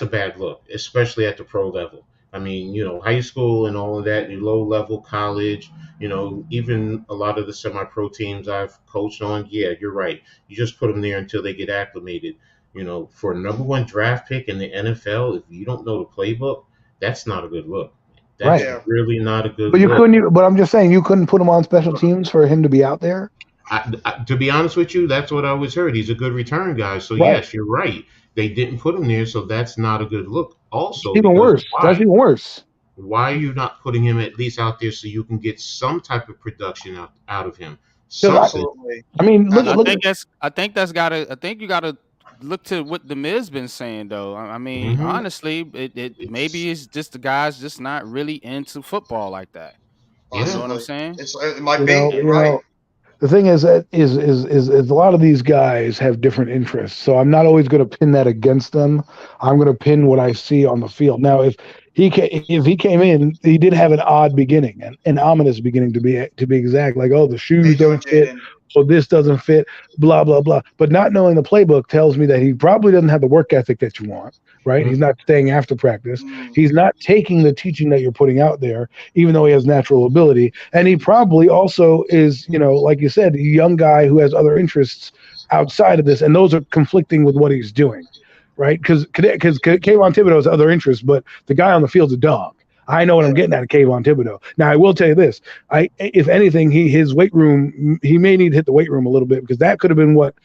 a bad look, especially at the pro level. I mean, high school and all of that, your low level college, even a lot of the semi pro teams I've coached on, yeah, you're right. You just put them there until they get acclimated. For a number one draft pick in the NFL, if you don't know the playbook, that's not a good look. That's Right. Yeah. really not a good But you look. couldn't. But I'm just saying, you couldn't put him on special teams for him to be out there. To be honest with you, that's what I always heard. He's a good return guy. So Right. yes, you're right. They didn't put him there, so that's not a good look. Also, Even because worse. That's even worse. why are you not putting him at least out there so you can get some type of production out of him? Because Something. Absolutely. I mean, look I at think that's I think that's gotta I think you gotta look to what the Miz been saying though. I mean, Hmm. honestly, it maybe it's just the guys just not really into football like that. You know Yeah. what I'm Possibly. saying? It might you be. know, You're you right. know. The thing is that is a lot of these guys have different interests. So I'm not always going to pin that against them. I'm going to pin what I see on the field. Now, if he came in, he did have an odd beginning, an ominous beginning to be exact. Like, oh, the How shoes you doing, don't fit, Jaden? so this doesn't fit, blah blah blah. But not knowing the playbook tells me that he probably doesn't have the work ethic that you want. Right? He's not staying after practice. Mm, He's not taking the teaching that you're putting out there, even though he has natural ability. And he probably also is, like you said, a young guy who has other interests outside of this, and those are conflicting with what he's doing, right? Because Kayvon Thibodeau has other interests, but the guy on the field's a dog. I know what yeah. I'm getting at Kayvon Thibodeau. Now, I will tell you this: if anything, his weight room, he may need to hit the weight room a little bit because that could have been what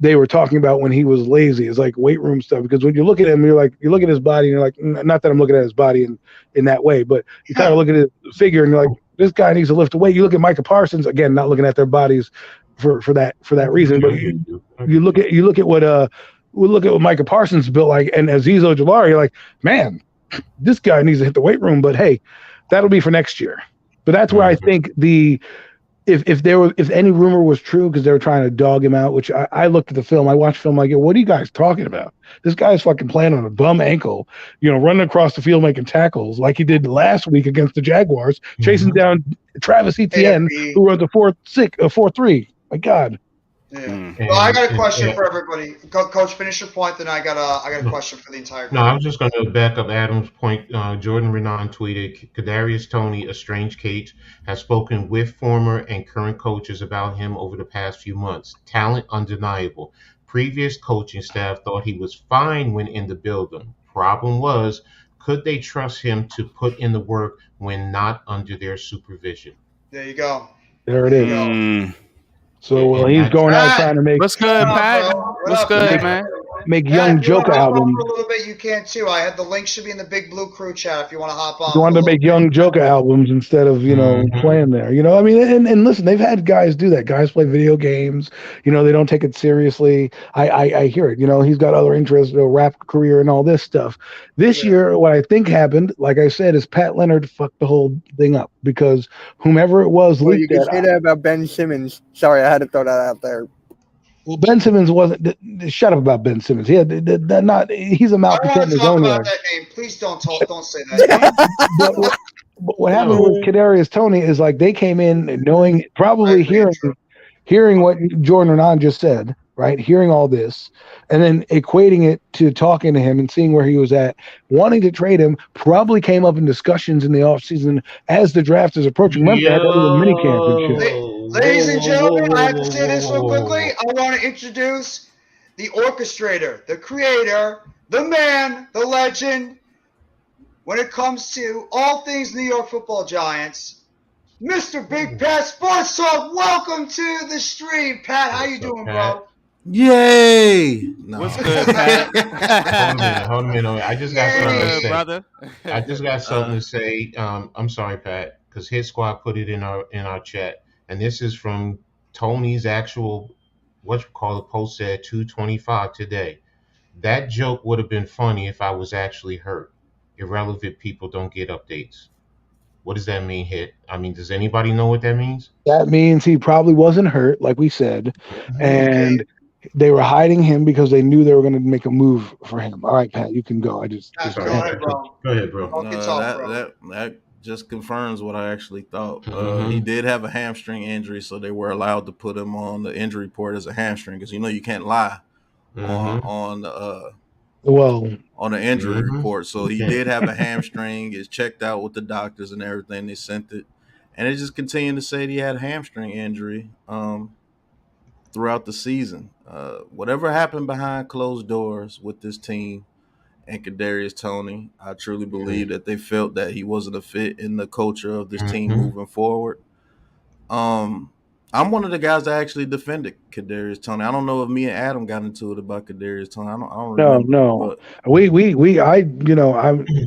they were talking about when he was lazy. It's like weight room stuff because when you look at him, you look at his body, and you're like, not that I'm looking at his body in that way, but you kind of look at his figure, and you're like, this guy needs to lift a weight. You look at Micah Parsons again, not looking at their bodies for that reason, but I get you. I you get look you. at what Micah Parsons built like, and Aziz Ojolari, you're like, man, this guy needs to hit the weight room. But hey, that'll be for next year. But that's where I Mhm. think if any rumor was true because they were trying to dog him out, which I looked at the film, I watched film, like, what are you guys talking about? This guy's fucking playing on a bum ankle, running across the field making tackles like he did last week against the Jaguars, chasing Mhm. down Travis Etienne, AFB. who was a 4-3. My God. Yeah. Mm. Well, I got a And, question and for everybody. Coach, finish your point. Then I got a no, question for the entire no, I group. was just going to back up Adam's point. Jordan Renan tweeted, Kadarius Toney, a strange case, has spoken with former and current coaches about him over the past few months. Talent undeniable. Previous coaching staff thought he was fine when in the building. Problem was, could they trust him to put in the work when not under their supervision? There you go. There it There you is. go. Mm. So And he's that's going out Pat, trying to make What's what's going good, on, Pat? bro? What What's up, good, make man? man? make Pat, young if you want Joker to hop on albums. for a little bit, you can too. I had the link should be in the Big Blue Crew chat if you want to hop You on for wanted a to little make bit. young Joker albums instead of Mhm. playing there. I mean, and listen, they've had guys do that. Guys play video games. They don't take it seriously. I hear it. He's got other interests, rap career and all this stuff. This Yeah. year, what I think happened, like I said, is Pat Leonard fucked the whole thing up because whomever it was Well, you leaked could that. say that about Ben Simmons. Sorry, I had to throw that out there. Well, Ben Simmons wasn't. Shut up about Ben Simmons. Not. He's a I don't want malcontent in to his talk own about right. that name. Please don't say that name. But what happened No. with Kadarius Toney is like they came in knowing, Right, probably reintro. hearing what Jordan Renan just said, right? Hearing all this, and then equating it to talking to him and seeing where he was at, wanting to trade him, probably came up in discussions in the offseason as the draft is approaching. Remember, they had that little mini camp and shit. Ladies and gentlemen, I have to say Whoa, this real quickly. whoa. I want to introduce the orchestrator, the creator, the man, the legend. When it comes to all things New York Football Giants, Mr. Big Pat Sports Talk. Welcome to the stream, Pat. How you What's up, doing, Pat? bro? Yay! What's No. good, Pat? Hold a minute. Hold a minute. I just got What's something to Yay! good, say. brother? I just got something uh, to say. I'm sorry, Pat, because Hit Squad put it in our chat, and this is from Tony's actual what you call it post at 2:25 today. That joke would have been funny if I was actually hurt. Irrelevant people don't get updates. What does that mean, Hit? I mean, does anybody know what that means? That means he probably wasn't hurt, like we said, He Hmm. and came. They were hiding him because they knew they were going to make a move for him. All right, Pat, you can go. I just Go Sorry, had ahead, to. bro. go ahead, bro. Talk your talk, That bro. that just confirms what I actually thought. He Mm-hmm. did have a hamstring injury, so they were allowed to put him on the injury report as a hamstring because you can't lie Mm-hmm. Well, on the injury Mm-hmm. report. So You he can't. did have a hamstring. It's checked out with the doctors and everything. They sent it, and it just continued to say he had a hamstring injury throughout the season. Whatever happened behind closed doors with this team and Kadarius Toney, I truly believe that they felt that he wasn't a fit in the culture of this team Mm-hmm. moving forward. Um, I'm one of the guys that actually defended Kadarius Toney. I don't know if me and Adam got into it about Kadarius Toney. I don't no, remember, no. but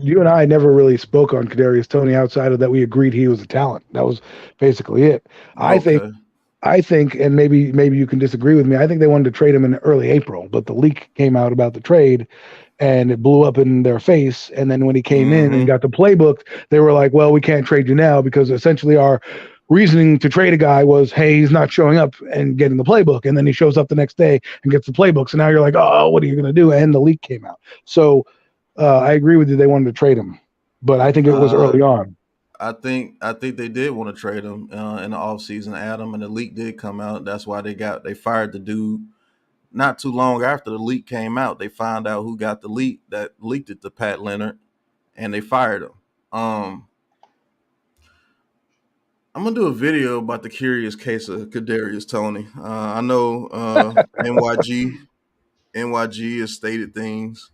You and I never really spoke on Kadarius Toney outside of that. We agreed he was a talent. That was basically it. I think okay, and maybe you can disagree with me. I think they wanted to trade him in early April, but the leak came out about the trade, and it blew up in their face. And then when he came in and hmm got the playbook, they were like, "Well, we can't trade you now because essentially our reasoning to trade a guy was, hey, he's not showing up and getting the playbook, and then he shows up the next day and gets the playbook. So now you're like, oh, what are you going to do?" And the leak came out. So I agree with you. They wanted to trade him, but I think it was uh, early on. I think they did want to trade him in the offseason, Adam, and the leak did come out. That's why they fired the dude. Not too long after the leak came out, they found out who got the leak that leaked it to Pat Leonard, and they fired him. Um, I'm gonna do a video about the curious case of Kadarius Toney. I know NYG has stated things.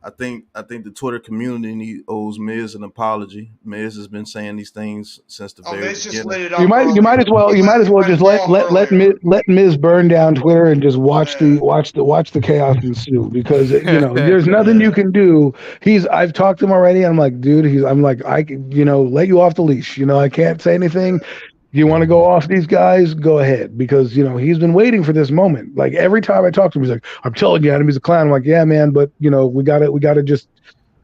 I think the Twitter community owes Miz an apology. Miz has been saying these things since the Oh, very Miz just beginning. lit it You up might earlier. you might as He well went just off earlier. let Miz burn down Twitter and just watch Yeah, the chaos ensue because there's nothing you yeah. can do. I've talked to him already. I'm like, dude, I'm like, I can, let you off the leash. I can't say anything. Do you want to go off these guys? Go ahead, because he's been waiting for this moment. Like every time I talk to him, he's like, "I'm telling you, Adam, he's a clown." I'm like, "Yeah, man, but we gotta just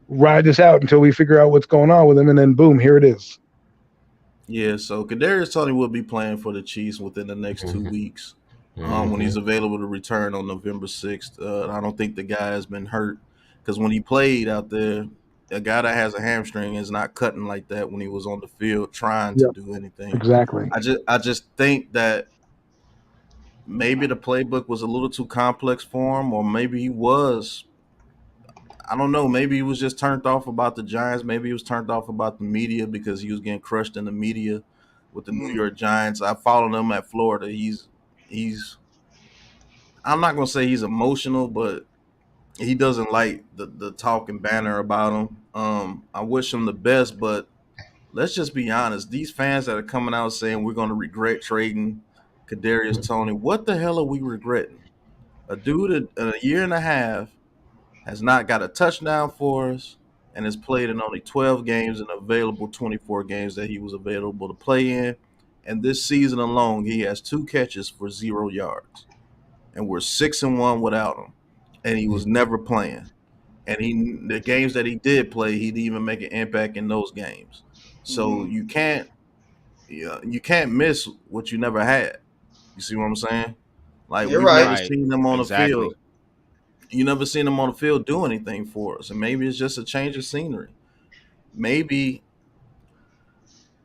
ride this out until we figure out what's going on with him, and then boom, here it is." Yeah, so Kadarius Toney will be playing for the Chiefs within the next 2 weeks. When Mm-hmm. he's available to return on November 6th. I don't think the guy has been hurt because when he played out there, a guy that has a hamstring is not cutting like that when he was on the field trying to Yep, do anything. exactly. I just think that maybe the playbook was a little too complex for him, or maybe he was. I don't know. Maybe he was just turned off about the Giants. Maybe he was turned off about the media because he was getting crushed in the media with the New Mm, York Giants. I followed him at Florida. He's I'm not gonna say he's emotional, but he doesn't like the talk and banner about him. I wish him the best, but let's just be honest. These fans that are coming out saying we're gonna regret trading Kadarius Toney, what the hell are we regretting? A dude in a year and a half has not got a touchdown for us and has played in only 12 games and available 24 games that he was available to play in. And this season alone, he has 2 catches for 0 yards. And we're 6-1 without him. And he was never playing. And the games that he did play, he didn't even make an impact in those games. So mm. you can't miss what you never had. You see what I'm saying? Like You're we've right. never Right. seen them on the Exactly. field. You never seen them on the field do anything for us, and maybe it's just a change of scenery. Maybe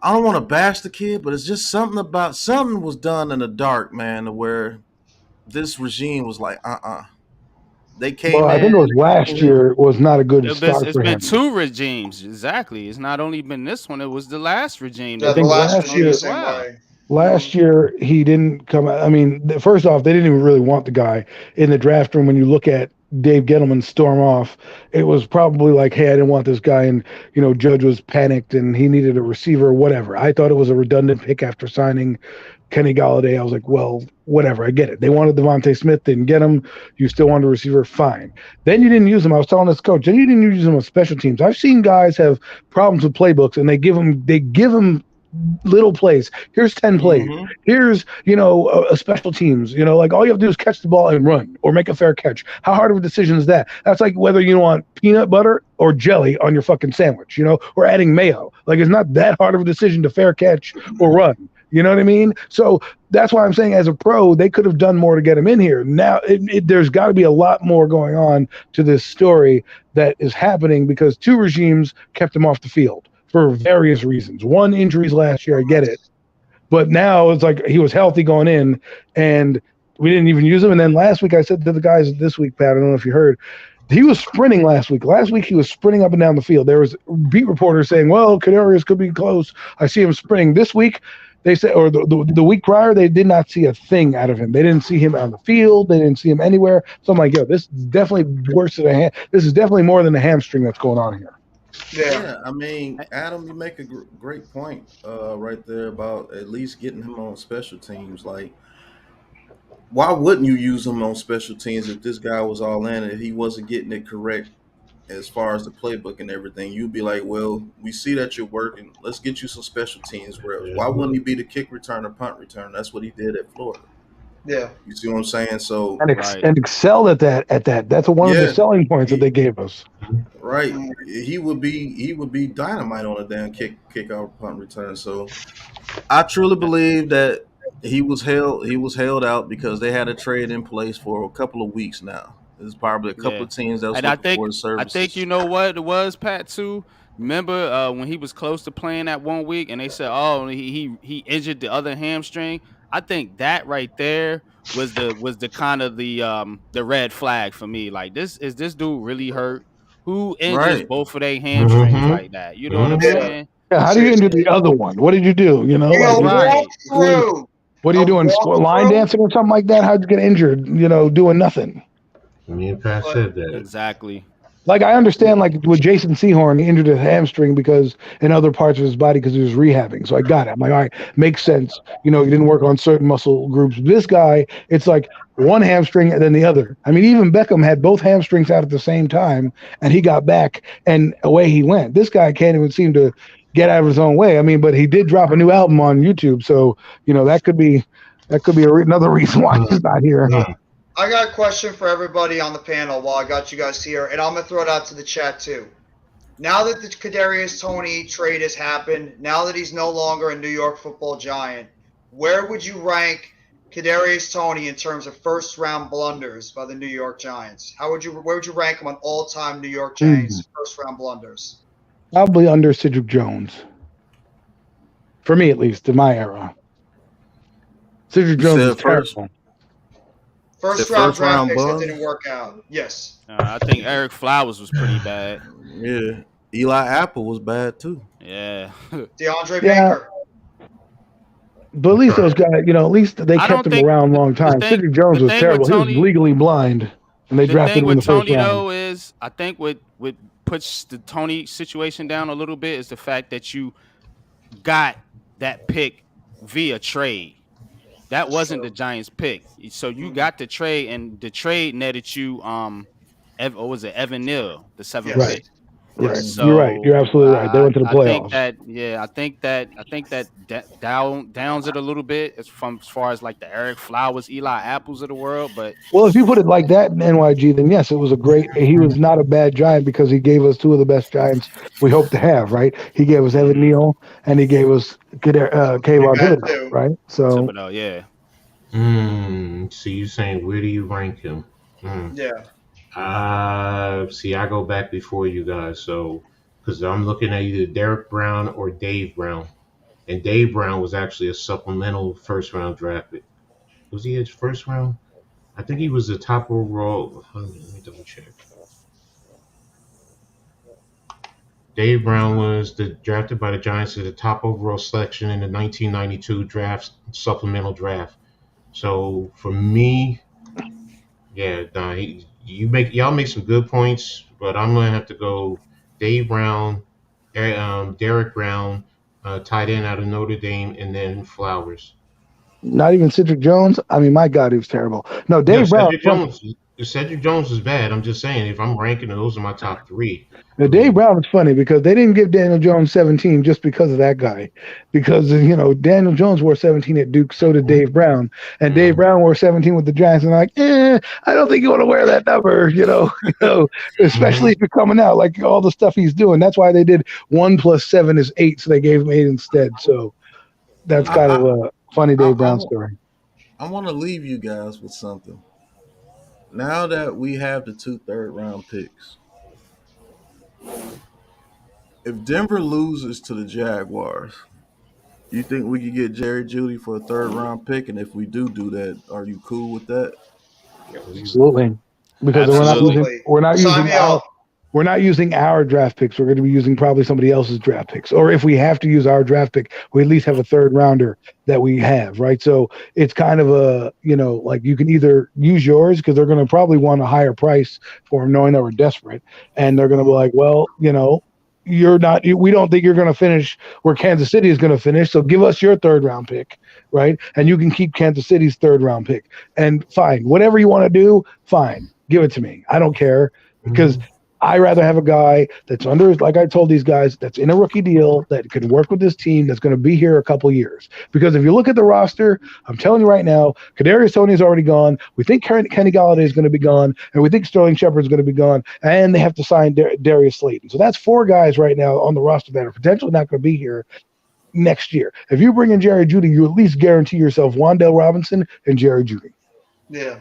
I don't want to bash the kid, but it's just something was done in the dark, man, to where this regime was like, They Well, came I think it in was a last couple. year was not a good start It's for been him. two regimes. Exactly. It's not only been this one, it was the last regime I Yeah, that the did think this last last regime to him the year as same well. way. Mm. last year he didn't come out. I mean, first off, they didn't even really want the guy in the draft room. When you look at Dave Gettleman storm off, it was probably like, hey, I didn't want this guy, and Judge was panicked and he needed a receiver or whatever. I thought it was a redundant pick after signing Kenny Galladay. I was like, well, whatever, I get it. They wanted Devontae Smith, didn't get him. You still wanted a receiver, fine. Then you didn't use him. I was telling this coach, then you didn't use him on special teams. I've seen guys have problems with playbooks, and they give him little plays. Here's 10 plays. Mm-hmm. Here's, a special teams. Like all you have to do is catch the ball and run or make a fair catch. How hard of a decision is that? That's like whether you want peanut butter or jelly on your fucking sandwich, or adding mayo. Like it's not that hard of a decision to fair catch or run. You know what I mean? So that's why I'm saying, as a pro, they could have done more to get him in here. Now, there's got to be a lot more going on to this story that is happening because two regimes kept him off the field for various reasons. One, injuries last year, I get it. But now it's like he was healthy going in, and we didn't even use him. And then last week, I said to the guys this week, Pat, I don't know if you heard, he was sprinting last week. Last week, he was sprinting up and down the field. There was beat reporters saying, well, Kadarius could be close. I see him sprinting. This week, they said, or the week prior, they did not see a thing out of him. They didn't see him on the field. They didn't see him anywhere. So I'm like, yo, this is definitely worse than this is definitely more than a hamstring that's going on here. Yeah, I mean, Adam, you make a great point right there about at least getting him on special teams. Like, why wouldn't you use him on special teams if this guy was all in and he wasn't getting it correct as far as the playbook and everything? You'd be like, well, we see that you're working. Let's get you some special teams reps. Why wouldn't he be the kick return or punt return? That's what he did at Florida. Yeah. You see what I'm saying? So and excelled at that. That's one of the selling points that they gave us. Right. He would be dynamite on a damn kickoff punt return. So I truly believe that he was held out because they had a trade in place for a couple of weeks now. There's probably a couple of teams that was looking for his services. I think you know what it was, Pat, too. Remember when he was close to playing that 1 week and they said, oh, he injured the other hamstring. I think that right there was the kind of the red flag for me. Like, this dude really hurt? Who injures both of their hamstrings like that? You know what I'm saying? Yeah, how do you injure the other one? What did you do? You know, what are you doing? Line dancing or something like that? How'd you get injured? You know, doing nothing. Me and Pat said that. Exactly. Like, I understand, like, with Jason Sehorn, he injured his hamstring because in other parts of his body because he was rehabbing. So I got it. I'm like, all right, makes sense. You know, he didn't work on certain muscle groups. This guy, it's like one hamstring and then the other. I mean, even Beckham had both hamstrings out at the same time, and he got back, and away he went. This guy can't even seem to get out of his own way. I mean, but he did drop a new album on YouTube, so, you know, that could be another reason why he's not here. I got a question for everybody on the panel while I got you guys here, and I'm going to throw it out to the chat too. Now that the Kadarius Toney trade has happened, now that he's no longer a New York Football Giant, where would you rank Kadarius Toney in terms of first-round blunders by the New York Giants? Where would you rank him on all-time New York Giants first-round blunders? Probably under Cedric Jones. For me, at least, in my era. Cedric Jones is terrible. First round draft picks that didn't work out. Yes. I think Eric Flowers was pretty bad. Yeah. Eli Apple was bad too. Yeah. DeAndre Baker. But at least those guys, you know, at least they kept him around a long time. Cedric Jones was terrible. He was legally blind, and they drafted him in the first round. The thing with Toney, though, is I think what puts the Toney situation down a little bit is the fact that you got that pick via trade. That wasn't the Giants' pick. So you got the trade, and the trade netted you what was it, Evan Neal, the 7th pick. Right. So, you're right. You're absolutely right. They went to the playoffs. I think that downs it a little bit as far as like the Eric Flowers, Eli Apples of the world. But well, if you put it like that in NYG, then yes, it was he was not a bad Giant because he gave us two of the best Giants we hope to have, right? He gave us Evan Neal and he gave us Kayvon Thibodeau, right? So Thibodeau, yeah. So you're saying where do you rank him? Yeah. See, I go back before you guys, so because I'm looking at either Derek Brown or Dave Brown, and Dave Brown was actually a supplemental first-round draft pick. Was he his first round? I think he was the top overall. Let me double check. Dave Brown was drafted by the Giants as the top overall selection in the 1992 draft supplemental draft. So for me, yeah, y'all make some good points, but I'm gonna have to go Dave Brown, Derek Brown, tight end out of Notre Dame, and then Flowers. Not even Cedric Jones. I mean, my God, he was terrible. No, Dave Brown. Cedric Jones is bad. I'm just saying, if I'm ranking, those are my top three. Now, Dave Brown was funny because they didn't give Daniel Jones 17 just because of that guy. Because, you know, Daniel Jones wore 17 at Duke, so did Dave Brown. And Dave Brown wore 17 with the Giants. And they're like, I don't think you want to wear that number, you know, especially if you're coming out, like all the stuff he's doing. That's why they did 1 + 7 is 8, so they gave him 8 instead. So, That's I kind I of a funny I, Dave I, Brown story. I want to leave you guys with something. Now that we have the two third-round picks, if Denver loses to the Jaguars, you think we could get Jerry Judy for a third-round pick? And if we do that, are you cool with that? Yeah, we would. Absolutely, because Absolutely. Absolutely. we're not Sign using me up. our draft picks. We're going to be using probably somebody else's draft picks. Or if we have to use our draft pick, we at least have a third rounder that we have, right? So it's kind of a, like you can either use yours because they're going to probably want a higher price for them, knowing that we're desperate, and they're going to be like, well, you're not. We don't think you're going to finish where Kansas City is going to finish. So give us your third round pick, right? And you can keep Kansas City's third round pick. And fine, whatever you want to do, fine, give it to me. I don't care because I rather have a guy that's under, like I told these guys, that's in a rookie deal that can work with this team that's going to be here a couple years. Because if you look at the roster, I'm telling you right now, Kadarius Toney is already gone. We think Kenny Galladay is going to be gone, and we think Sterling Shepard is going to be gone, and they have to sign Darius Slayton. So that's four guys right now on the roster that are potentially not going to be here next year. If you bring in Jerry Jeudy, you at least guarantee yourself Wan'Dale Robinson and Jerry Jeudy. Yeah.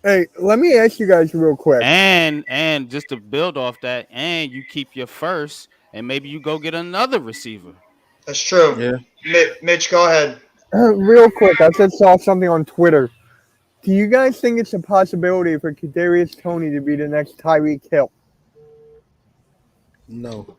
Hey, let me ask you guys real quick. And just to build off that, and you keep your first, and maybe you go get another receiver. That's true. Yeah. Mitch, go ahead. Real quick, I just saw something on Twitter. Do you guys think it's a possibility for Kadarius Toney to be the next Tyreek Hill? No.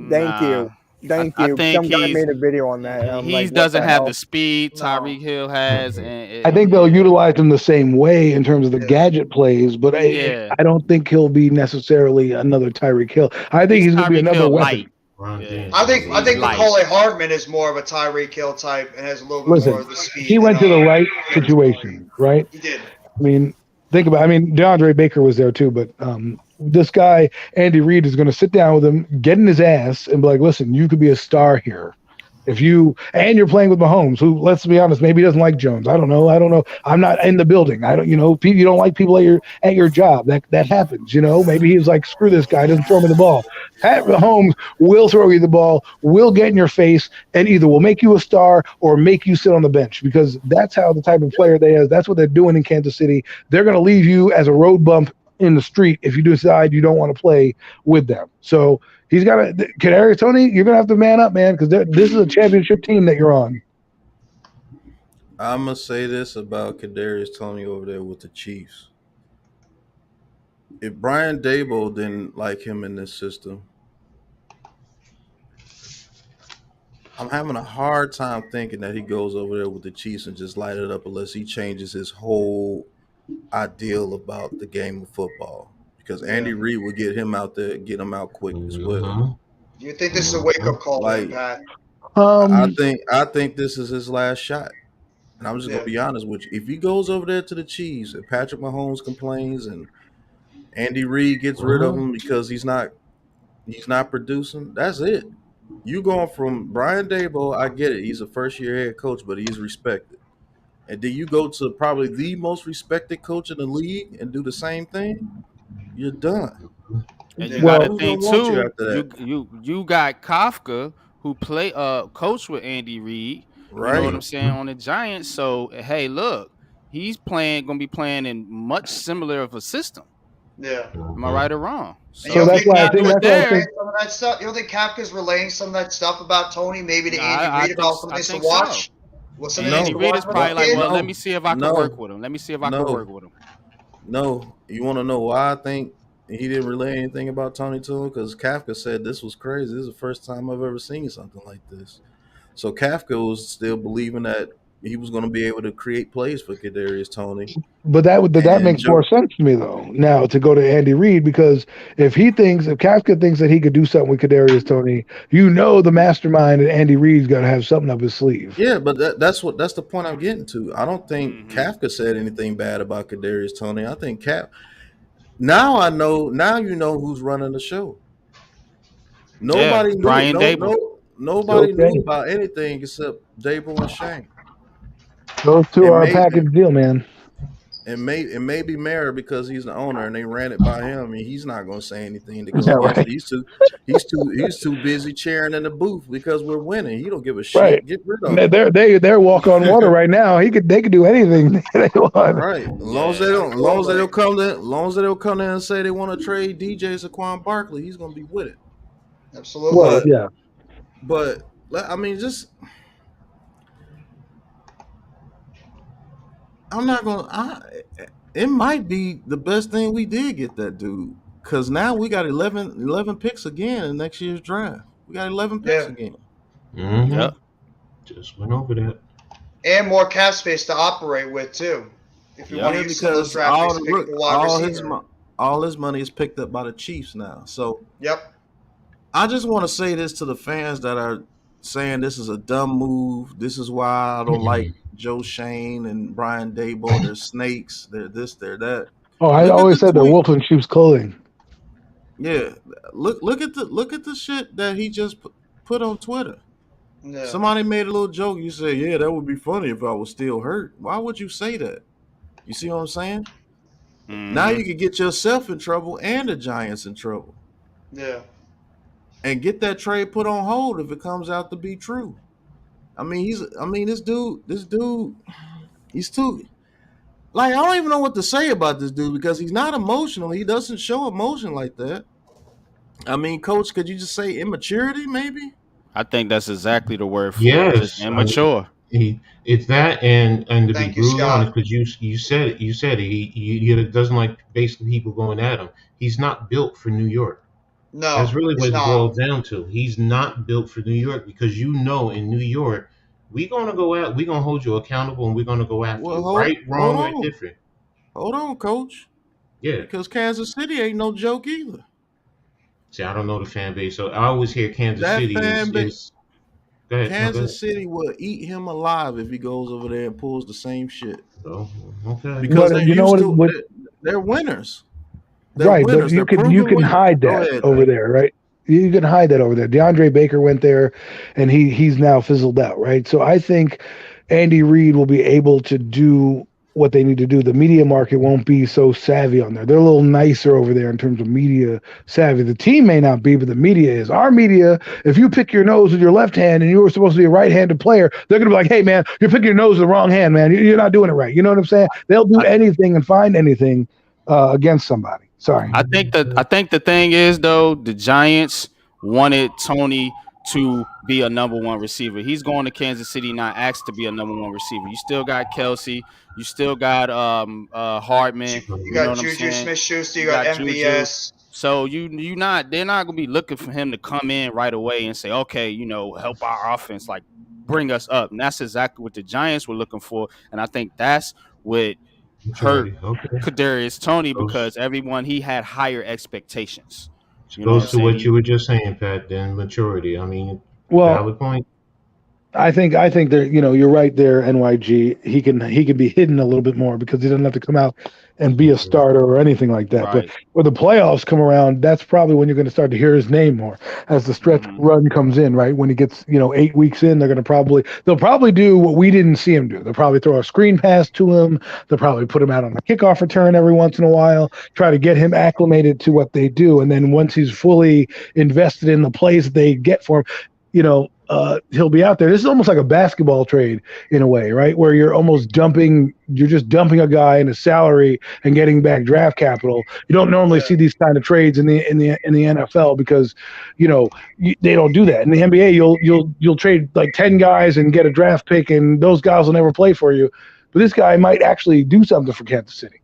Thank you. Thank you. think Some guy he's- made a video on that. And I'm He like, what doesn't the have hell? the speed No. Tyreek Hill has, and I think they'll utilize him the same way in terms of the gadget plays, but Yeah. I don't think he'll be necessarily another Tyreek Hill. I think he's going to be Tyreek another Hill weapon. light. Ron Yeah. James I think is light. Macaulay Hardman is more of a Tyreek Hill type and has a little bit Listen, more of the speed. he went to than, the right Kadarius situation, right? Toney. He did. I mean, think about. I mean, DeAndre Baker was there too, but this guy Andy Reid is going to sit down with him, get in his ass, and be like, "Listen, you could be a star here. If you're playing with Mahomes, who, let's be honest, maybe doesn't like Jones. I don't know. I'm not in the building. I don't. You don't like people at your job. That happens. Maybe he's like, screw this guy, doesn't throw me the ball. Pat Mahomes will throw you the ball, will get in your face, and either will make you a star or make you sit on the bench, because that's how the type of player they are. That's what they're doing in Kansas City. They're going to leave you as a road bump in the street if you decide you don't want to play with them. So he's got to, Kadarius Toney, you're going to have to man up, man, because this is a championship team that you're on. I'm going to say this about Kadarius Toney over there with the Chiefs. If Brian Dable didn't like him in this system, I'm having a hard time thinking that he goes over there with the Chiefs and just light it up unless he changes his whole ideal about the game of football. Because Andy Reid will get him out there, get him out quick as well. You think this is a wake up call, Like, Pat? I think this is his last shot. And I'm just gonna be honest with you. If he goes over there to the Chiefs and Patrick Mahomes complains and Andy Reid gets rid of him because he's not producing, that's it. You going from Brian Dable, I get it. He's a first-year head coach, but he's respected. And then you go to probably the most respected coach in the league and do the same thing, you're done. And you got to Who's think gonna want you too. after that? You got Kafka, who play coach with Andy Reid. You know what Right. I'm saying, on the Giants. So hey, look, he's gonna be playing in much similar of a system. Yeah. Am I right or wrong? So that's why I think some of that stuff. You don't think Kafka's relaying some of that stuff about Tony, maybe to Andy Reid about some things to watch? So. Well, And Andy Reid is probably like, well, let me see if I can work with him. No, you want to know why I think he didn't relay anything about Tony to him? Because Kafka said this was crazy. This is the first time I've ever seen something like this. So Kafka was still believing that he was going to be able to create plays for Kadarius Toney. But that makes more sense to me though now to go to Andy Reid, because if Kafka thinks that he could do something with Kadarius Toney, the mastermind and Andy Reid's got to have something up his sleeve. Yeah, but that's the point I'm getting to. I don't think Kafka said anything bad about Kadarius Toney. I think now you know who's running the show. Nobody knew. Brian Dable. Nobody knew about anything except Dable and Shane. Those two are a package deal, man. it may be Mara because he's the owner and they ran it by him, and he's not going to say anything to go Yeah, against it. right. He's too busy cheering in the booth because we're winning. He don't give a Right. shit. Get rid of him. They're walk on water right now. They could do anything they want. Right. As long as they Yeah. don't, as long as they Absolutely. don't come there, as long as they don't come there and say they want to trade DJ Saquon Barkley, he's going to be with it. Absolutely. Well, But yeah. I mean, just I'm not gonna. It might be the best thing we did get that dude, because now we got 11 picks again in next year's draft. We got 11 picks Yeah. again. Mm-hmm. Yep. Just went over that. And more cap space to operate with too. If you Yep. want to Yeah, use some of those because draft picks to pick up a wide receiver. all his money is picked up by the Chiefs now. So Yep. I just want to say this to the fans that are saying this is a dumb move. This is why I don't like Joe Shane and Brian Daboll. They're snakes. They're this. They're that. Oh, I Look at always the said they're tweet. wolf in sheep's clothing. Yeah, look at the shit that he just put on Twitter. Yeah. Somebody made a little joke. You say, "Yeah, that would be funny if I was still hurt." Why would you say that? You see what I'm saying? Now Mm-hmm. you can get yourself in trouble and the Giants in trouble, Yeah. and get that trade put on hold if it comes out to be true. I mean, this dude, he's too. Like, I don't even know what to say about this dude because he's not emotional. He doesn't show emotion like that. I mean, Coach, could you just say immaturity, maybe? I think that's exactly the word for it. Just Yes, immature. it's that, and to be Thank you, brutally honest, Scott. because you said it, he doesn't like basically people going at him. He's not built for New York. That's No, really he's what it not. boils down to. He's not built for New York because in New York, we're gonna hold you accountable and we're gonna go after Well, you. Right, hold wrong, or on, indifferent. Coach, Yeah. because Kansas City ain't no joke either. See, I don't know the fan base, so I always hear Kansas That City fan base, is go ahead, no, go ahead. Kansas City will eat him alive if he goes over there and pulls the same shit. Oh, okay. Because But you know what? they're winners. They're Right, but winners. They're you proven can winners. hide Go that ahead, over man. there, right? You can hide that over there. DeAndre Baker went there, and he's now fizzled out, right? So I think Andy Reid will be able to do what they need to do. The media market won't be so savvy on there. They're a little nicer over there in terms of media savvy. The team may not be, but the media is. Our media, if you pick your nose with your left hand and you were supposed to be a right-handed player, they're gonna be like, "Hey, man, you're picking your nose with the wrong hand, man. You're not doing it right." You know what I'm saying? They'll do I, anything and find anything against somebody. Sorry. I think the thing is though, the Giants wanted Tony to be a number one receiver. He's going to Kansas City, not asked to be a number one receiver. You still got Kelsey, you still got Hardman. You You know got what I'm Juju saying? Smith-Schuster. You You got got Juju. MVS. So they're not gonna be looking for him to come in right away and say, okay, help our offense, like bring us up. And that's exactly what the Giants were looking for. And I think that's what hurt Maturity. Okay. Kadarius Toney Goes, because he had higher expectations. You know what I'm goes to saying? what you were just saying, Pat. Then maturity. I mean, Well, valid point. I think there. You're right there. NYG. He can be hidden a little bit more because he doesn't have to come out and be a starter or anything like that. Right. But when the playoffs come around, that's probably when you're going to start to hear his name more as the stretch run comes in. Right when he gets 8 weeks in, they'll probably do what we didn't see him do. They'll probably throw a screen pass to him. They'll probably put him out on a kickoff return every once in a while, try to get him acclimated to what they do, and then once he's fully invested in the plays that they get for him, he'll be out there. This is almost like a basketball trade in a way, right? Where you're just dumping a guy in a salary and getting back draft capital. You don't normally see these kind of trades in the NFL because, they don't do that. In the NBA, you'll trade like 10 guys and get a draft pick, and those guys will never play for you. But this guy might actually do something for Kansas City.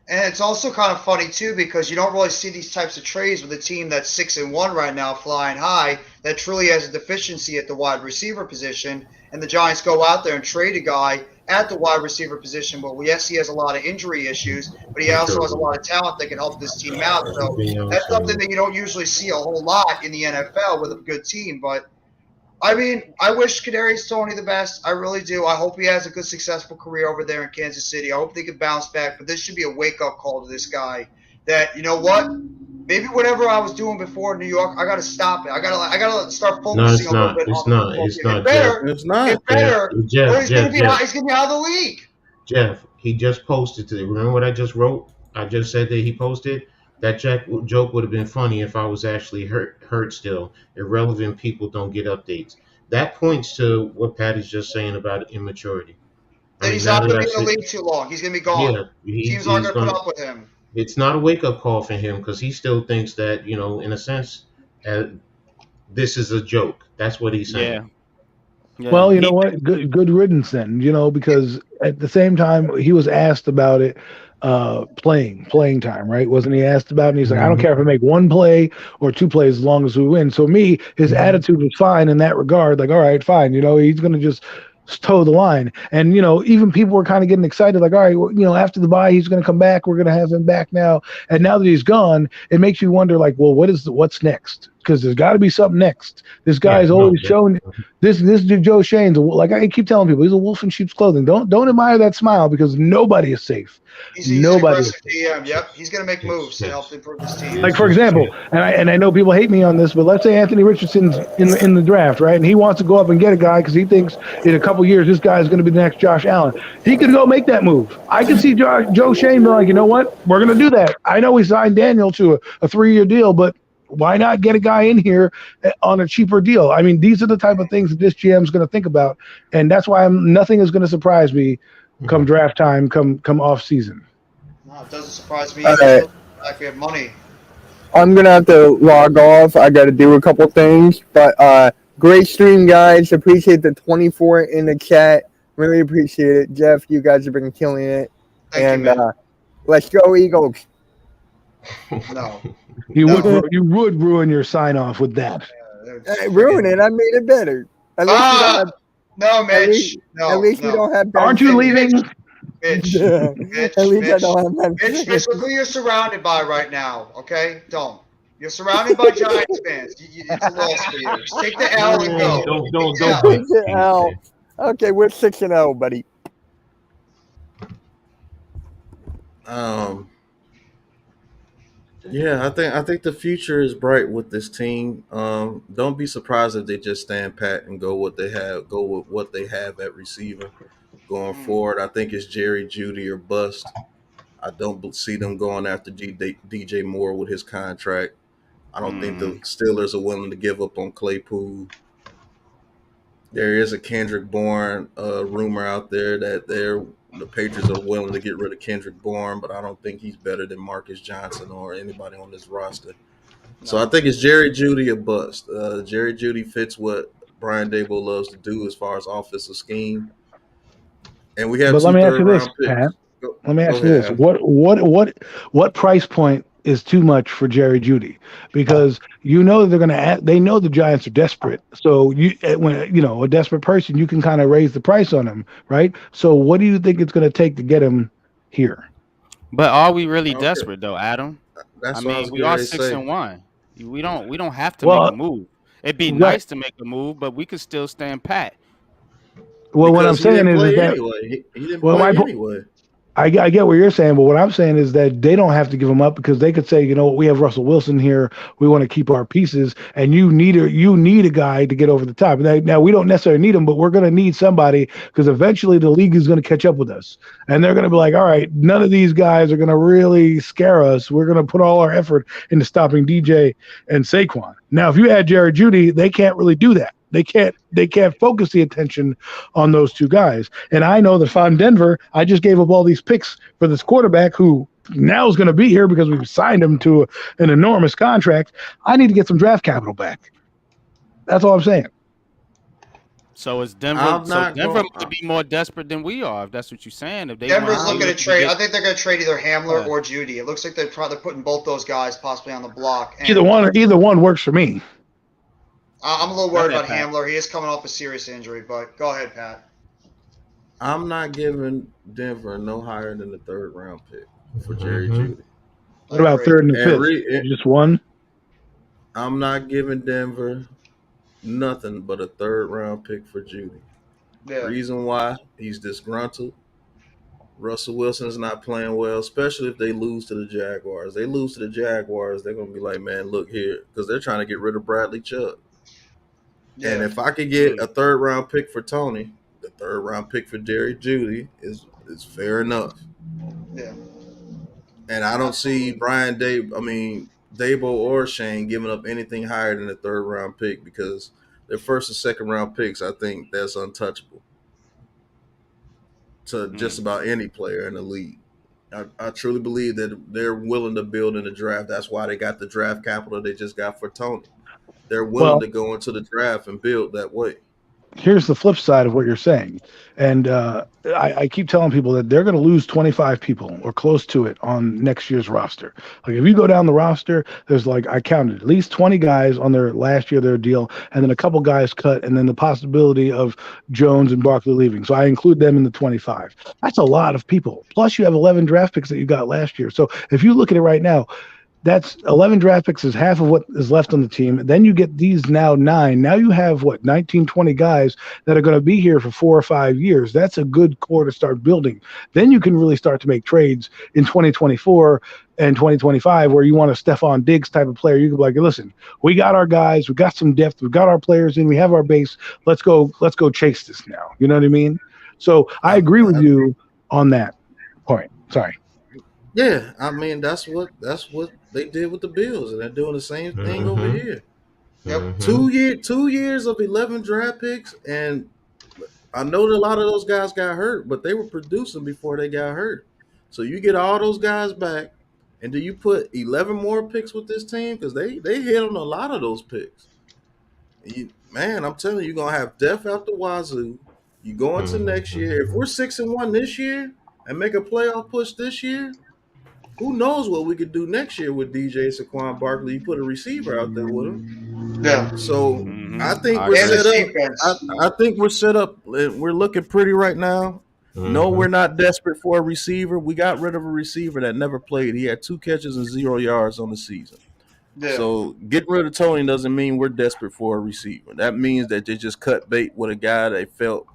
And it's also kind of funny too because you don't really see these types of trades with a team that's 6-1 right now, flying high, that truly has a deficiency at the wide receiver position. And the Giants go out there and trade a guy at the wide receiver position. But yes, he has a lot of injury issues, but he also has a lot of talent that can help this team out. So that's something that you don't usually see a whole lot in the NFL with a good team. But I mean, I wish Kadarius Toney the best. I really do. I hope he has a good, successful career over there in Kansas City. I hope they can bounce back. But this should be a wake-up call to this guy that, you know what? Maybe whatever I was doing before in New York, I got to stop it. I got to start focusing a little bit on the It's not. It better. It's not. It better. Jeff, Or he's going to be out of the league. Jeff, He just posted today. Remember what I just wrote? I just said that he posted. That joke would have been funny if I was actually hurt still. Irrelevant people don't get updates. That points to what Pat is just saying about immaturity. I Then mean, he's now not that going I to be in the see, league too long. He's going to be gone. yeah, Teams aren't he's going to put going to. up with him. It's not a wake up call for him because he still thinks that, in a sense, uh, this is a joke. That's what he's saying. Yeah, yeah. Well, you know He what? Good riddance then. Because at the same time he was asked about it, playing time, right? Wasn't he asked about it? And he's like, I don't Hmm. care if I make one play or two plays as long as we win. So me, his attitude was fine in that regard. Like, all right, fine. He's gonna just toe the line. And even people were kind of getting excited, like, all right, well, after the bye, he's gonna come back. We're gonna have him back now. And now that he's gone, it makes you wonder, like, well, what's next? Because there's got to be something next. This Yeah, guy's no, always shown. This dude Joe Shane's like I keep telling people, he's a wolf in sheep's clothing. Don't admire that smile because nobody is safe. He's an Nobody is aggressive safe. GM. Yep, he's going to make it's moves to help just, improve his team. Like it's for just, example, and I know people hate me on this, but let's say Anthony Richardson's in the draft, right? And he wants to go up and get a guy because he thinks in a couple years this guy is going to be the next Josh Allen. He could go make that move. I could see Joe Shane be like, you know what, we're going to do that. I know we signed Daniel to a 3-year deal, but why not get a guy in here on a cheaper deal? I mean, these are the type of things that this GM is going to think about, and that's why nothing is going to surprise me come mhm. draft time, come off season. No, it doesn't surprise me All either. right. Look, like we have money. I'm gonna have to log off. I got to do a couple things, but great stream, guys. Appreciate the 24 in the chat. Really appreciate it, Jeff. You guys have been killing it, Thank you, and man. let's go Eagles. No, You No. would ruin your sign off with that. Ruin it. I made it better. At least we don't have. No, At Mitch. least, No, at least we no. don't have. Ben Aren't you Simmons. leaving? Mitch, At least I don't have Ben Mitch, Simmons. look who you're surrounded by right now, okay? Don't. You're surrounded by Giants fans. It's a loss for you. Just take the L and Man, go. don't Yeah. break Take it things, out. man. Okay, we're 6-0, buddy. Yeah, I think the future is bright with this team. Don't be surprised if they just stand pat and go with what they have at receiver going forward. I think it's Jerry Judy or bust. I don't see them going after DJ Moore with his contract. I don't think the Steelers are willing to give up on Claypool. There is a Kendrick Bourne rumor out there that the Patriots are willing to get rid of Kendrick Bourne, but I don't think he's better than Marcus Johnson or anybody on this roster. So I think it's Jerry Judy or bust. Jerry Judy fits what Brian Dable loves to do as far as offensive scheme. And we have But let two me ask you this, third-round picks. Pat. Let me Go ask you ahead, this: Adam. what price point is too much for Jerry Judy? Because they know the Giants are desperate. So when a desperate person, you can kind of raise the price on them, right? So what do you think it's going to take to get him here? But are we really Okay, desperate though, Adam? I that's what I mean, was we getting are ready to six say. and one. We don't have to make a Well, move. It'd be right. nice to make a move, but we could still stand pat. Well, what I'm Because he saying didn't is play that anyway. He didn't well, play anyway. I get what you're saying, but what I'm saying is that they don't have to give him up because they could say, you know what, we have Russell Wilson here. We want to keep our pieces, and you need a guy to get over the top. Now we don't necessarily need him, but we're going to need somebody because eventually the league is going to catch up with us, and they're going to be like, all right, none of these guys are going to really scare us. We're going to put all our effort into stopping DJ and Saquon. Now, if you add Jared Judy, they can't really do that. They can't focus the attention on those two guys. And I know that if I'm Denver, I just gave up all these picks for this quarterback who now is going to be here because we've signed him to an enormous contract. I need to get some draft capital back. That's all I'm saying. So is Denver? I'm So not Denver going. might be more desperate than we are, if that's what you're saying. If they want Denver's to looking be to looking to trade. I get, think they're going to trade either Hamler yeah. or Judy. It looks like they're probably putting both those guys possibly on the block. And Either one works for me. I'm a little Go worried ahead, about Pat. Hamler. He is coming off a serious injury, but go ahead, Pat. I'm not giving Denver no higher than the third round pick for Jerry Mm-hmm. Judy. What about third and fifth? Just one? I'm not giving Denver nothing but a third round pick for Judy. Yeah. Reason why he's disgruntled. Russell Wilson's not playing well, especially if they lose to the Jaguars. They lose to the Jaguars, they're gonna be like, man, look here, because they're trying to get rid of Bradley Chubb. Yeah. And if I could get a third round pick for Toney, the third round pick for Jerry Judy is It's fair enough. Yeah, And I don't see absolutely. Brian Dable, I mean, Dable or Shane giving up anything higher than a third round pick because their first and second round picks, I think that's untouchable to just Mm. about any player in the league. I truly believe that they're willing to build in the draft. That's why they got the draft capital they just got for Tony. They're willing Well, to go into the draft and build that way. here's the flip side of what you're saying. And I keep telling people that they're going to lose 25 people or close to it on next year's roster. Like if you go down the roster, there's like I counted at least 20 guys on their last year of their deal, and then a couple guys cut, and then the possibility of Jones and Barkley leaving. So I include them in the 25. That's a lot of people. Plus you have 11 draft picks that you got last year. So if you look at it right now, that's 11 draft picks is half of what is left on the team. Then you get these now 9. Now you have what 19, 20 guys that are going to be here for 4 or 5 years. That's a good core to start building. Then you can really start to make trades in 2024 and 2025 where you want a Stephon Diggs type of player. You can be like, listen, we got our guys, we got some depth, we got our players in, we have our base. Let's go chase this now. You know what I mean? So I I, agree with I, you on that point. Sorry. yeah, I mean that's what they did with the Bills, and they're doing the same thing over Mm-hmm. here. Yep, Mm-hmm. 2 years of 11 draft picks, and I know that a lot of those guys got hurt, but they were producing before they got hurt. So you get all those guys back, and do you put 11 more picks with this team because they hit on a lot of those picks. Man, I'm telling you, you're gonna have depth after Wazoo. You go into next year. If we're 6-1 this year and make a playoff push this year, who knows what we could do next year with DJ Saquon Barkley? You put a receiver out there with him. yeah, So Hmm. I think I we're and agree. set this up. I, defense. I think we're set up. We're looking pretty right now. No, Mm-hmm. we're not desperate for a receiver. We got rid of a receiver that never played. He had 2 catches and 0 yards on the season. Yeah, So getting rid of Tony doesn't mean we're desperate for a receiver. That means that they just cut bait with a guy they felt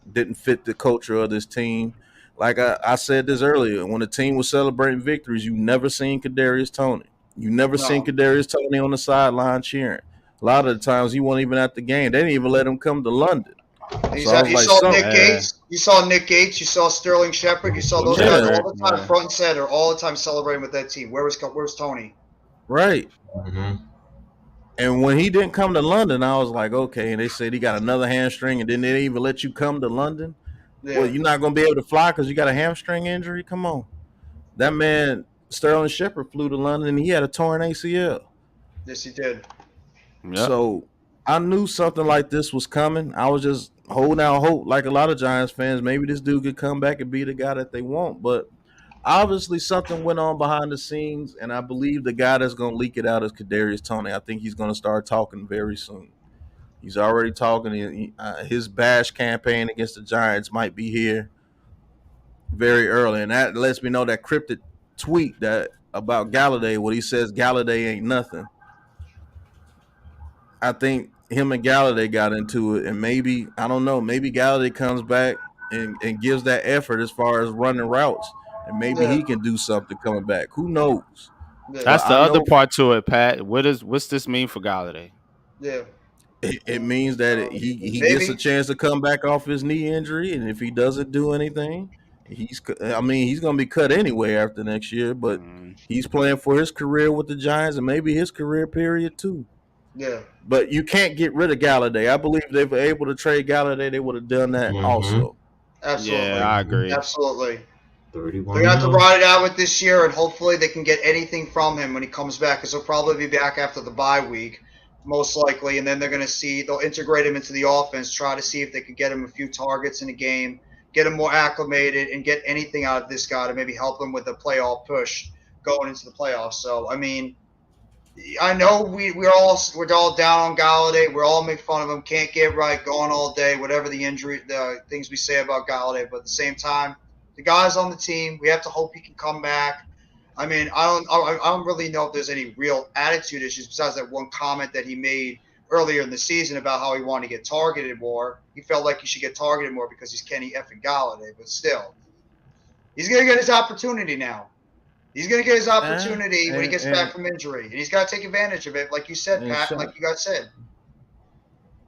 didn't fit the culture of this team. Like I said this earlier, when the team was celebrating victories, you never seen Kadarius Toney. You never seen no. Kadarius Toney on the sideline cheering. A lot of the times he wasn't even at the game. They didn't even let him come to London. So I was You like, saw so Nick Yeah. Gates. You saw Nick Gates. You saw Sterling Shepard. You saw Them those guys yeah, all Shepard. the time, Yeah. front and center, all the time celebrating with that team. Where's Tony? right. Mm-hmm. And when he didn't come to London, I was like, okay. And they said he got another hamstring, and then they didn't even let you come to London. Well, Yeah, you're not gonna be able to fly because you got a hamstring injury. Come on, that man Sterling Shepard flew to London and he had a torn ACL. yes, he did. Yep. So I knew something like this was coming. I was just holding out hope, like a lot of Giants fans. Maybe this dude could come back and be the guy that they want. But obviously, something went on behind the scenes, and I believe the guy that's going to leak it out is Kadarius Toney. I think he's going to start talking very soon. He's already talking. His bash campaign against the Giants might be here very early, and that lets me know that cryptic tweet that about Galladay, what he says Galladay ain't nothing. I think him and Galladay got into it, and maybe I don't know. Maybe Galladay comes back and gives that effort as far as running routes, and maybe Yeah, he can do something coming back. Who knows? yeah, But That's the I other know part to it, Pat. What's this mean for Galladay? yeah. it means that he gets a Maybe. chance to come back off his knee injury, and if he doesn't do anything, he's going to be cut anyway after next year. But Mm. he's playing for his career with the Giants and maybe his career period too. Yeah, But you can't get rid of Galladay. I believe if they were able to trade Galladay, they would have done that Mm-hmm. also. Yeah, absolutely, I Mm-hmm. agree. absolutely. They're 31 gonna have to mil. ride it out with this year, and hopefully they can get anything from him when he comes back, because he'll probably be back after the bye week, most likely. And then they'll integrate him into the offense, try to see if they can get him a few targets in a game, get him more acclimated, and get anything out of this guy to maybe help him with the playoff push going into the playoffs. So I mean, I know we're all down on Galladay. We're all making fun of him. Can't get right, going all day, whatever the things we say about Galladay. But at the same time, the guy's on the team. We have to hope he can come back. I mean, I don't really know if there's any real attitude issues besides that one comment that he made earlier in the season about how he wanted to get targeted more. He felt like he should get targeted more because he's Kenny effing Galladay. But still, he's gonna get his opportunity now. He's going to get his And opportunity when he and gets back and, from injury, and he's got to take advantage of it, like you said, and Pat, and like shout, you guys said.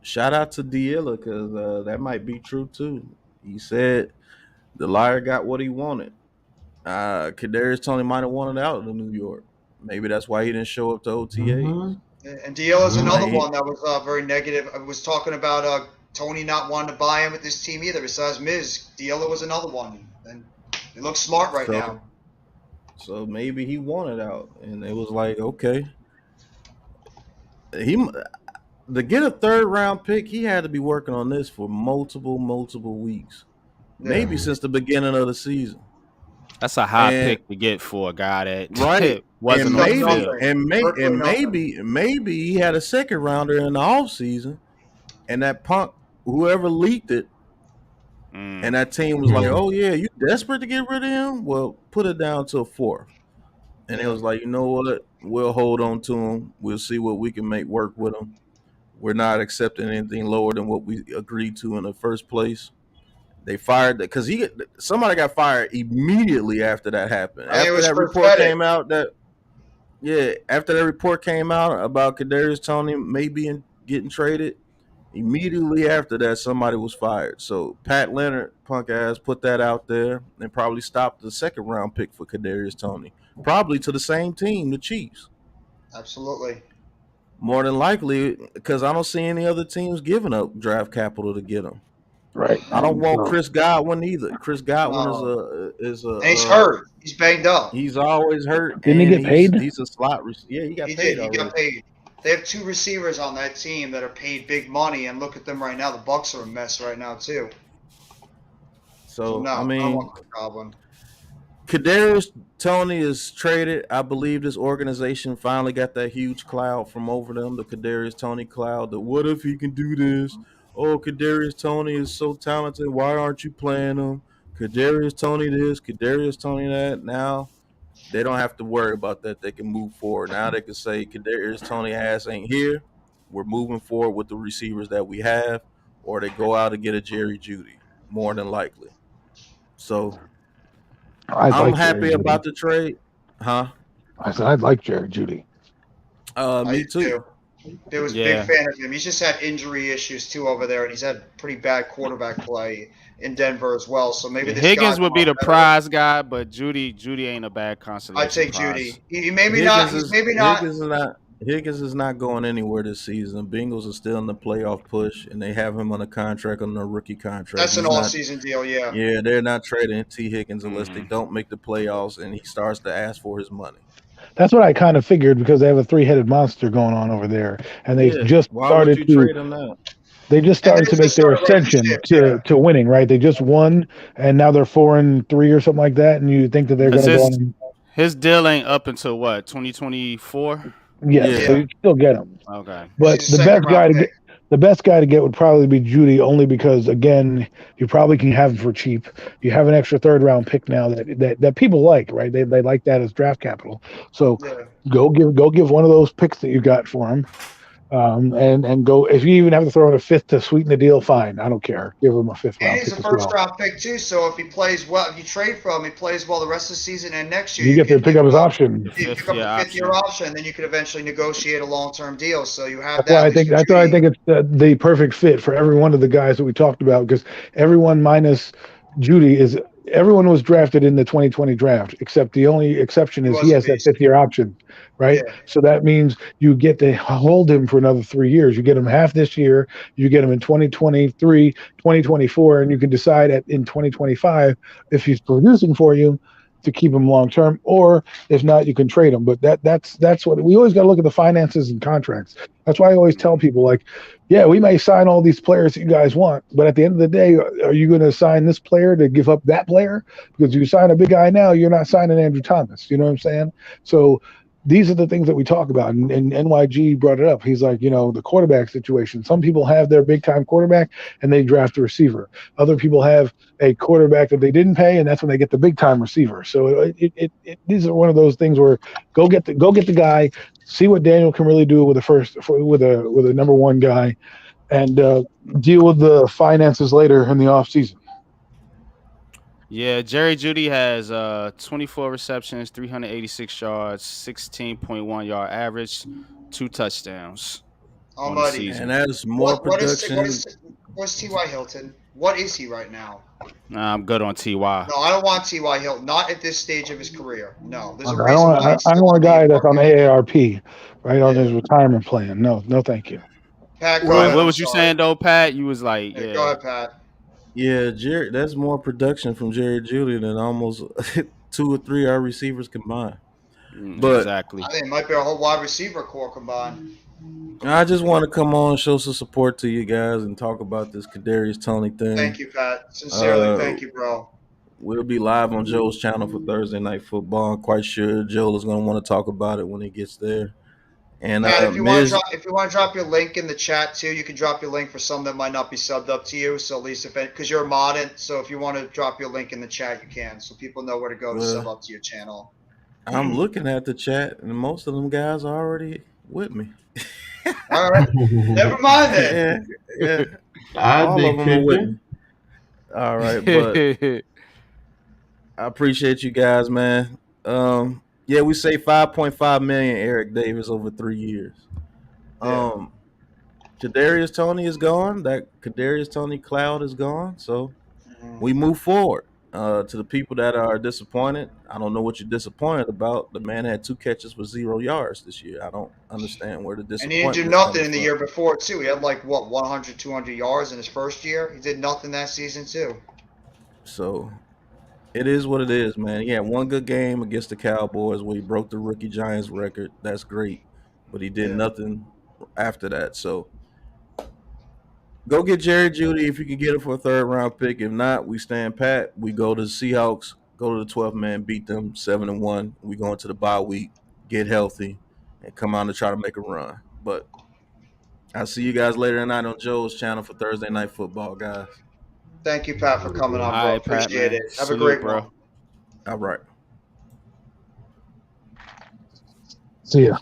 shout out to Dilla because that might be true too. He said The liar got what he wanted. Kadarius Toney might have wanted out of New York. Maybe that's why he didn't show up to OTAs. And DL is another Like one that was very negative. I was talking about Tony not wanting to buy him with this team either. Besides Miz, DL was another one, and he looks smart right so, now. so maybe he wanted out, and it was like, okay, he to get a third round pick, he had to be working on this for multiple weeks, maybe Yeah. since the beginning of the season. That's a high And pick to get for a guy that right, wasn't and on the maybe field. Virtually nothing. maybe he had a second rounder in the offseason, and that punk whoever leaked it, and that team was like, "Oh yeah, you desperate to get rid of him? Well, put it down to a fourth." And it Yeah. was like, you know what? We'll hold on to him. We'll see what we can make work with him. We're not accepting anything lower than what we agreed to in the first place. They fired because somebody got fired immediately after that happened. I think it After was that Chris report Pettit. came out after that report came out about Kadarius Toney maybe getting traded, immediately after that somebody was fired. So Pat Leonard, punk ass, put that out there and probably stopped the second round pick for Kadarius Toney, probably to the same team, the Chiefs. Absolutely. More than likely, because I don't see any other teams giving up draft capital to get him. Right. I don't want So, Chris Godwin either. Chris Godwin No. is And he's a hurt. He's banged up. he's always hurt, didn't he and get paid? he's a slot. Yeah, he got He paid did. He already. got paid. They have two receivers on that team that are paid big money, and look at them right now. The Bucks are a mess right now too. So So no, I I mean, want Chris Godwin. Kadarius Toney is traded. I believe this organization finally got that huge cloud from over them, the Kadarius Toney cloud. The what if he can do this? Oh, Kadarius Toney is so talented. Why aren't you playing him? Kadarius Toney this, Kadarius Toney that. Now they don't have to worry about that. They can move forward. Now they can say Kadarius Toney ass ain't here. We're moving forward with the receivers that we have, or they go out and get a Jerry Judy, more than likely. So I'd I'm like Jerry happy Judy. about the trade. Huh? I said I'd like Jerry Judy. Me too. There was a Yeah. big fan of him. He's just had injury issues too over there, and he's had pretty bad quarterback play in Denver as well. So maybe this Higgins guy would be the better. prize guy, but Judy ain't a bad consolation. I'd take prize. Judy. He maybe not. He's maybe not. Higgins is not going anywhere this season. Bengals are still in the playoff push, and they have him on a contract on a rookie contract. That's an He's not- all-season deal. Yeah. Yeah, they're not trading T. Higgins unless they don't make the playoffs, and he starts to ask for his money. That's what I kind of figured because they have a three-headed monster going on over there, and they've Yeah, just why started would you to trade him now? they just And started they to make just their started running ascension ship, to winning, right? They just won, and now they're 4-3 or something like that. And you think that they're going to go on? His deal ain't up until what, 2024? Yes, Yeah. so you still get them. Okay. But He's a the best guy second-round to pick. get the best guy to get would probably be Judy, only because again, you probably can have him for cheap. You have an extra third-round pick now that people like, right? They like that as draft capital. So Yeah. go give one of those picks that you got for him. And go, if you even have to throw in a fifth to sweeten the deal, fine. I don't care. Give him a fifth And round he's pick a as well. first-round pick too. So if he plays well, if you trade for him, he plays well the rest of the season and next year. You get to could pick up his option. You pick up Fifth-year a fifth-year option, then you could eventually negotiate a long-term deal. So you have That's why I that. think it's the perfect fit for every one of the guys that we talked about, because everyone minus Judy everyone was drafted in the 2020 draft, except the only exception is he has that fifth-year option, right? Yeah. So that means you get to hold him for another 3 years. You get him half this year, you get him in 2023, 2024, and you can decide in 2025 if he's producing for you to keep him long term, or if not, you can trade him. But that's what we always got to look at, the finances and contracts. That's why I always tell people, like, yeah, we may sign all these players that you guys want, but at the end of the day, are you going to sign this player to give up that player? Because if you sign a big guy now, you're not signing Andrew Thomas. You know what I'm saying? So these are the things that we talk about. And NYG brought it up. He's like, the quarterback situation. Some people have their big time quarterback and they draft a receiver. Other people have a quarterback that they didn't pay, and that's when they get the big time receiver. So these are one of those things where go get the guy, see what Daniel can really do with a number one guy, and deal with the finances later in the offseason. Yeah, Jerry Judy has 24 receptions, 386 yards, 16.1 yard average, 2 touchdowns on the Almighty. season. And that's more production. What's T.Y. Hilton? What is he right now? Nah, I'm good on Ty. No, I don't want T.Y. Hilton. Not at this stage of his career. No, there's a Okay, I don't reason want. why he's I don't still want a on the guy that's on fucking. AARP, right on his Yeah. retirement plan. No, no, thank you. Pat, go What ahead. Well, what I'm was you sorry. saying though, Pat? You was like, Yeah, go yeah, ahead, Pat. Yeah, Jared, that's more production from Jerry Judy than almost two or three our receivers combined. But exactly. I think it might be a whole wide receiver core combined. I just want to come on, show some support to you guys, and talk about this Kadarius Toney Thank thing. you, Pat. Sincerely, Uh, thank you, bro. we'll be live on Joe's channel for Thursday Night Football. I'm quite sure Joe is going to want to talk about it when he gets there. And Pat, Miz, if you want to drop your link in the chat too, you can drop your link for some that might not be subbed up to you. So at least if because you're a mod, so if you want to drop your link in the chat, you can, so people know where to go to sub well, up to your channel. I'm looking at the chat, and most of them guys are already with me. All right, never mind then. yeah, yeah, I all of big them are with pimping. me. All right, but I appreciate you guys, man. Yeah, we say 5.5 million Eric Davis over 3 years. Yeah. Um, Kadarius Toney is gone. That Kadarius Toney cloud is gone. So Mhm. we move forward. To the people that are disappointed, I don't know what you're disappointed about. The man had 2 catches for 0 yards this year. I don't understand where the And he didn't do disappointment is nothing coming in the from. year before too. He had like what 100, 200 yards in his first year. He did nothing that season too. So it is what it is, man. He had one good game against the Cowboys where he broke the rookie Giants record. That's great, but he did Yeah. nothing after that. So go get Jerry Judy if you can get it for a third round pick. If not, we stand pat. We go to the Seahawks, go to the 12th man, beat them 7-1. We go into the bye week, get healthy, and come out and try to make a run. But I'll see you guys later tonight on Joe's channel for Thursday Night Football, guys. Thank you, Pat, for coming All on, bro. right, Pat, Appreciate man. it. Have a Salute, great bro. one. All right. See ya.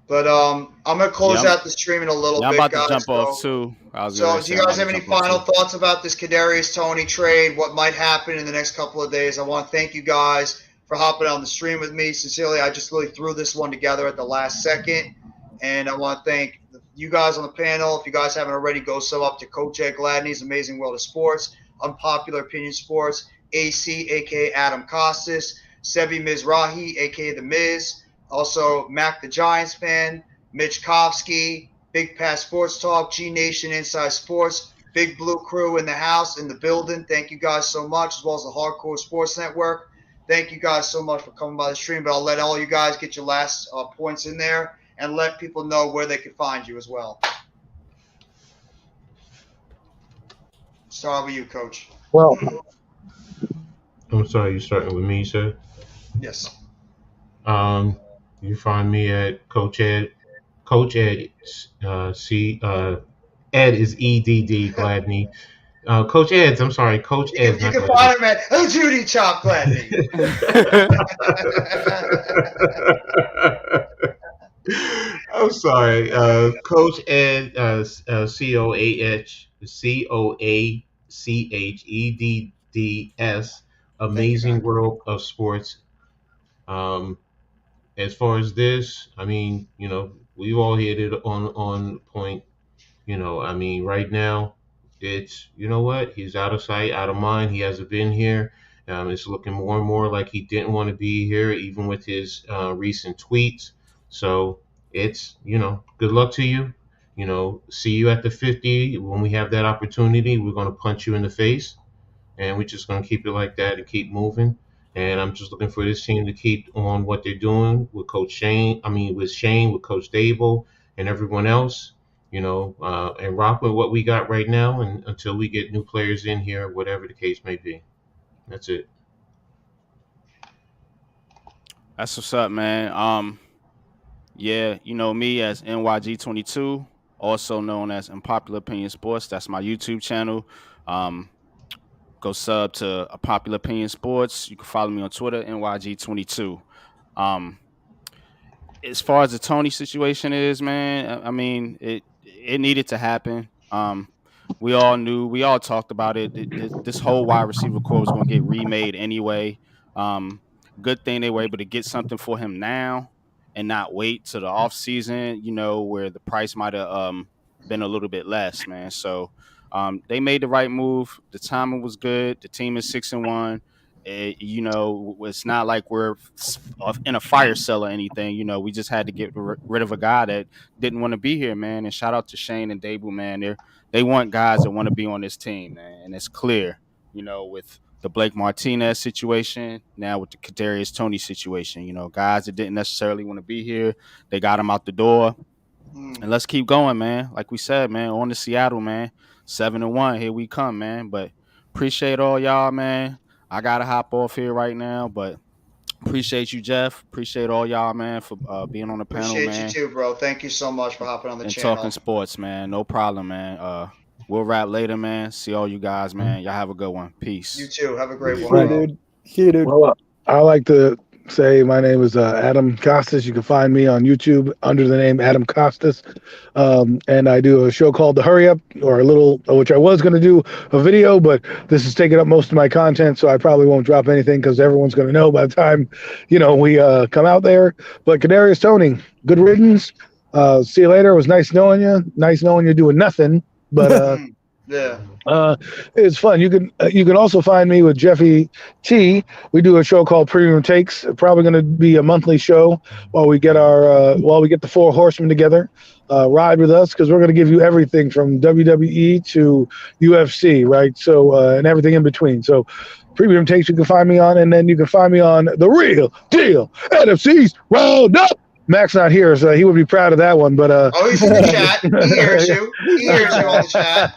But I'm gonna close Yeah, out the stream in a little yeah, I'm bit, about to guys. jump off too. I was So, gonna do say you I'm guys about have to any jump off final too. thoughts about this Kadarius Toney trade? What might happen in the next couple of days? I want to thank you guys for hopping on the stream with me. Sincerely, I just really threw this one together at the last second, and I want to thank you guys on the panel. If you guys haven't already, go sub up to Coach Ed Gladney's Amazing World of Sports, Unpopular Opinion Sports, AC, aka Adam Costas, Sevi Mizrahi, aka The Miz, also Mac the Giants fan, Mitch Kovsky, Big Pass Sports Talk, G Nation Inside Sports, Big Blue Crew in the house, in the building. Thank you guys so much, as well as the Hardcore Sports Network. Thank you guys so much for coming by the stream. But I'll let all you guys get your last points in there and let people know where they can find you as well. Start with you, Coach. Well, I'm sorry, you starting with me, sir. Yes. Um, you find me at Coach Ed, Ed is EDD Gladney. Coach Ed's, I'm sorry, Coach Ed's, You not can Gladney. find him at Judy Chop Gladney. I'm sorry, Coach Ed, CoachEdds, Thank you, Amazing man. World of Sports. Um, as far as this, I mean, we've all hit it on point. I mean, right now, it's what, he's out of sight, out of mind. He hasn't been here. It's looking more and more like he didn't want to be here, even with his recent tweets. So it's good luck to you. See you at the 50 when we have that opportunity. We're gonna punch you in the face, and we're just going to keep it like that and keep moving. And I'm just looking for this team to keep on what they're doing with Coach Shane. I mean, with Shane, with Coach Dable, and everyone else. And rock with what we got right now, and until we get new players in here, whatever the case may be. That's it. That's what's up, man. Yeah, you know me as NYG22, also known as Unpopular Opinion Sports. That's my YouTube channel. Um, go sub to A Popular Opinion Sports. You can follow me on Twitter, NYG22. Um, as far as the Tony situation is, man, I mean, it needed to happen. We all knew, we all talked about it. This whole wide receiver core was going to get remade anyway. Good thing they were able to get something for him now. and not wait to the off season, where the price might have been a little bit less, man. So they made the right move. The timing was good. The team is 6-1. It's not like we're in a fire sale or anything. We just had to get rid of a guy that didn't want to be here, man. And shout out to Shane and Dable, man. They want guys that want to be on this team, man. And it's clear, with the Blake Martinez situation, now with the Kadarius Toney situation, guys that didn't necessarily want to be here, they got them out the door. And let's keep going, man. Like we said, man, on to Seattle, man. 7-1, here we come, man. But appreciate all y'all, man. I gotta hop off here right now, but appreciate you, Jeff. Appreciate all y'all, man, for being on the panel, Appreciate you man, too, bro. Thank you so much for hopping on the and channel. talking sports, man. No problem, man. We'll wrap later, man. See all you guys, man. Y'all have a good one. Peace. You too. Have a great You one, Bye, bro. dude. See you, dude. Well, I like to say my name is Adam Costas. You can find me on YouTube under the name Adam Costas. And I do a show called The Hurry Up, or a little, which I was going to do a video, but this is taking up most of my content, so I probably won't drop anything because everyone's going to know by the time, we come out there. But Kadarius Toney, good riddance. See you later. It was nice knowing you. Nice knowing you're doing nothing, but Yeah. it's fun. You can also find me with Jeffy T. We do a show called Premium Takes. Probably going to be a monthly show while we get the four horsemen together. Ride with us because we're going to give you everything from WWE to UFC, right? So and everything in between. So Premium Takes you can find me on, and then you can find me on The Real Deal NFC's Roundup. Mac's not here, so he would be proud of that one. But Oh, he's in the chat. He hears you. He hears you on the chat.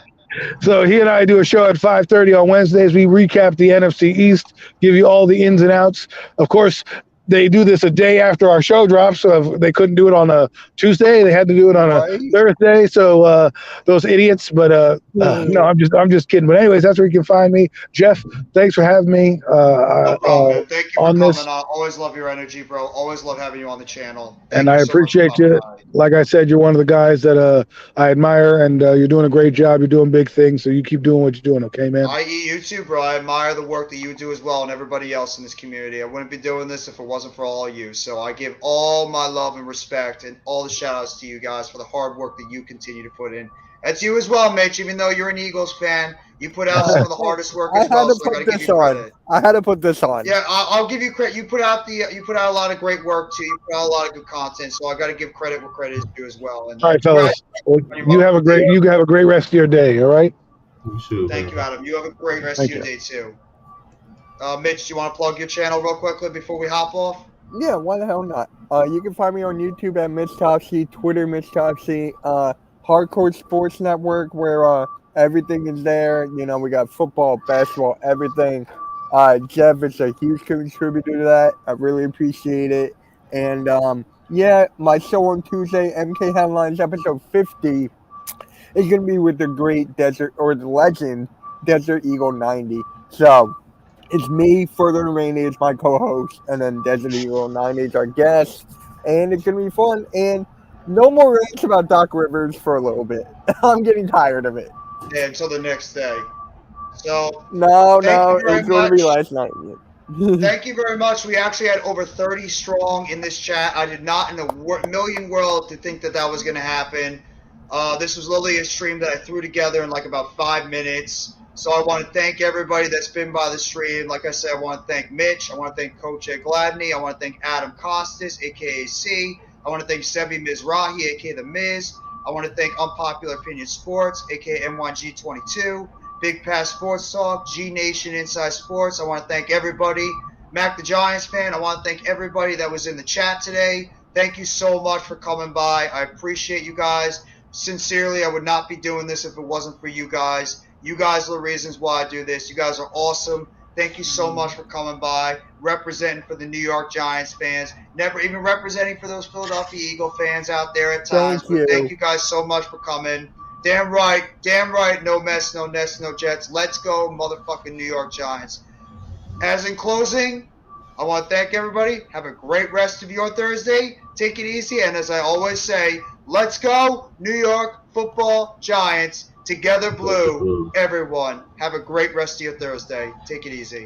So he and I do a show at 5:30 on Wednesdays. We recap the NFC East, give you all the ins and outs. Of course, they do this a day after our show drops, so if they couldn't do it on a Tuesday, they had to do it on a Thursday. So those idiots. But no, I'm just kidding. But anyways, that's where you can find me. Jeff, thanks for having me. No problem, man. Thank you for on coming. this. I always love your energy, bro. Always love having you on the channel. And I appreciate you. Like I said, you're one of the guys that I admire, and you're doing a great job. You're doing big things, so you keep doing what you're doing, okay, man? I.e. you too, bro. I admire the work that you do as well and everybody else in this community. I wouldn't be doing this if it wasn't for all of you. So I give all my love and respect and all the shout-outs to you guys for the hard work that you continue to put in. That's you as well, Mitch. Even though you're an Eagles fan, you put out some of the hardest work as well. So I got to give you credit. I had to put this on. Yeah, I'll give you credit. You put out a lot of great work too. You put out a lot of good content. So I got to give credit where credit is due as well. And all right, fellas. Well, you have a great rest of your day. All right. You too, Thank you, Adam. You have a great rest of your day too. Mitch, do you want to plug your channel real quickly before we hop off? Yeah, why the hell not? You can find me on YouTube at Mitch Topsy, Twitter Mitch Topsy, Hardcore Sports Network, where everything is there. We got football, basketball, everything. Jeff is a huge contributor to that. I really appreciate it. And yeah, my show on Tuesday, MK Headlines, episode 50, is going to be with the great the legend, Desert Eagle 90. So it's me, Further Rainey is my co-host, and then Desert Eagle 90 is our guest. And it's going to be fun. And no more rants about Doc Rivers for a little bit. I'm getting tired of it. Yeah, until the next day. So no, it's going to be last night. Thank you very much. We actually had over 30 strong in this chat. I did not in a million world to think that was going to happen. This was literally a stream that I threw together in like about 5 minutes. So I want to thank everybody that's been by the stream. Like I said, I want to thank Mitch. I want to thank Coach Ed Gladney. I want to thank Adam Costas, a.k.a. C. I want to thank Sebi Mizrahi, a.k.a. The Miz. I want to thank Unpopular Opinion Sports, a.k.a. MYG22. Big Pass Sports Talk, G Nation Inside Sports. I want to thank everybody. Mac the Giants fan, I want to thank everybody that was in the chat today. Thank you so much for coming by. I appreciate you guys. Sincerely, I would not be doing this if it wasn't for you guys. You guys are the reasons why I do this. You guys are awesome. Thank you so much for coming by, representing for the New York Giants fans, never even representing for those Philadelphia Eagle fans out there at times. Thank you guys so much for coming. Damn right, no mess, no nest, no Jets. Let's go, motherfucking New York Giants. As in closing, I want to thank everybody. Have a great rest of your Thursday. Take it easy, and as I always say, let's go, New York Football Giants. Together blue, everyone. Have a great rest of your Thursday. Take it easy.